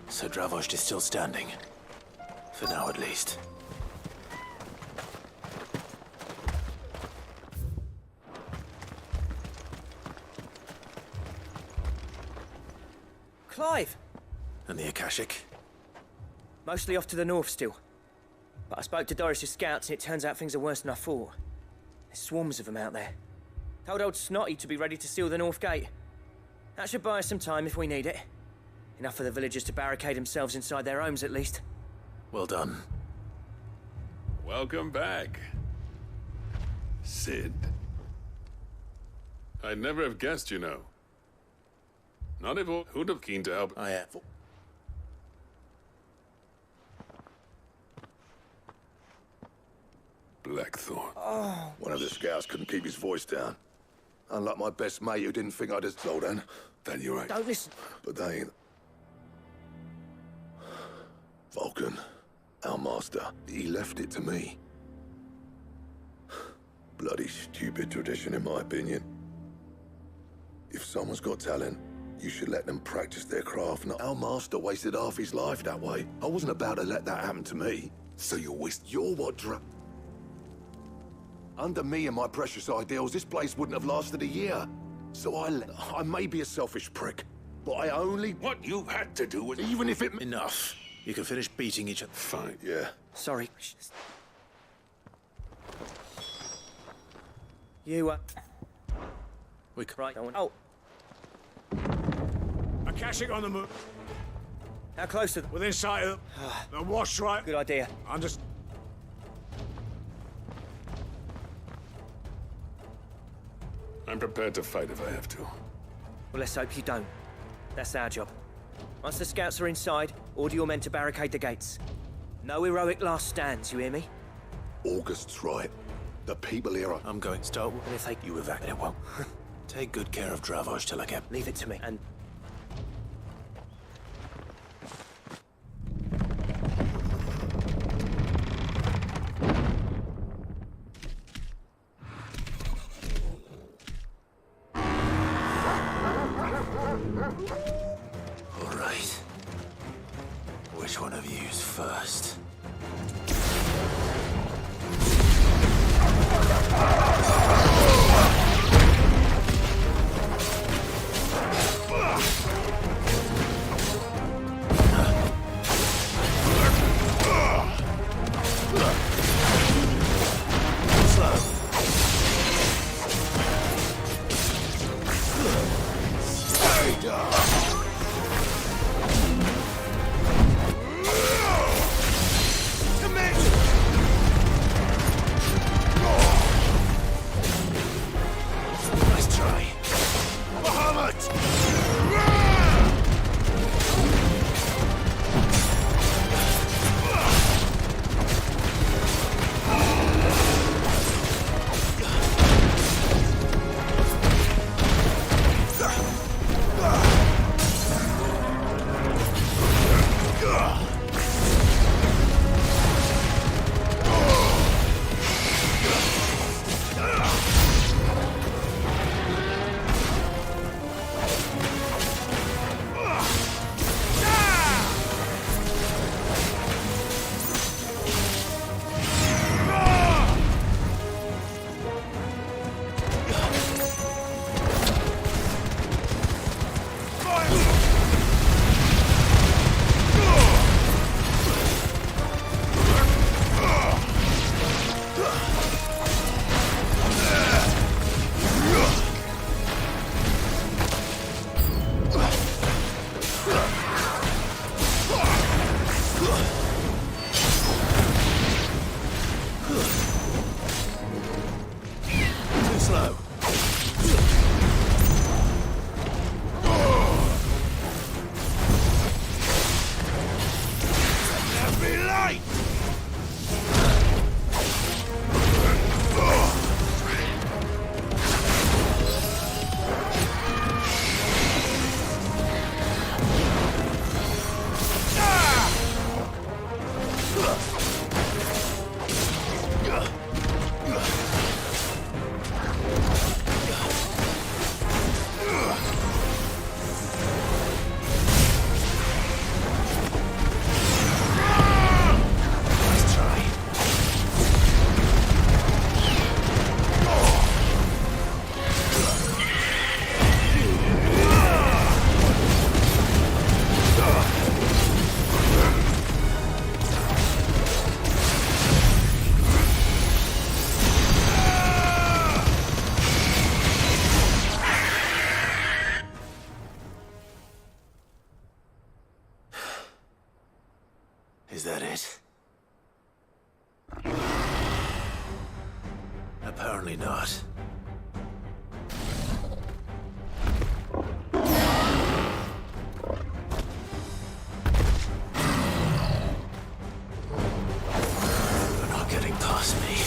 So Dravost is still standing. For now, at least. Clive! And the Akashic? Mostly off to the north still. But I spoke to Doris's scouts and it turns out things are worse than I thought. There's swarms of them out there. Told old Snotty to be ready to seal the north gate. That should buy us some time if we need it. Enough for the villagers to barricade themselves inside their homes, at least. Well done. Welcome back, Sid. I'd never have guessed, you know. Not if who'd have keen to help. I have. Blackthorn. Oh. One of the scouts couldn't keep his voice down. Unlike my best mate who didn't think I'd just slow down. Then you're right. Don't listen. But they ain't. Vulcan, our master, he left it to me. Bloody stupid tradition, in my opinion. If someone's got talent, you should let them practice their craft. Not our master wasted half his life that way. I wasn't about to let that happen to me. So you're what Under me and my precious ideals, this place wouldn't have lasted a year. So I may be a selfish prick, but I only... What you had to do was... Even if it... Enough. You can finish beating each other. Fine. Yeah. Sorry. You, We right. Oh. Akashic on the move. How close to them? Within sight of the wash, right? Good idea. I'm just... I'm prepared to fight if I have to. Well, let's hope you don't. That's our job. Once the scouts are inside, order your men to barricade the gates. No heroic last stands, you hear me? August's right. The people here are... I'm going. Start. And if they... You evacuate. Well, take good care of Dravost till I get... Leave it to me, and... All right. Which one of you's first? Is that it? Apparently not. You're not getting past me.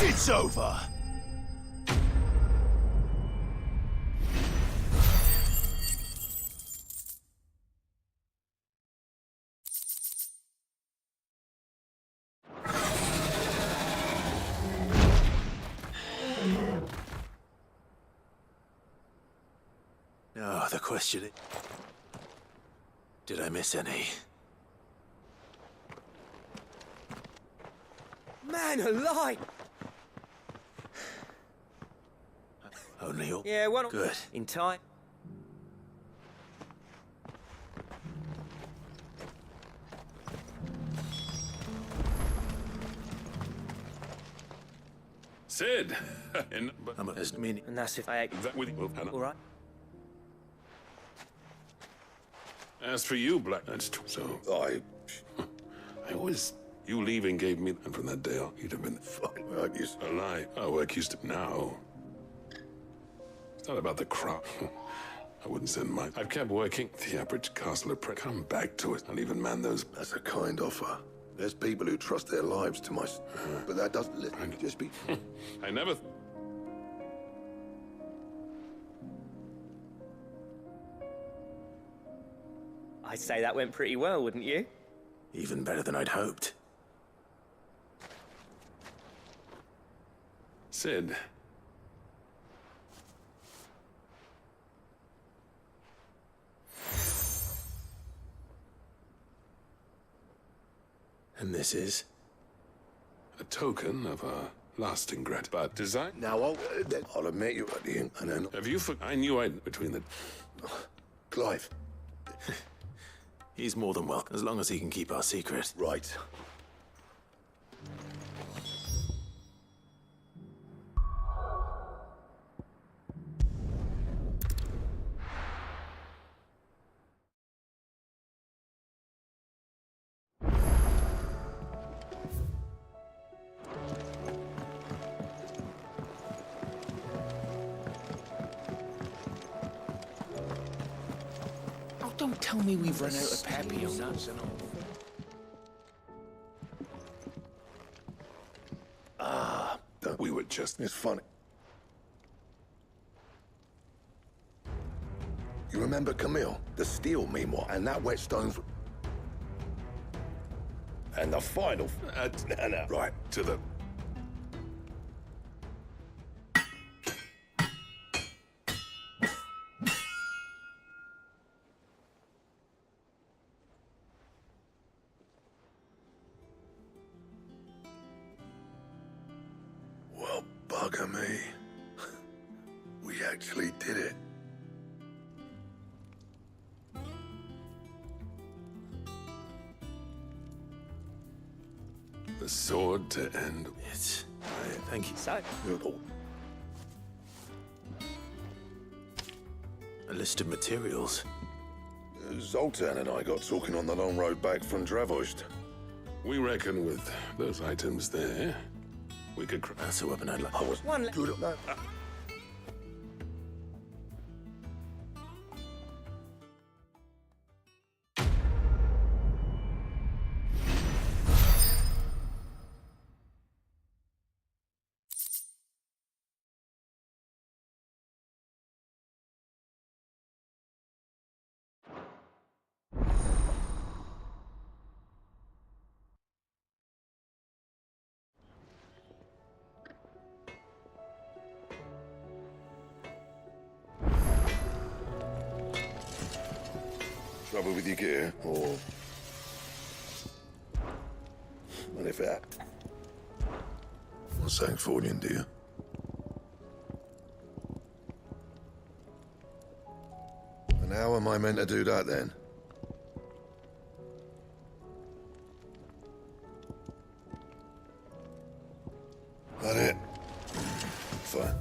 It's over. Now, the question is, did I miss any? Man alive! Only all? Yeah, one. Good. In time. Sid! And I'm as meaning. And that's if I act that with you. all right. As for you, Black, that's true. So I always. You leaving gave me, and from that day on, you'd have been fucking a lie. Our work used to now. It's not about the crop. I wouldn't send mine. I've kept working. The average castle of come back to it. I'll even man those. That's a kind offer. There's people who trust their lives to my... But that doesn't let me just be... I never... I'd say that went pretty well, wouldn't you? Even better than I'd hoped. Sid. And this is? A token of our lasting gratitude. But design? Now, I'll admit you at the end, and then... Have you I knew I between the... Clive. He's more than welcome, as long as he can keep our secret. Right. Don't tell me we've run out of papillons. We were just... It's funny. You remember Camille? The steel, meanwhile, and that whetstone's... And the final... no. Right, to the... Well, bugger me. We actually did it. The sword to end. It's... thank you. So? A list of materials. Zoltan and I got talking on the long road back from Dravost. We reckon with those items there, we could... That's a weapon I'd like. I was One... good at that. Trouble with your gear, or... What if that? What's saying Fordian, do you? And how am I meant to do that, then? That it? Fine.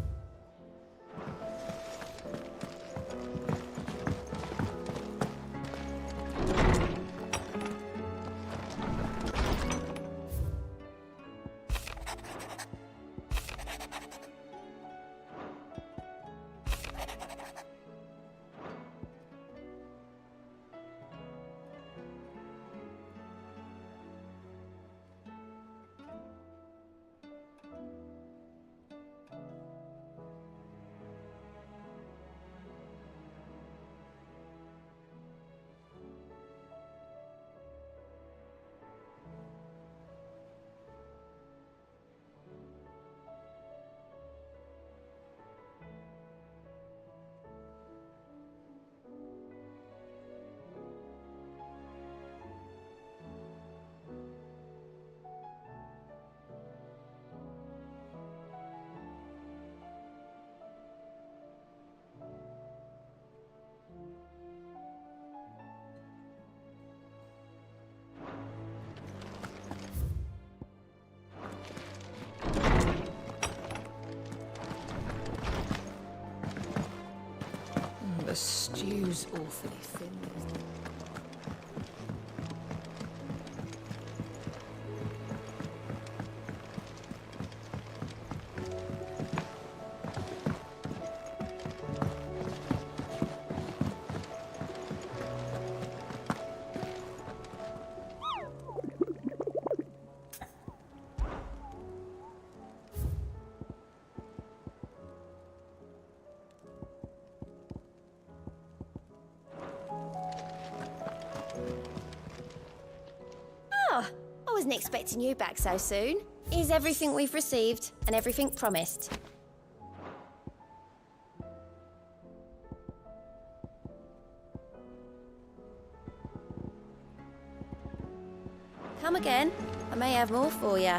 The stew's awfully thin. I wasn't expecting you back so soon. Is everything we've received and everything promised? Come again. I may have more for you.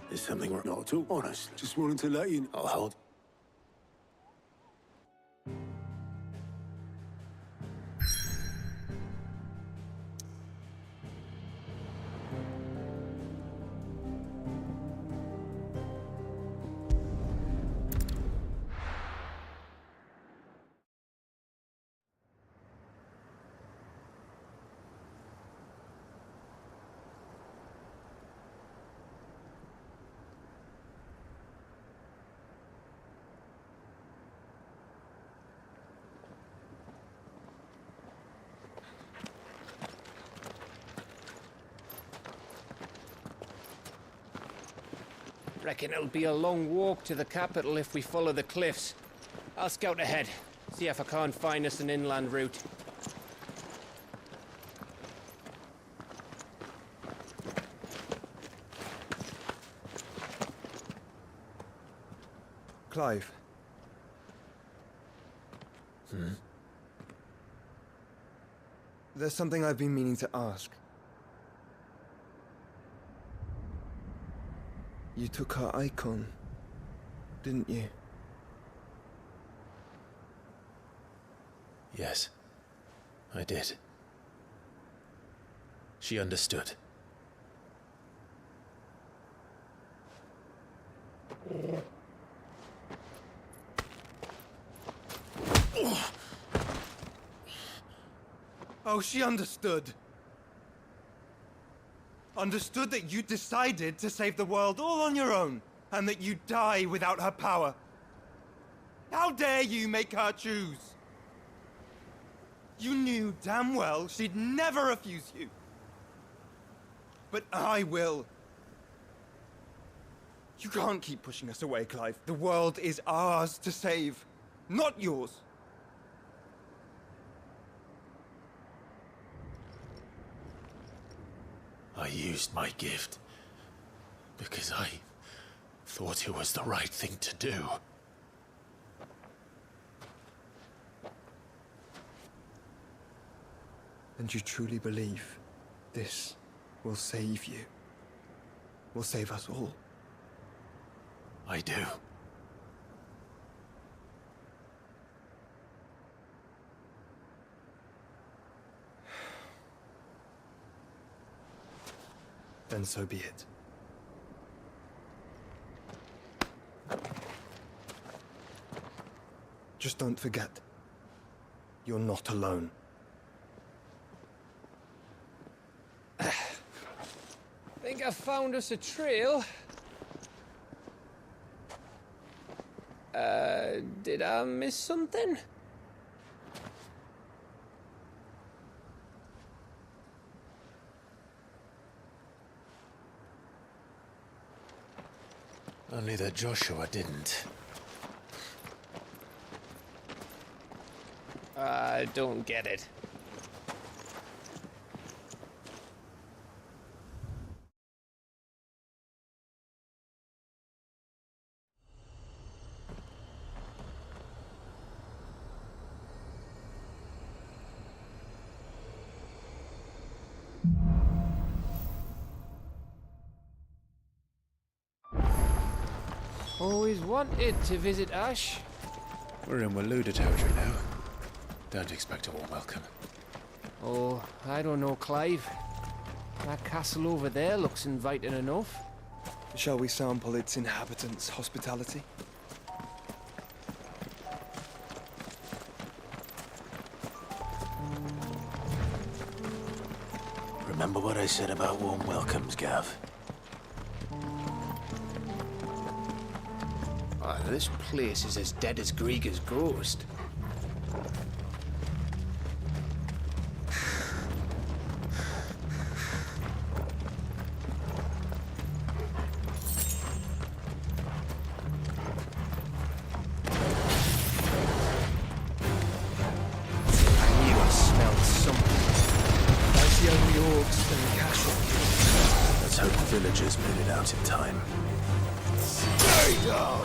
There's something wrong. Not at all, honest. Just wanted to let you know. I'll hold. Reckon it'll be a long walk to the capital if we follow the cliffs. I'll scout ahead, see if I can't find us an inland route. Clive. There's something I've been meaning to ask. You took her icon, didn't you? Yes, I did. She understood. Oh, she understood. Understood that you decided to save the world all on your own, and that you'd die without her power. How dare you make her choose? You knew damn well she'd never refuse you. But I will. You can't keep pushing us away, Clive. The world is ours to save, not yours. I used my gift because I thought it was the right thing to do. And you truly believe this will save you? Will save us all? I do. Then so be it. Just don't forget, you're not alone. Think I found us a trail. Did I miss something? Only that Joshua didn't. I don't get it. Always wanted to visit Ash. We're in Waluda territory now. Don't expect a warm welcome. Oh, I don't know, Clive. That castle over there looks inviting enough. Shall we sample its inhabitants' hospitality? Remember what I said about warm welcomes, Gav? Oh, this place is as dead as Grieger's ghost. Let's hope the villagers made it out in time. Stay down!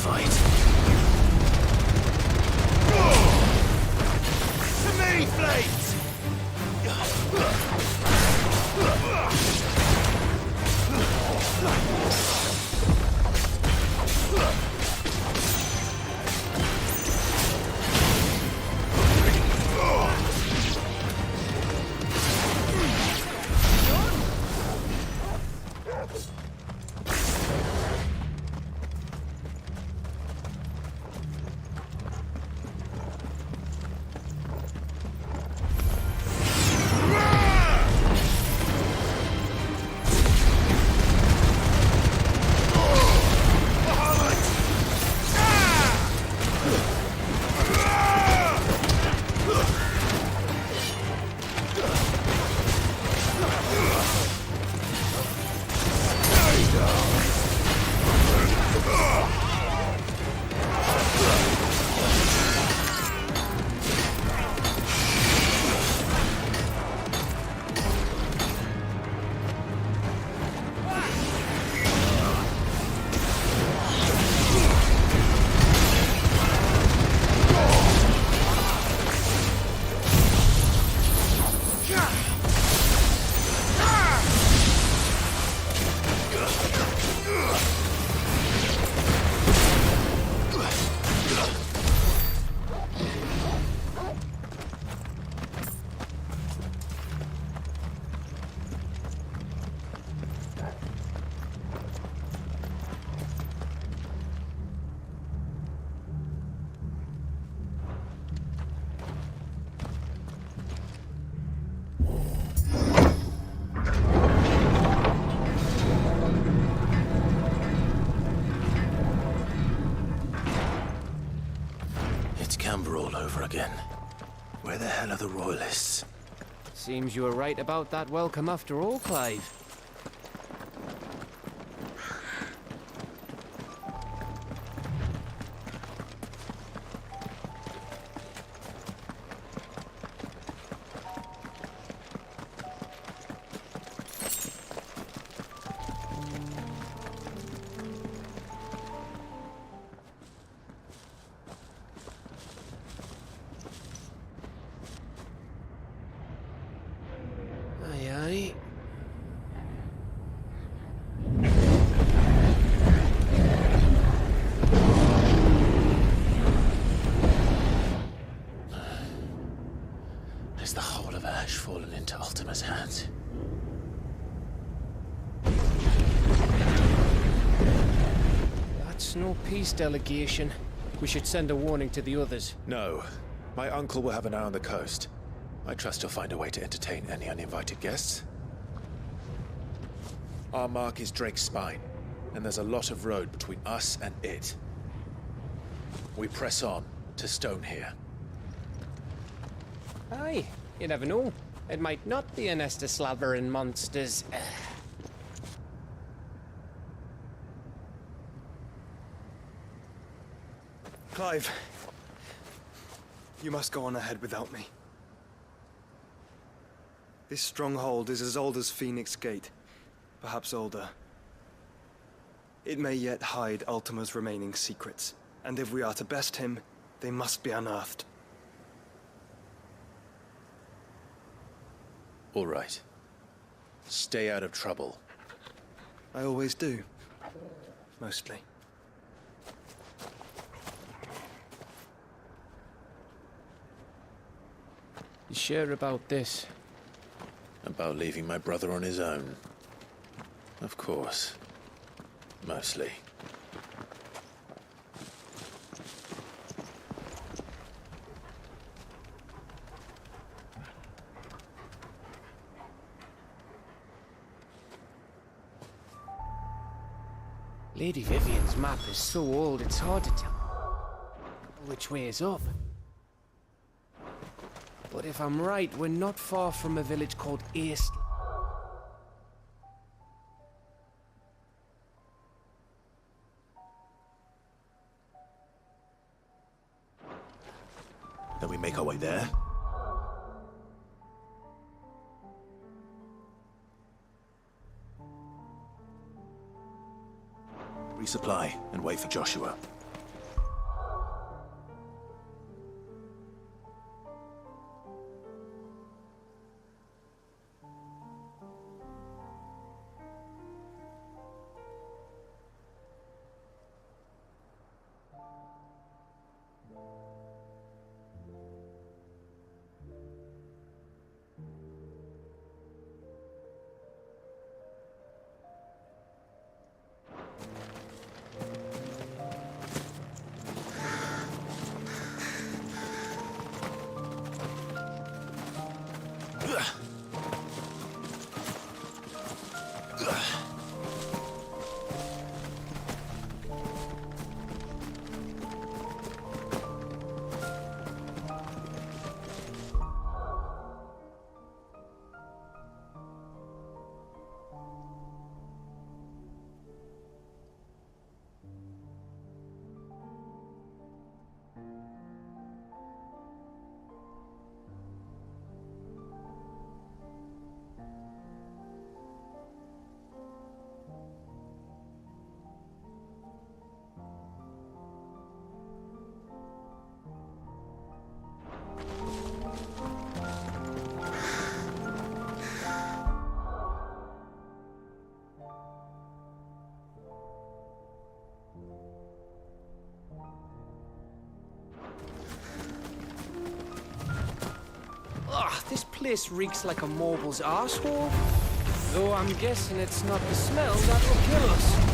fight. To me, Flames! All over again. Where the hell are the Royalists? Seems you were right about that welcome after all, Clive. Is the whole of Ash fallen into Ultima's hands? That's no peace delegation. We should send a warning to the others. No. My uncle will have an eye on the coast. I trust he'll find a way to entertain any uninvited guests. Our mark is Drake's Spine, and there's a lot of road between us and it. We press on to Stone here. Aye, you never know. It might not be a nest of slavering monsters. Clive, you must go on ahead without me. This stronghold is as old as Phoenix Gate, perhaps older. It may yet hide Ultima's remaining secrets, and if we are to best him, they must be unearthed. All right. Stay out of trouble. I always do. Mostly. You sure about this? About leaving my brother on his own? Of course. Mostly. Lady Vivian's map is so old it's hard to tell which way is up. But if I'm right, we're not far from a village called East. Then we make our way there? Resupply and wait for Joshua. This place reeks like a moble's arsehole. Though I'm guessing it's not the smell that will kill us.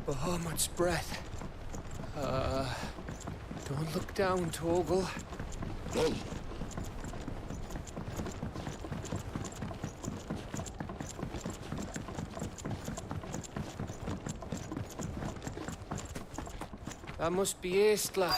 Bahamut's breath. Don't look down, Torgal. That must be Eastla.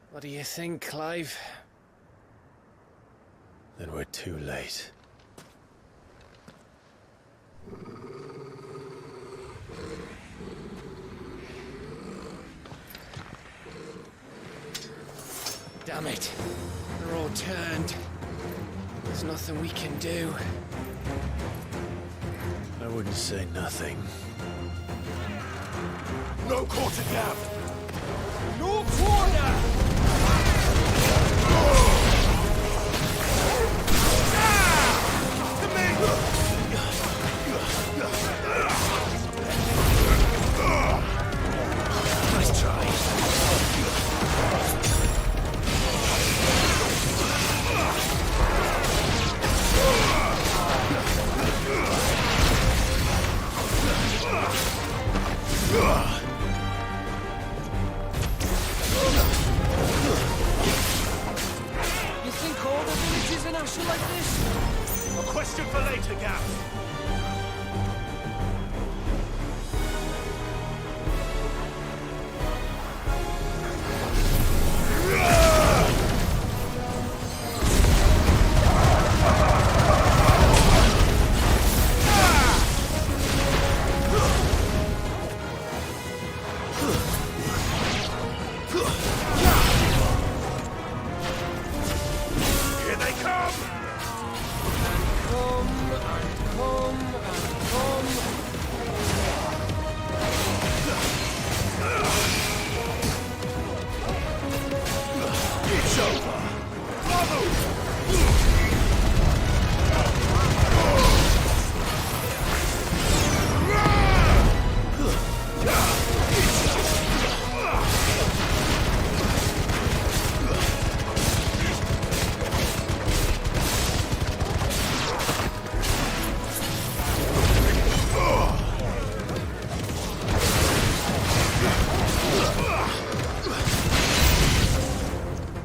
What do you think, Clive? Then we're too late. Damn it. They're all turned. There's nothing we can do. I wouldn't say nothing. No quarter gap! No quarter! Nice try. You think all the villages in Asher like this? A question for later, Gap.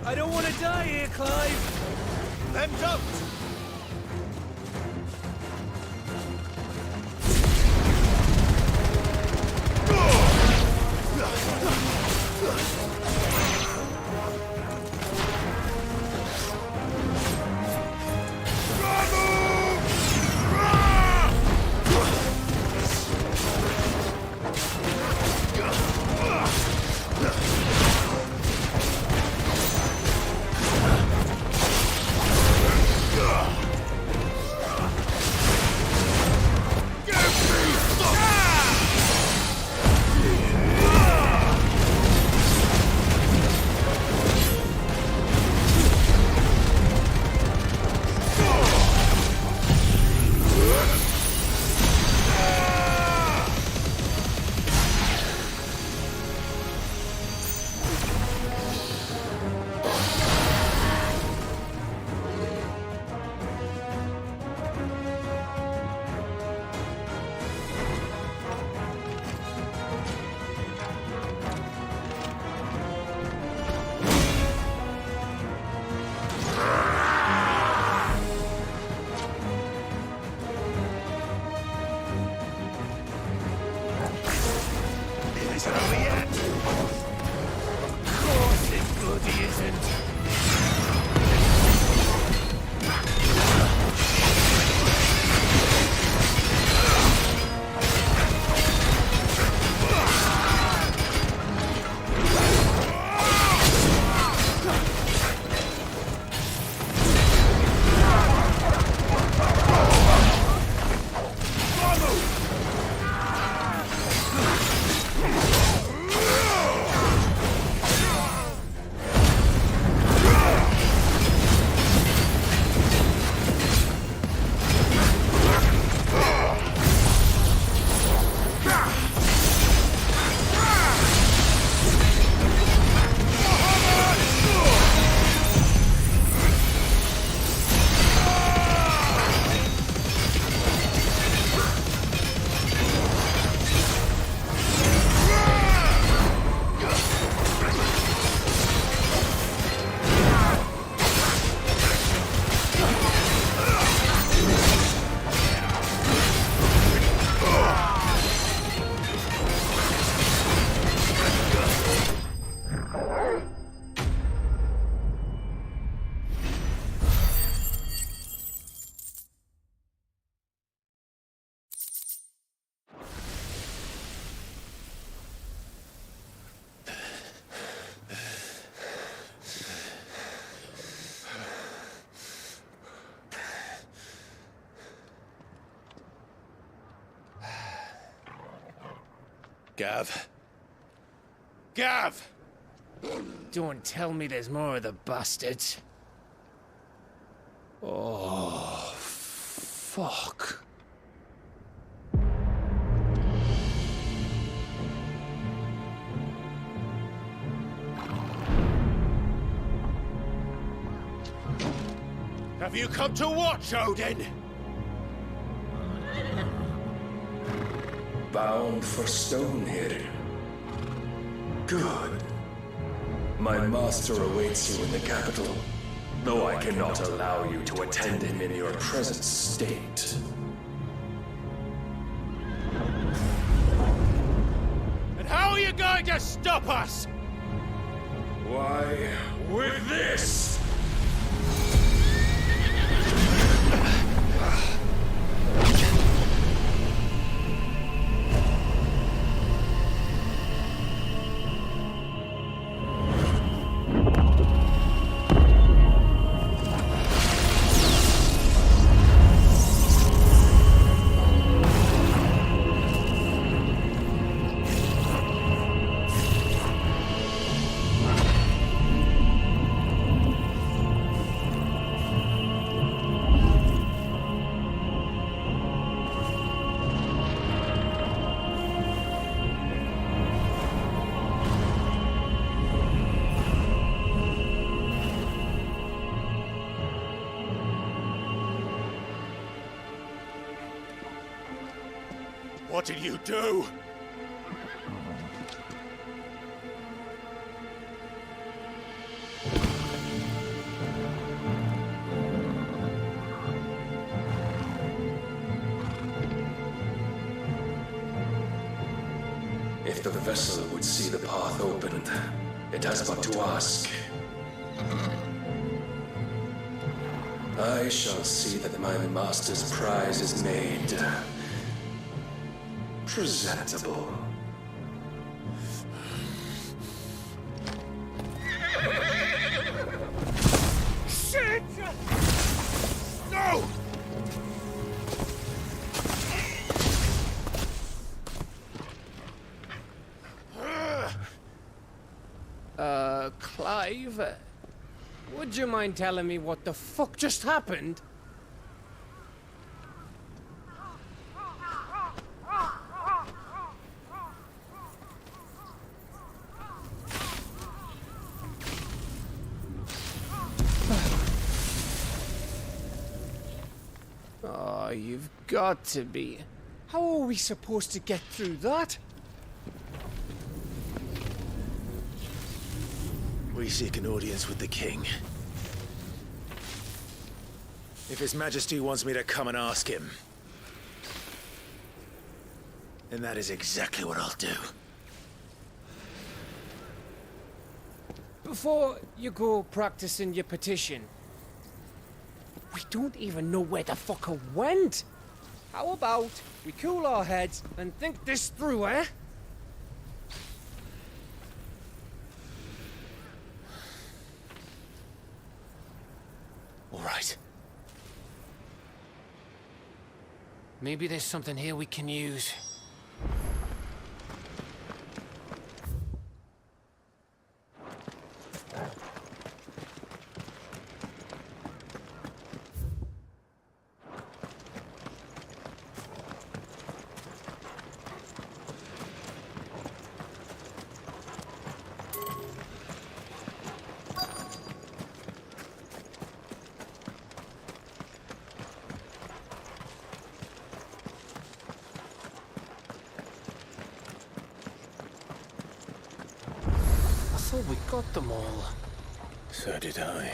I don't want to die here, Clive. Then don't! Gav. Gav! Don't tell me there's more of the bastards. Oh, fuck. Have you come to watch, Odin? Bound for Stonehill. Good. My master awaits you in the capital, though I cannot allow you to attend him in your present state. And how are you going to stop us? Why, with this! What did you do? If the vessel would see the path opened, it has but to ask. I shall see that my master's prize is made presentable. Shit! No! Clive, would you mind telling me what the fuck just happened? Oh, you've got to be. How are we supposed to get through that? We seek an audience with the king. If His Majesty wants me to come and ask him, then that is exactly what I'll do. Before you go practicing your petition, we don't even know where the fucker went. How about we cool our heads and think this through, eh? All right. Maybe there's something here we can use. I thought we got them all. So did I.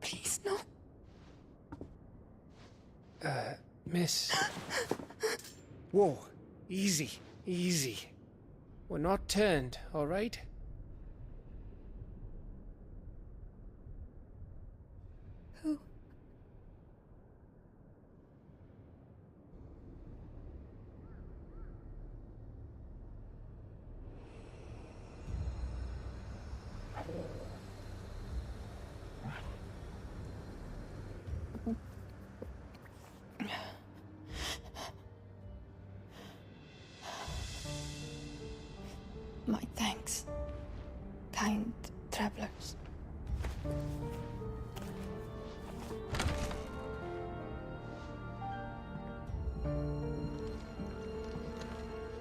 Please, no. Miss. Whoa, easy, easy. We're not turned, all right? Who? My thanks, kind travelers.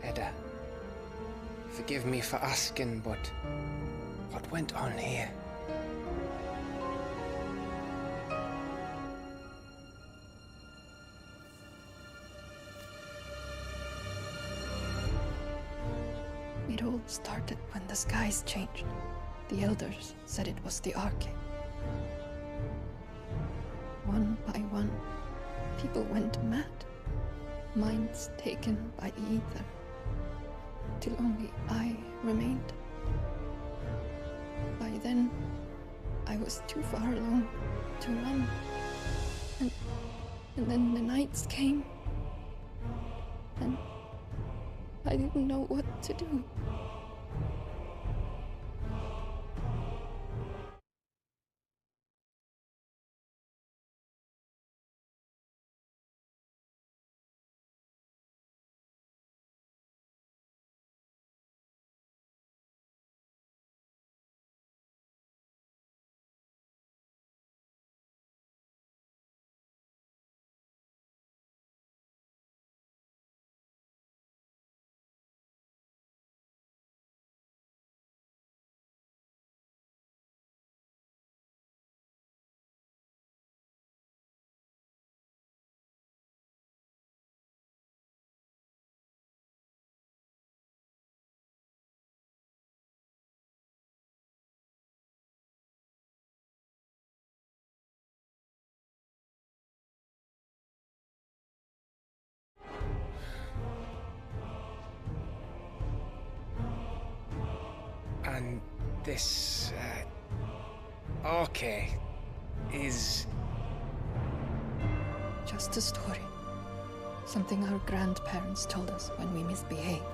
Edda, forgive me for asking, but what went on here? It all started when the skies changed. The elders said it was the Arche. One by one, people went mad. Minds taken by the ether. Till only I remained. By then, I was too far along to run. And then the nights came. And I didn't know what to do. And this, Arche is... Just a story. Something our grandparents told us when we misbehaved.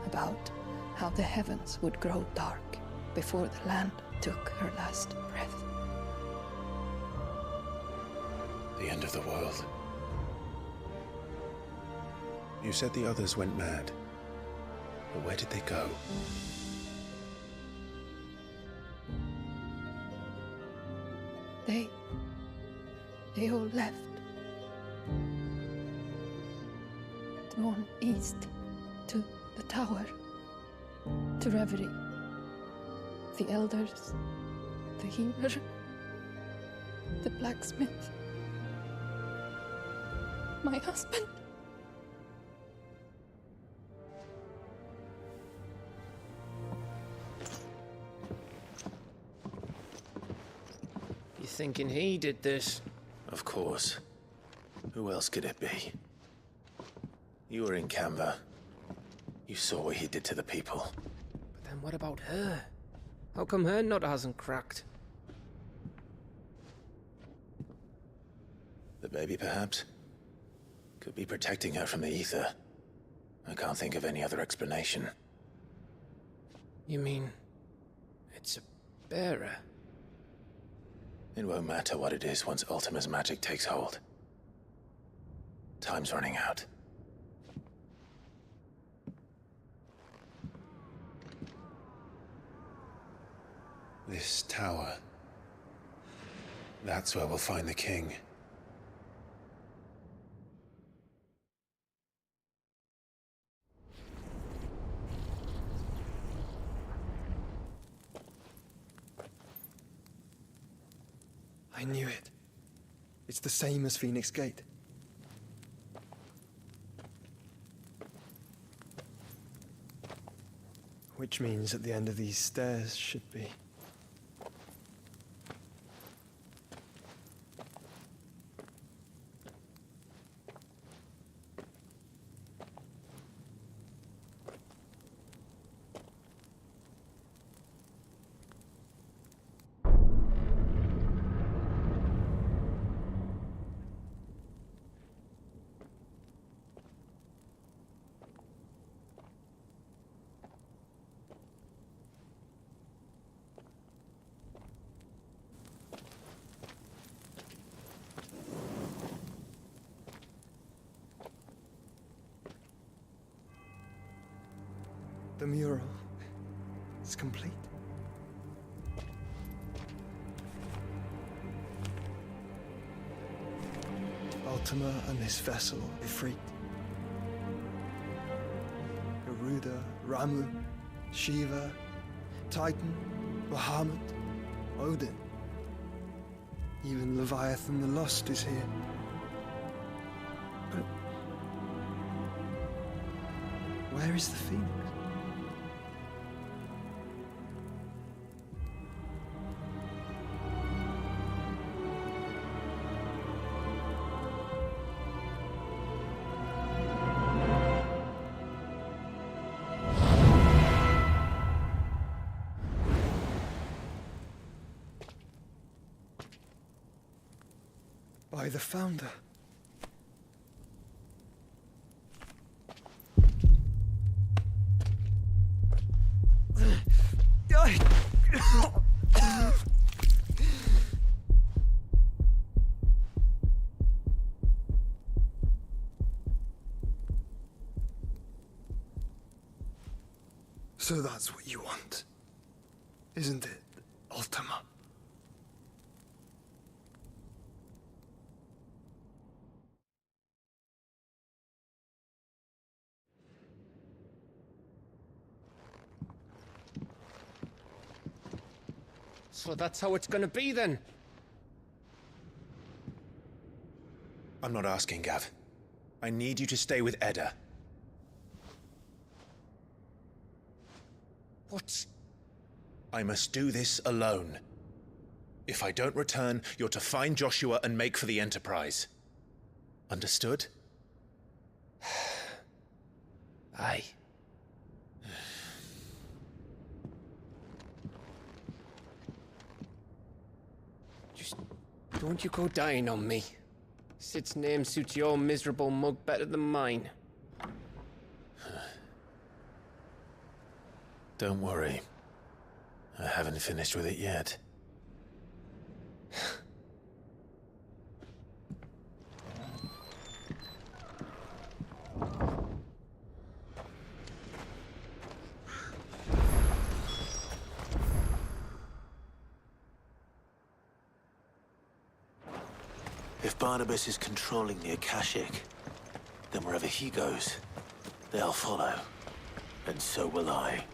About how the heavens would grow dark before the land took her last breath. The end of the world. You said the others went mad. But where did they go? They all left. Drawn east to the tower, to Reverie. The elders, the healer, the blacksmith, my husband. You thinking he did this? Of course. Who else could it be? You were in Canva. You saw what he did to the people. But then what about her? How come her nut hasn't cracked? The baby, perhaps? Could be protecting her from the ether. I can't think of any other explanation. You mean... it's a bearer? It won't matter what it is once Ultima's magic takes hold. Time's running out. This tower. That's where we'll find the king. I knew it. It's the same as Phoenix Gate. Which means at the end of these stairs should be... mural is complete. Ultima and this vessel, Ifrit. Garuda, Ramu, Shiva, Titan, Bahamut, Odin. Even Leviathan the Lost is here. But where is the Phoenix? By the Founder. So that's what you want, isn't it, Ultima? So that's how it's gonna be then? I'm not asking, Gav. I need you to stay with Edda. What? I must do this alone. If I don't return, you're to find Joshua and make for the Enterprise. Understood? Aye. Just don't you go dying on me. Sid's name suits your miserable mug better than mine. Don't worry. I haven't finished with it yet. If Barnabas is controlling the Akashic, then wherever he goes, they'll follow. And so will I.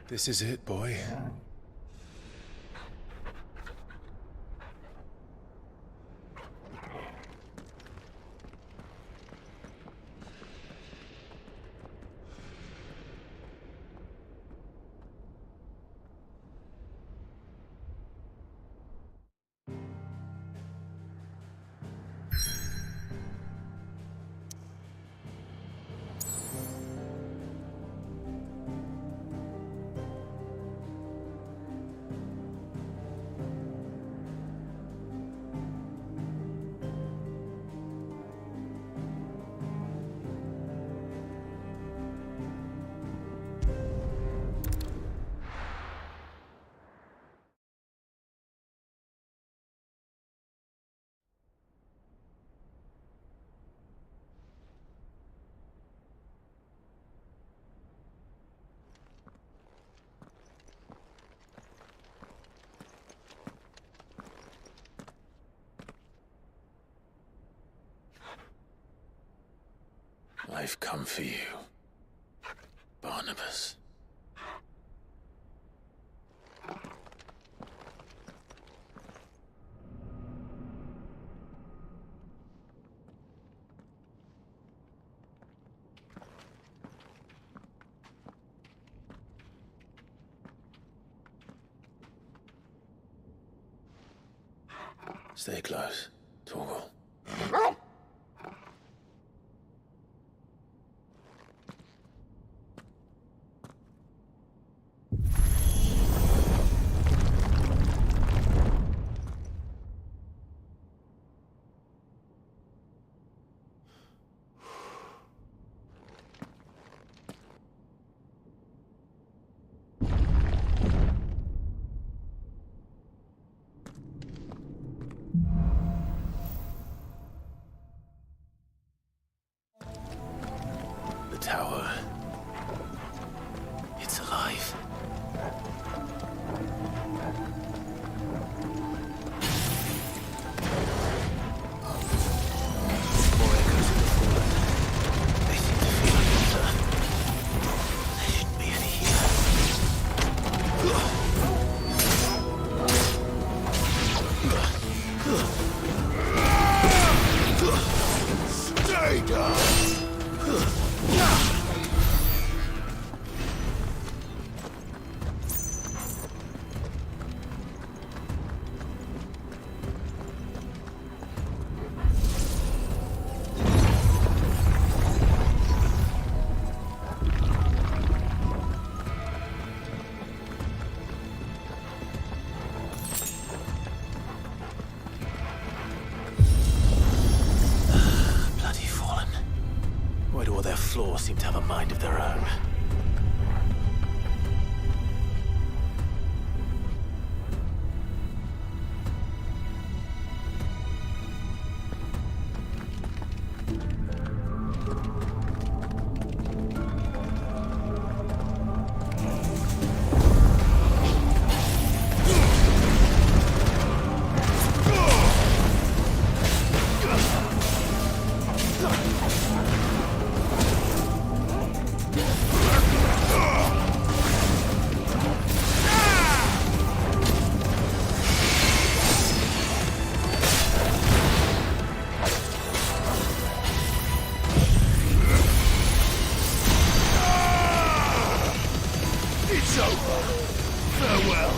This is it, boy. I've come for you, Barnabas. Stay close, Torgal. Tower. It's alive. More echoes of the fallen. They seem to feel like there shouldn't be any here. Stay down! Why do all their flaws seem to have a mind of their own? It's over. Farewell.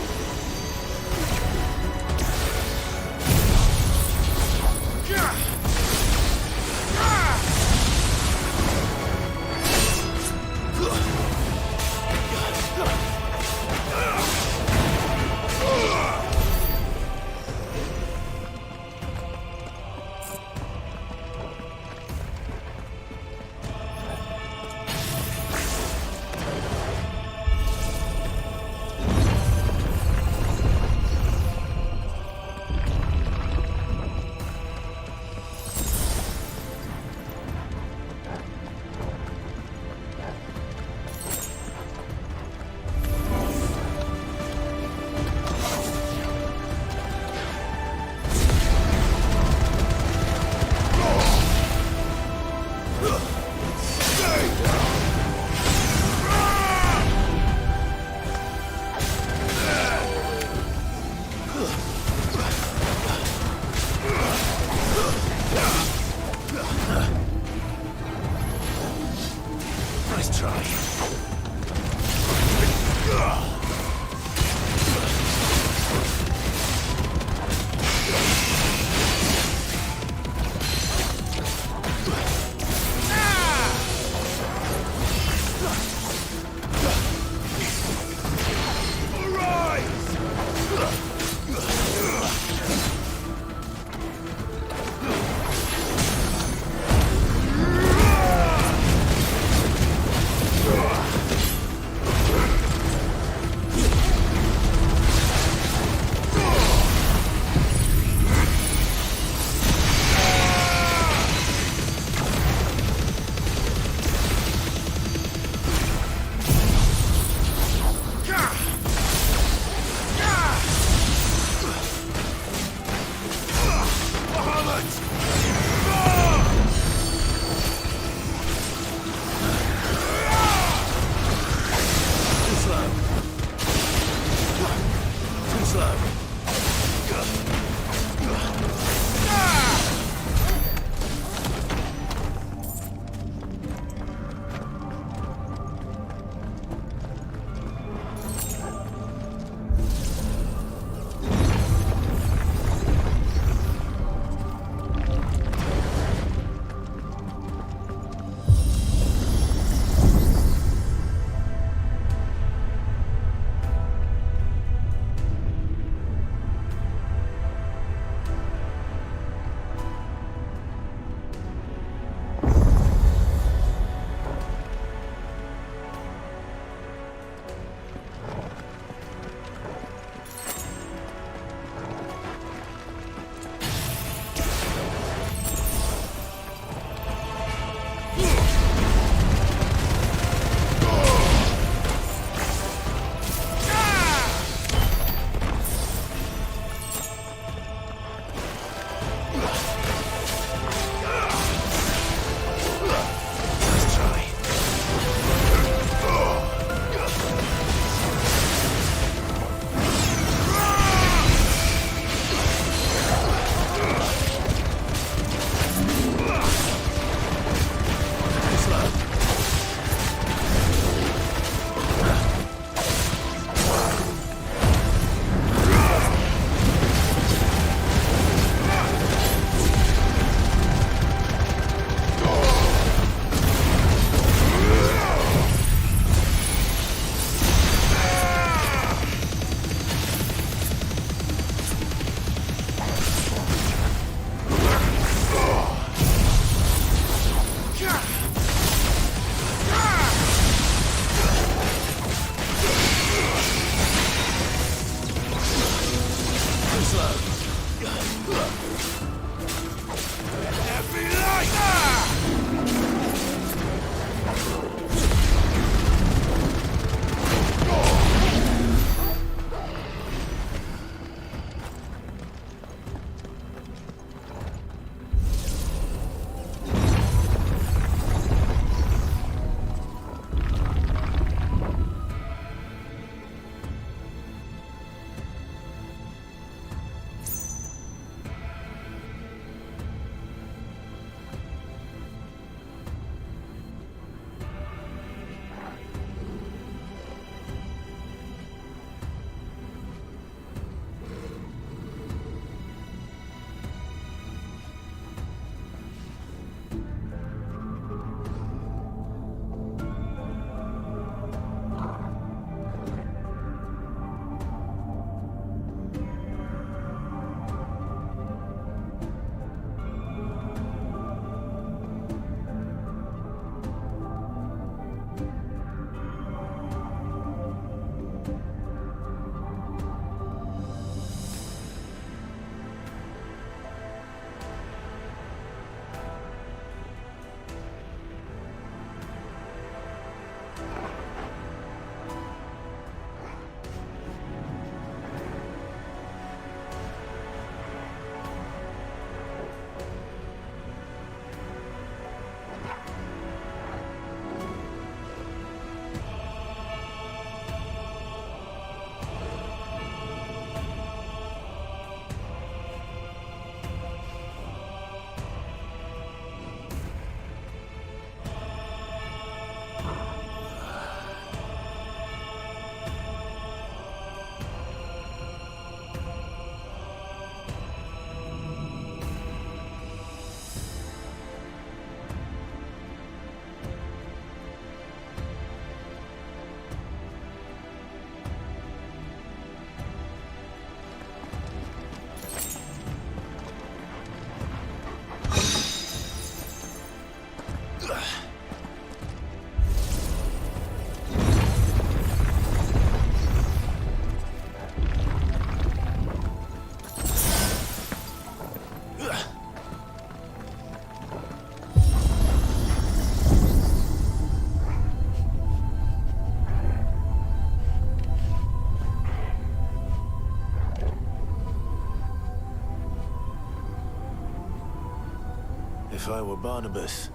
If I were Barnabas,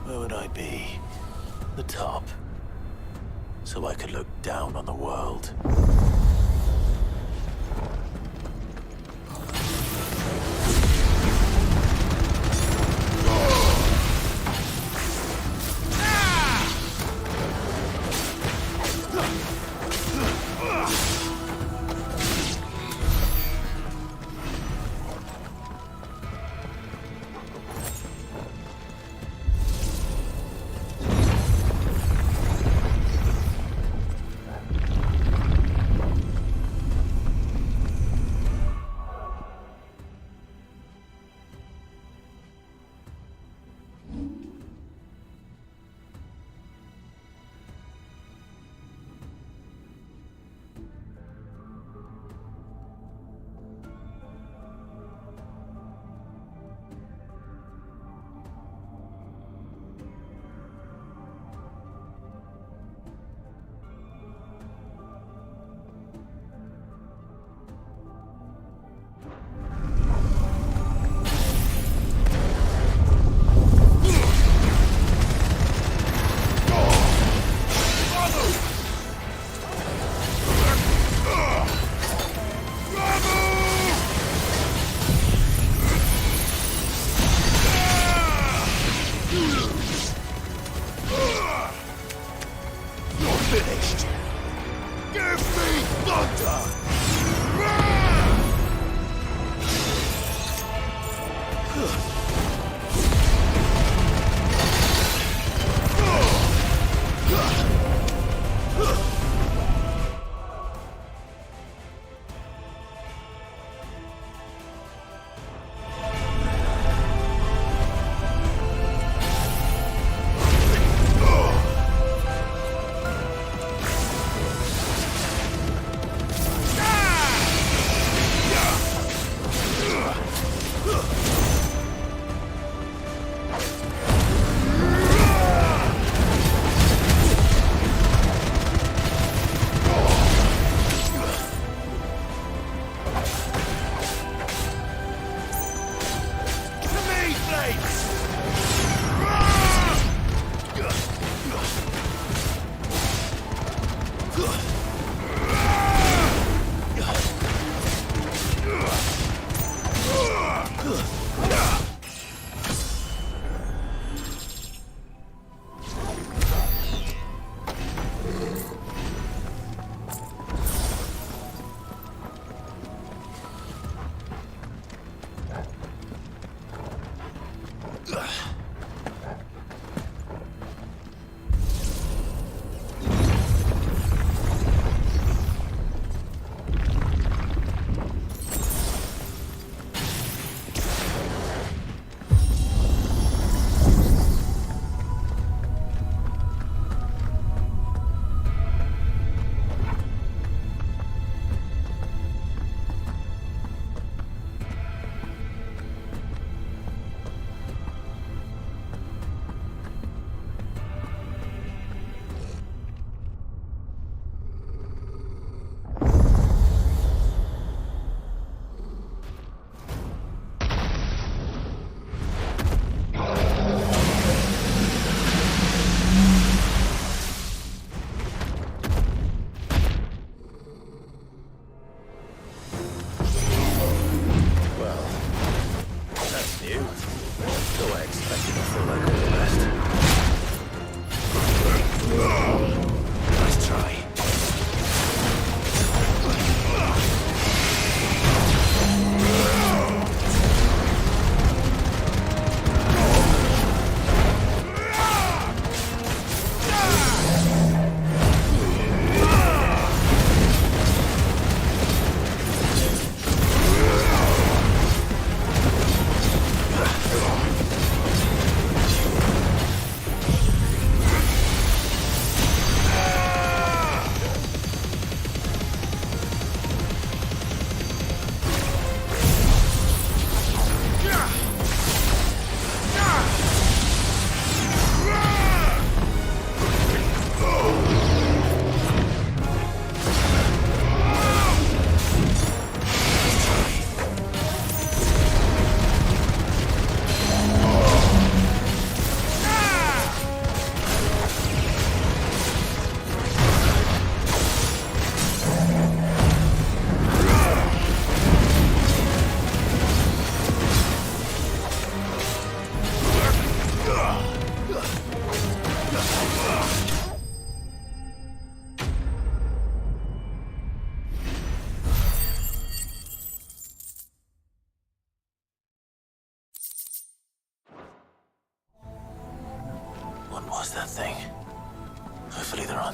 where would I be? The top. So I could look down on the world.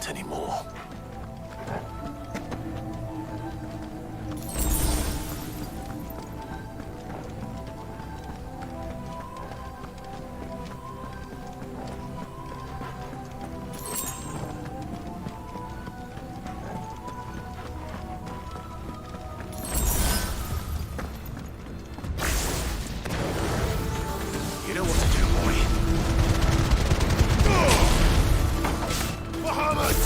Not anymore. You know what to do, boy. Muhammad!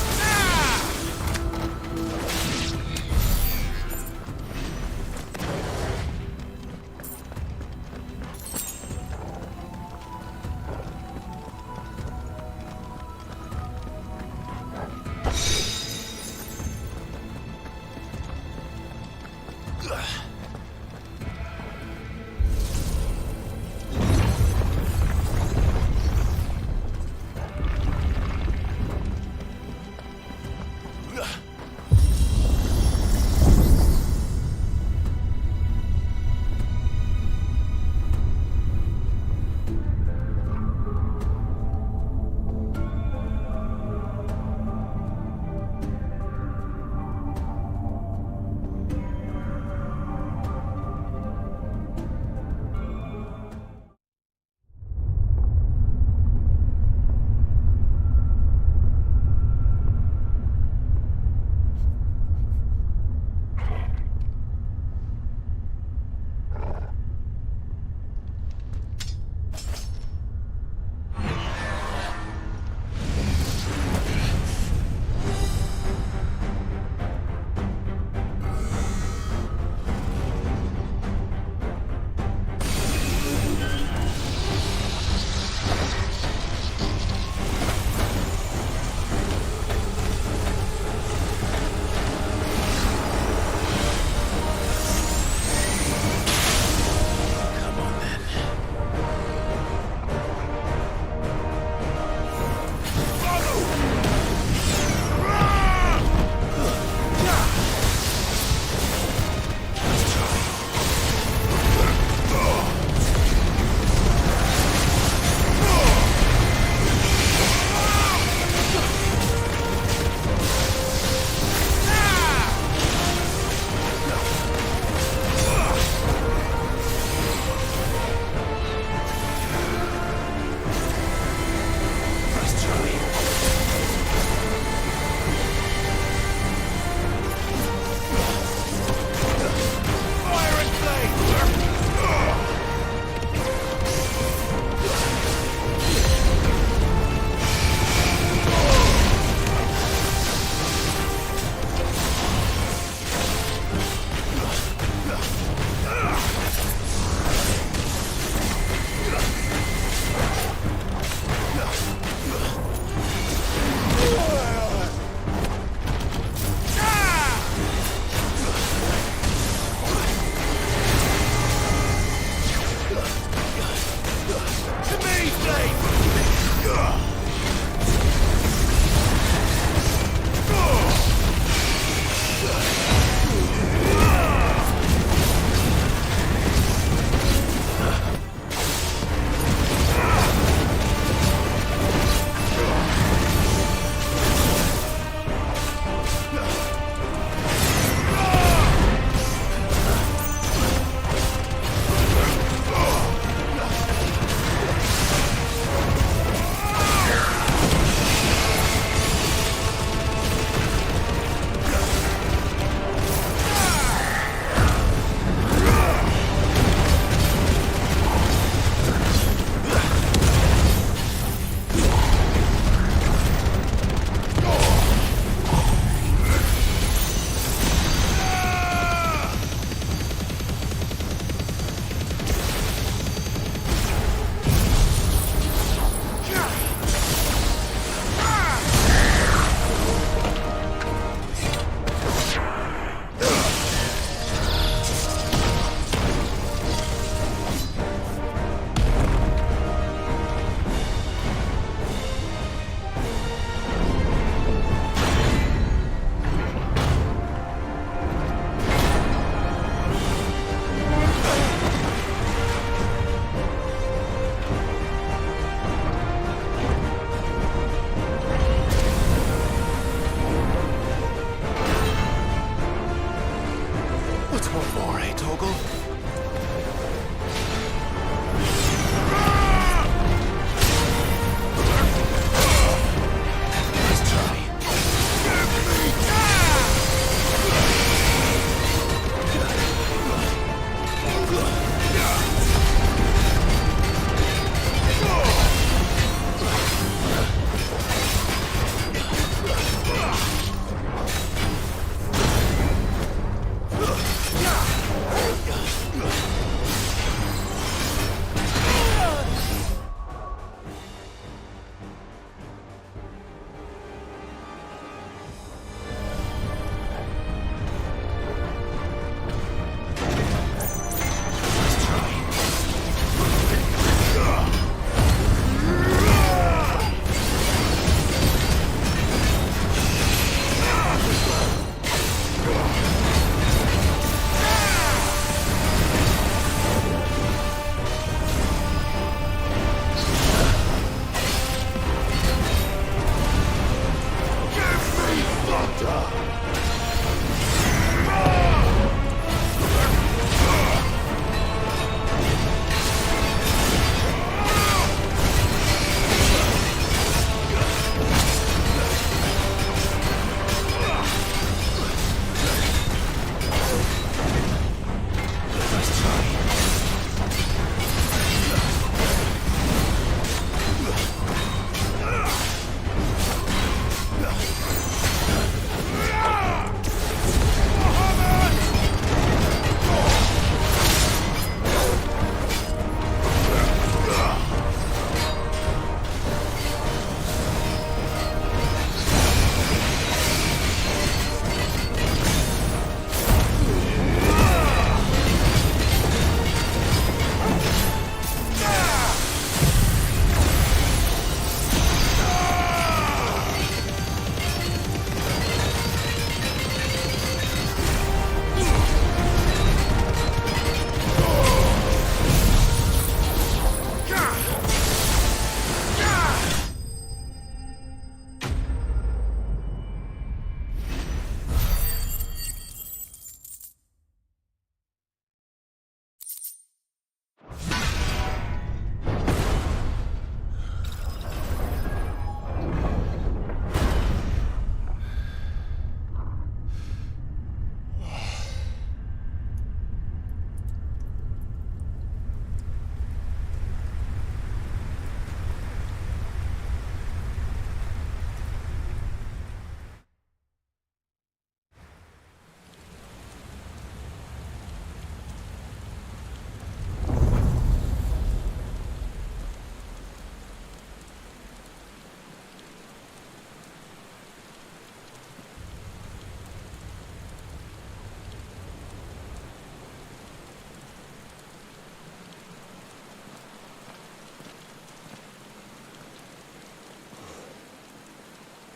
Mogul?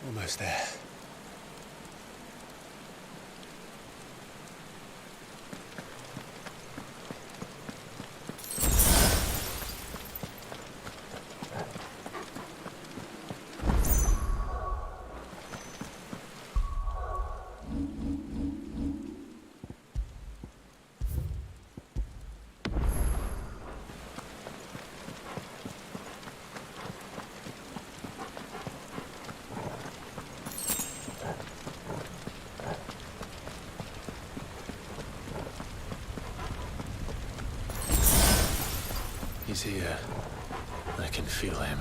Almost there. He's here. I can feel him.